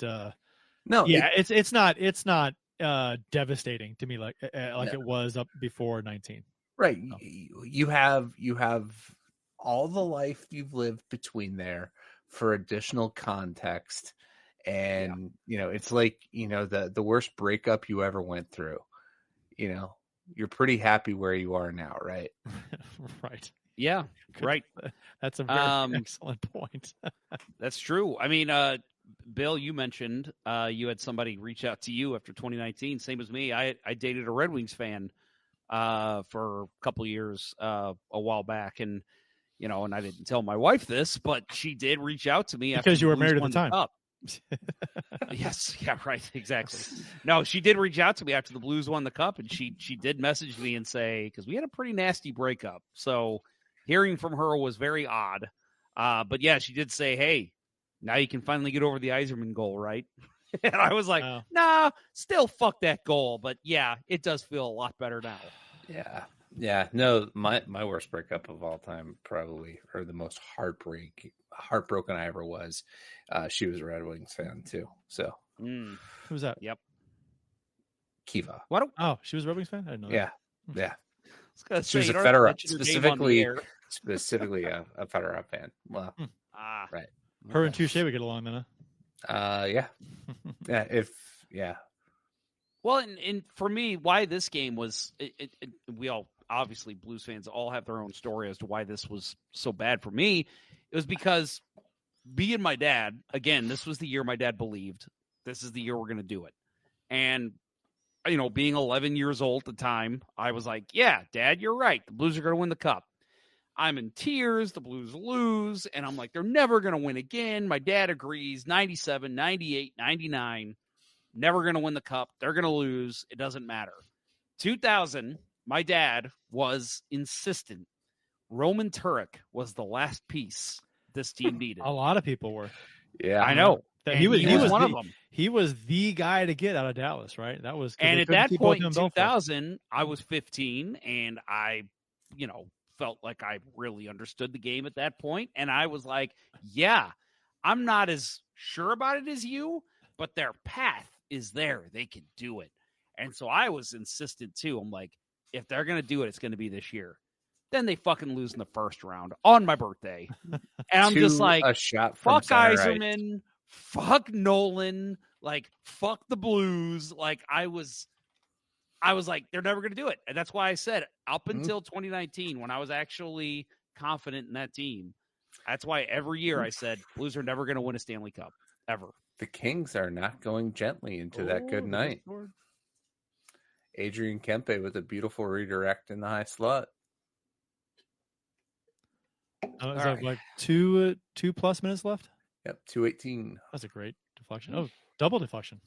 no, it's not devastating to me like it was up before 19. Right. No. You have all the life you've lived between there for additional context. And, it's like, the worst breakup you ever went through, you're pretty happy where you are now. Right. Right. Yeah. Right. That's a very excellent point. That's true. I mean, Bill, you mentioned you had somebody reach out to you after 2019. Same as me. I dated a Red Wings fan for a couple of years a while back. And, and I didn't tell my wife this, but she did reach out to me because you were married at the time. Yes, yeah, right, exactly. No, she did reach out to me after the Blues won the cup, and she did message me and say, because we had a pretty nasty breakup, so hearing from her was very odd. But yeah, she did say, "Hey, now you can finally get over the Yzerman goal, right?" And I was like, "Nah, still fuck that goal." But yeah, it does feel a lot better now. Yeah. No, my worst breakup of all time, probably, or the most heartbroken I ever was. She was a Red Wings fan too. So who's that? Yep, Kiva. What? Oh, she was a Red Wings fan. I didn't know. Yeah. She was a Federer, specifically a Federer fan. Well, right. Her and Touche would get along then. Yeah. Yeah. Well, and for me, why this game was, we all, obviously Blues fans all have their own story as to why this was so bad for me. It was because being my dad, again, this was the year my dad believed this is the year we're going to do it. And, being 11 years old at the time, I was like, yeah, Dad, you're right. The Blues are going to win the cup. I'm in tears. The Blues lose. And I'm like, they're never going to win again. My dad agrees. 97, 98, 99. Never going to win the cup. They're going to lose. It doesn't matter. 2000, my dad was insistent. Roman Turek was the last piece this team needed. A lot of people were. Yeah, I know. He was one of them. He was the guy to get out of Dallas, right? That was. And at that point in 2000, I was 15, and I, felt like I really understood the game at that point. And I was like, yeah, I'm not as sure about it as you, but their path is there. They can do it. And so I was insistent too. I'm like, if they're going to do it, it's going to be this year. Then they fucking lose in the first round on my birthday. And I'm just like, a shot from fuck Yzerman, fuck Nolan, like, fuck the Blues. Like, I was like, they're never going to do it. And that's why I said up until 2019, when I was actually confident in that team, that's why every year I said, Blues are never going to win a Stanley Cup, ever. The Kings are not going gently into that good night. Adrian Kempe with a beautiful redirect in the high slot. Oh, is that like 2+ minutes left? Yep, 2:18. That's a great deflection. Oh, double deflection.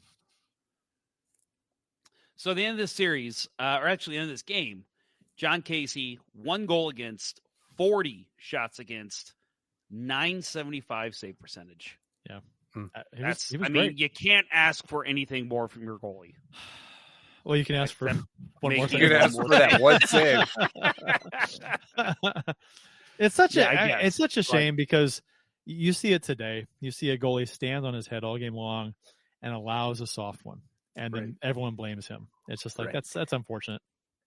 So at the end of this series, or actually the end of this game, John Casey, 1 goal against, 40 shots against, 975 save percentage. Yeah. He was great. You can't ask for anything more from your goalie. Well, you can ask for one more. You can ask for that one save. It's such a shame because you see it today. You see a goalie stand on his head all game long and allows a soft one, and then everyone blames him. It's just like that's unfortunate.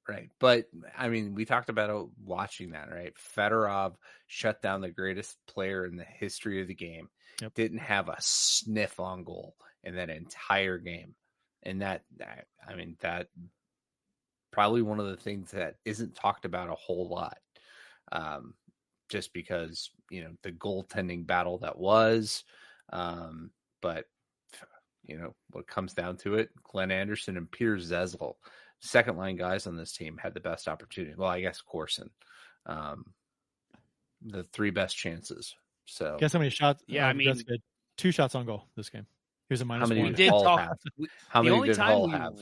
Right. But I mean, we talked about watching that, right? Fedorov shut down the greatest player in the history of the game. Yep. Didn't have a sniff on goal in that entire game. And that probably one of the things that isn't talked about a whole lot. Just because, the goaltending battle that was. But, what it comes down to it, Glenn Anderson and Peter Zezel, second line guys on this team, had the best opportunity. Well, I guess Corson, the 3 best chances. So guess how many shots? Yeah, 2 shots on goal this game. He was a -1. How many did Hall have? How many did Hall have?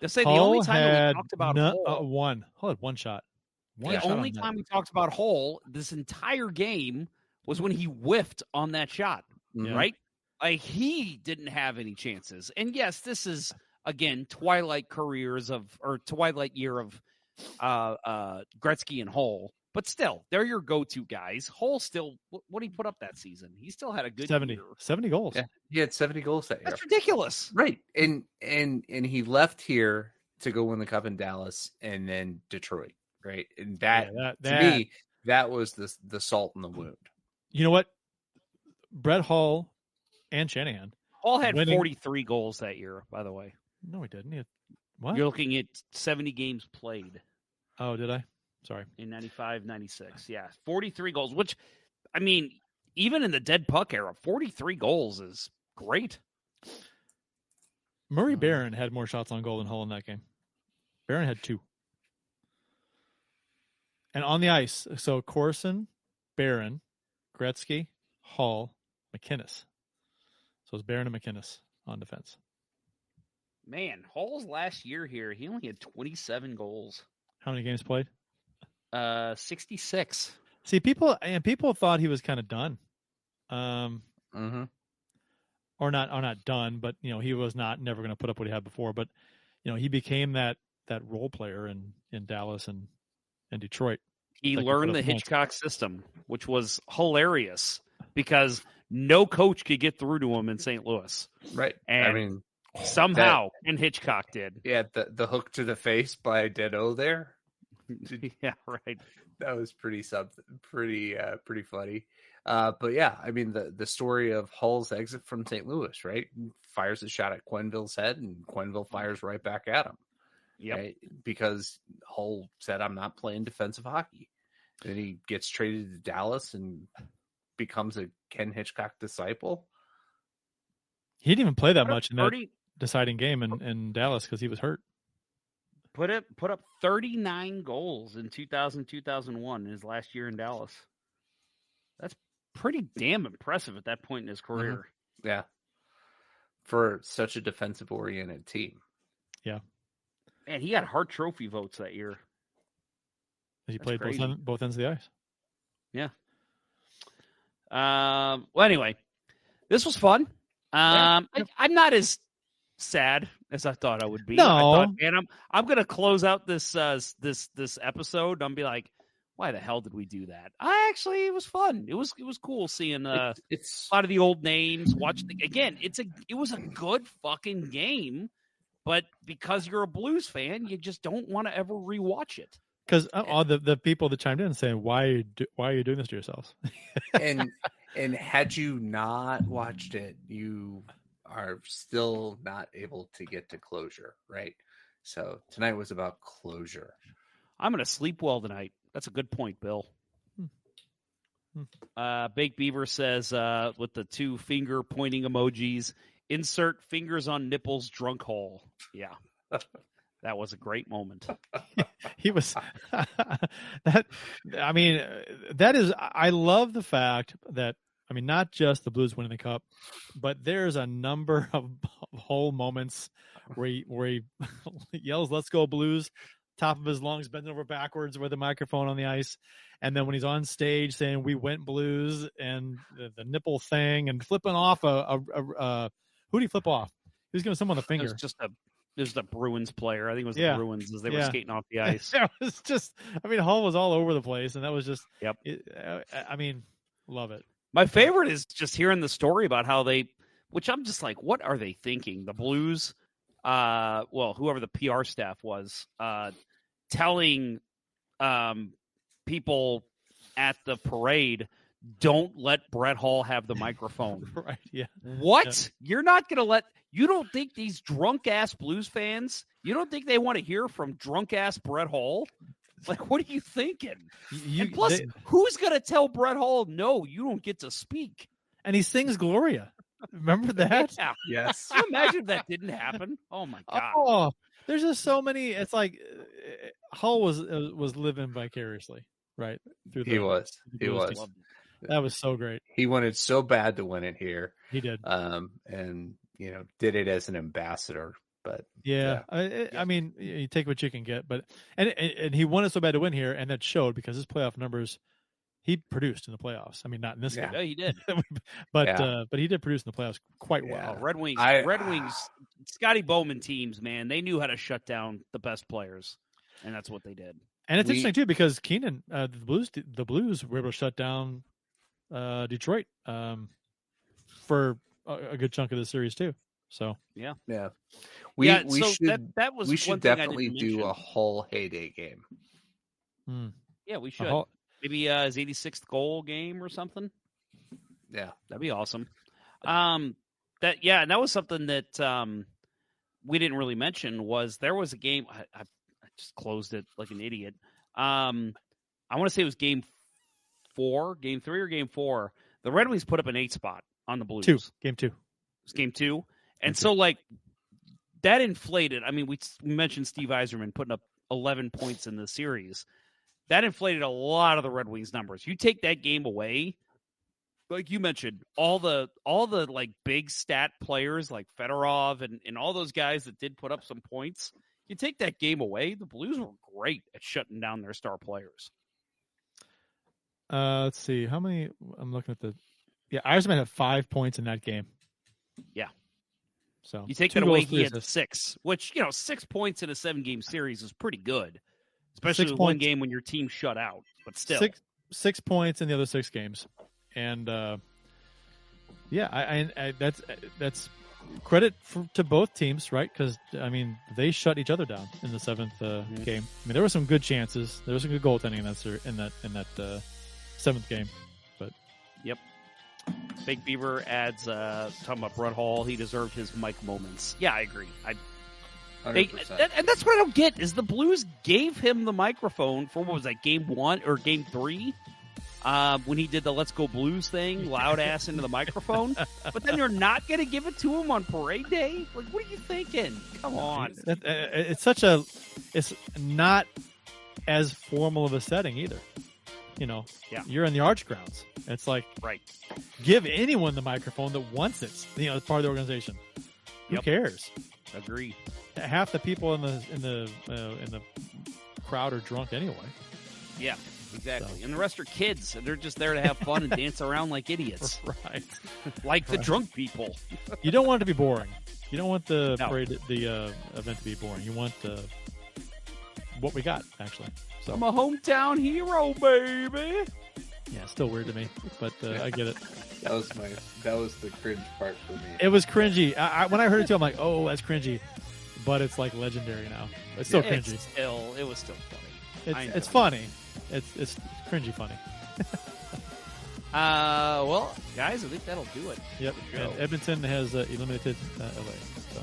Let's say the only time we talked about Hall, one. Hall had 1 shot. The only time we talked about Hall this entire game was when he whiffed on that shot, right? Like, he didn't have any chances. And yes, this is, again, twilight year of Gretzky and Hall. But still, they're your go-to guys. Hall still, what did he put up that season? He still had a good 70 goals. Yeah, he had 70 goals that year. That's ridiculous. Right. And he left here to go win the cup in Dallas and then Detroit. Right. And to me, that was the salt in the wound. You know what? Brett Hall and Shanahan. Hall had 43 goals that year, by the way. No, he didn't. What? You're looking at 70 games played. Oh, did I? Sorry. In 95, 96. Yeah. 43 goals, which, even in the dead puck era, 43 goals is great. Murray Barron had more shots on goal than Hull in that game. Barron had 2. And on the ice, so Corson, Barron, Gretzky, Hull, McInnes. So it's Barron and McInnes on defense. Man, Hall's last year here, he only had 27 goals. How many games played? 66. See, people thought he was kind of done. Or not done, but he was never going to put up what he had before. But he became that role player in Dallas and Detroit. He learned the Hitchcock system, which was hilarious because no coach could get through to him in St. Louis. Right. And somehow, and Hitchcock did. Yeah, the hook to the face by Dedeaux there. Yeah, right. That was pretty funny. But yeah, I mean the story of Hull's exit from St. Louis, right? Fires a shot at Quenneville's head, and Quenneville fires right back at him. Yep. Right? Because Hull said, "I'm not playing defensive hockey." And he gets traded to Dallas and becomes a Ken Hitchcock disciple. He didn't even play that much in that deciding game in Dallas because he was hurt. Put up 39 goals in 2000-2001 in his last year in Dallas. That's pretty damn impressive at that point in his career. Mm-hmm. Yeah. For such a defensive-oriented team. Yeah. Man, he got Hart Trophy votes that year. He played both ends of the ice. Yeah. Well, anyway, this was fun. I'm not as sad as I thought I would be. No. I thought, man, I'm going to close out this episode. I'm be like, why the hell did we do that? It was fun. It was cool seeing it's a lot of the old names. It was a good fucking game, but because you're a Blues fan, you just don't want to ever rewatch it. Because all the people that chimed in saying, why are you doing this to yourselves? and had you not watched it, you are still not able to get to closure, right? So tonight was about closure. I'm going to sleep well tonight. That's a good point, Bill. Baked Beaver says, with the 2 finger pointing emojis, insert fingers on nipples drunk hole. Yeah. That was a great moment. He was that. I mean, that is. I love the fact that not just the Blues winning the cup, but there's a number of whole moments where he yells, "Let's go Blues!" top of his lungs, bending over backwards with the microphone on the ice, and then when he's on stage saying "We went Blues" and the nipple thing and flipping off who did he flip off? He was giving someone the finger. It was the Bruins player. I think it was the Bruins as they were skating off the ice. It was just, Hull was all over the place, and that was just, yep. Love it. My favorite is just hearing the story about how which I'm just like, what are they thinking? The Blues, whoever the PR staff was, telling people at the parade, don't let Brett Hull have the microphone. Right, yeah. What? Yeah. You're not going to let... You don't think these drunk-ass Blues fans, you don't think they want to hear from drunk-ass Brett Hull? Like, what are you thinking? And plus, who's going to tell Brett Hull, no, you don't get to speak? And he sings Gloria. Remember that? Yeah. Yes. Can you imagine if that didn't happen? Oh, my God. Oh, there's just so many. It's like Hull was living vicariously, right? He was. That was so great. He wanted so bad to win it here. He did. And did it as an ambassador. But yeah. I mean, you take what you can get. But and he wanted so bad to win here, and that showed because his playoff numbers. He produced in the playoffs. I mean, not in this game. Yeah, he did. but he did produce in the playoffs quite well. Red Wings, Scotty Bowman teams, man, they knew how to shut down the best players, and that's what they did. And it's interesting too because Keenan, the Blues were able to shut down Detroit for a good chunk of the series too. So yeah, we should definitely do a Hull heyday game. Yeah, we should. Maybe his 86th goal game or something. Yeah, that'd be awesome. That was something that we didn't really mention. Was there was a game? I just closed it like an idiot. I want to say it was game 3 or game 4. The Red Wings put up an 8 spot on the Blues. Game 2. It was game 2, and so like that inflated. I mean, we mentioned Steve Yzerman putting up 11 points in the series. that inflated a lot of the Red Wings numbers. You take that game away, like you mentioned, all the like big stat players like Fedorov and all those guys that did put up some points. You take that game away, the Blues were great at shutting down their star players. Let's see how many. I'm looking at Yzerman had 5 points in that game. Yeah. So you take that away, he had 6, which 6 points in a 7-game series is pretty good, especially one game when your team shut out. But still, 6 points in the other 6 games, and I that's credit to both teams, right? Because they shut each other down in the 7th game. There were some good chances. There was some good goaltending in that 7th game, but yep. Big Beaver adds talking about Brett Hall. He deserved his Mike moments. Yeah, I agree. And that's what I don't get is the Blues gave him the microphone for what was that, game 1 or game 3? When he did the Let's Go Blues thing, loud ass into the microphone. But then you're not going to give it to him on parade day? Like, what are you thinking? Come on. It's not as formal of a setting either. You're in the Arch Grounds. It's like, right. Give anyone the microphone that wants it. As part of the organization. Who cares? Agree. Half the people in the crowd are drunk anyway. Yeah, exactly. So. And the rest are kids, and they're just there to have fun and dance around like idiots. Right. Like the drunk people. You don't want it to be boring. You don't want the parade, the event to be boring. You want what we got, actually. So. I'm a hometown hero, baby. Yeah, it's still weird to me, but I get it. That was the cringe part for me. It was cringy. When I heard it too, I'm like, oh, that's cringy. But it's like legendary now. It's still cringy. It was still funny. It's funny. It's cringy funny. Well, guys, I think that'll do it. Yep. And Edmonton has eliminated LA. So.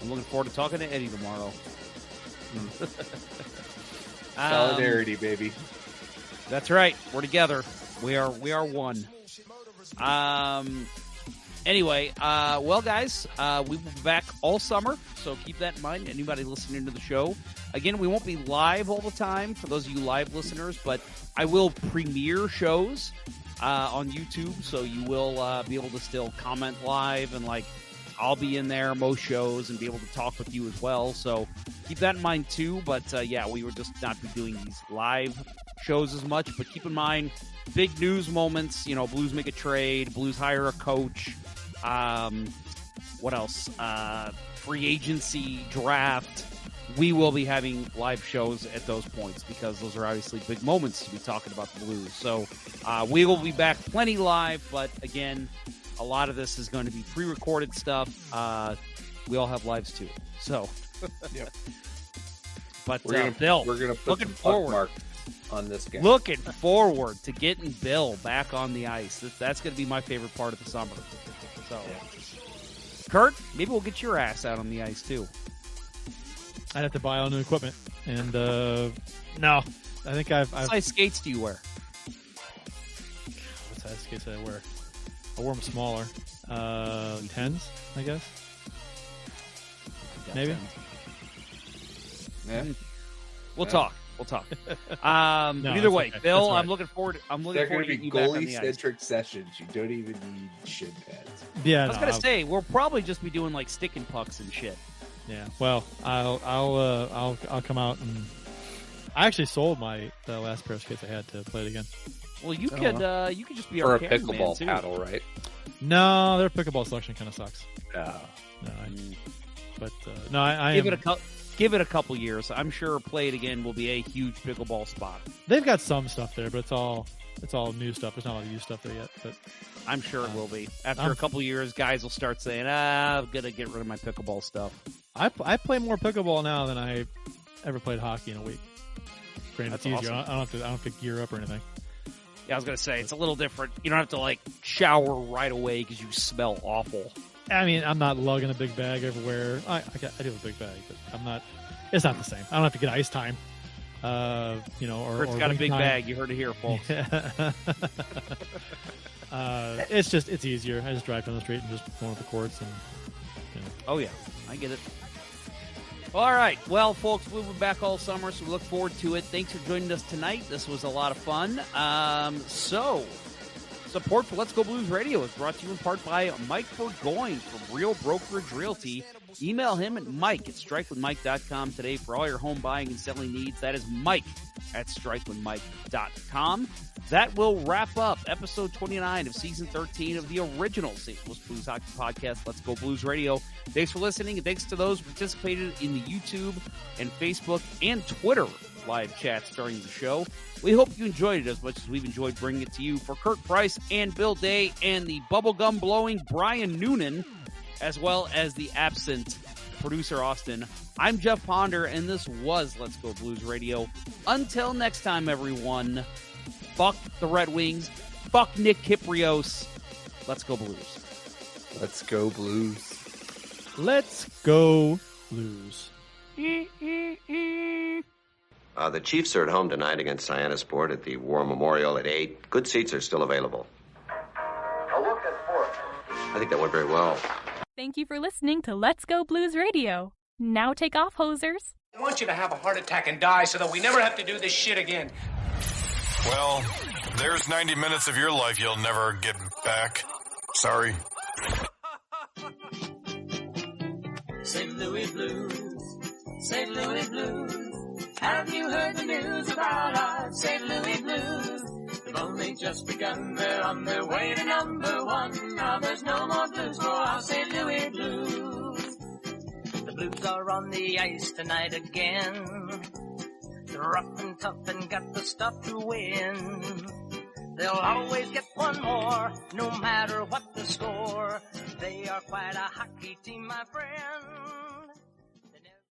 I'm looking forward to talking to Eddie tomorrow. Solidarity, baby. That's right. We're together. We are one. Anyway, well, guys, we will be back all summer, so keep that in mind. Anybody listening to the show, again, we won't be live all the time for those of you live listeners, but I will premiere shows on YouTube, so you will be able to still comment live, and I'll be in there most shows and be able to talk with you as well. So keep that in mind too. But we would just not be doing these live shows as much. But keep in mind, big news moments. Blues make a trade. Blues hire a coach. What else? Free agency, draft. We will be having live shows at those points because those are obviously big moments to be talking about the Blues. So we will be back plenty live. But again, a lot of this is going to be pre-recorded stuff. We all have lives too. So, yep. But Bill, we're going to put looking forward on this game. Looking forward to getting Bill back on the ice. That's going to be my favorite part of the summer. So, Kurt, maybe we'll get your ass out on the ice too. I'd have to buy all new equipment, and no, I think I've. What size skates do you wear? What size skates do I wear? I wore them smaller. 10s, I guess. Maybe. 10s. Yeah. We'll talk. Either way, okay. Bill, right. I'm looking forward to They're going to be goalie-centric sessions. You don't even need shin pads. Yeah, I was going to say, we'll probably just be doing sticking pucks and shit. Yeah. Well, I'll come out, and I actually sold the last pair of skates I had to play it again. Well, you could just be or our a pickleball too. paddle, right? No, their pickleball selection kind of sucks. No, I give it a couple years. I'm sure Play It Again will be a huge pickleball spot. They've got some stuff there, but it's all new stuff. There's not a lot of used stuff there yet, but I'm sure it will be. After a couple years, guys will start saying, I'm going to get rid of my pickleball stuff. I play more pickleball now than I ever played hockey in a week. Granted, it's easier. Awesome. I don't have to gear up or anything. Yeah, I was going to say, it's a little different. You don't have to shower right away because you smell awful. I mean, I'm not lugging a big bag everywhere. I do have a big bag, but I'm not. It's not the same. I don't have to get ice time. Kurt's got a big bag. You heard it here, folks. It's easier. I just drive down the street and just go to the courts and. Oh yeah, I get it. All right. Well, folks, we'll be back all summer, so we look forward to it. Thanks for joining us tonight. This was a lot of fun. Support for Let's Go Blues Radio is brought to you in part by Mike Burgoyne from Real Brokerage Realty. Email him at mike@strikewithmike.com today for all your home buying and selling needs. That is mike@strikewithmike.com. That will wrap up episode 29 of season 13 of the original St. Louis Blues Hockey Podcast, Let's Go Blues Radio. Thanks for listening, and thanks to those who participated in the YouTube and Facebook and Twitter live chats during the show. We hope you enjoyed it as much as we've enjoyed bringing it to you. For Kirk Price and Bill Day and the bubblegum blowing Brian Noonan, as well as the absent producer Austin, I'm Jeff Ponder, and this was Let's Go Blues Radio. Until next time, everyone, fuck the Red Wings, fuck Nick Kyprios. Let's go Blues. Let's go Blues. Let's go Blues. The Chiefs are at home tonight against Cyanosport at the War Memorial at 8. Good seats are still available. A look at sports. I think that went very well. Thank you for listening to Let's Go Blues Radio. Now take off, hosers. I want you to have a heart attack and die so that we never have to do this shit again. Well, there's 90 minutes of your life you'll never get back. Sorry. St. Louis Blues, St. Louis Blues. Have you heard the news about our St. Louis Blues? They've only just begun, they're on their way to number one. Now there's no more blues for our St. Louis Blues. The Blues are on the ice tonight again. They're rough and tough and got the stuff to win. They'll always get one more, no matter what the score. They are quite a hockey team, my friend.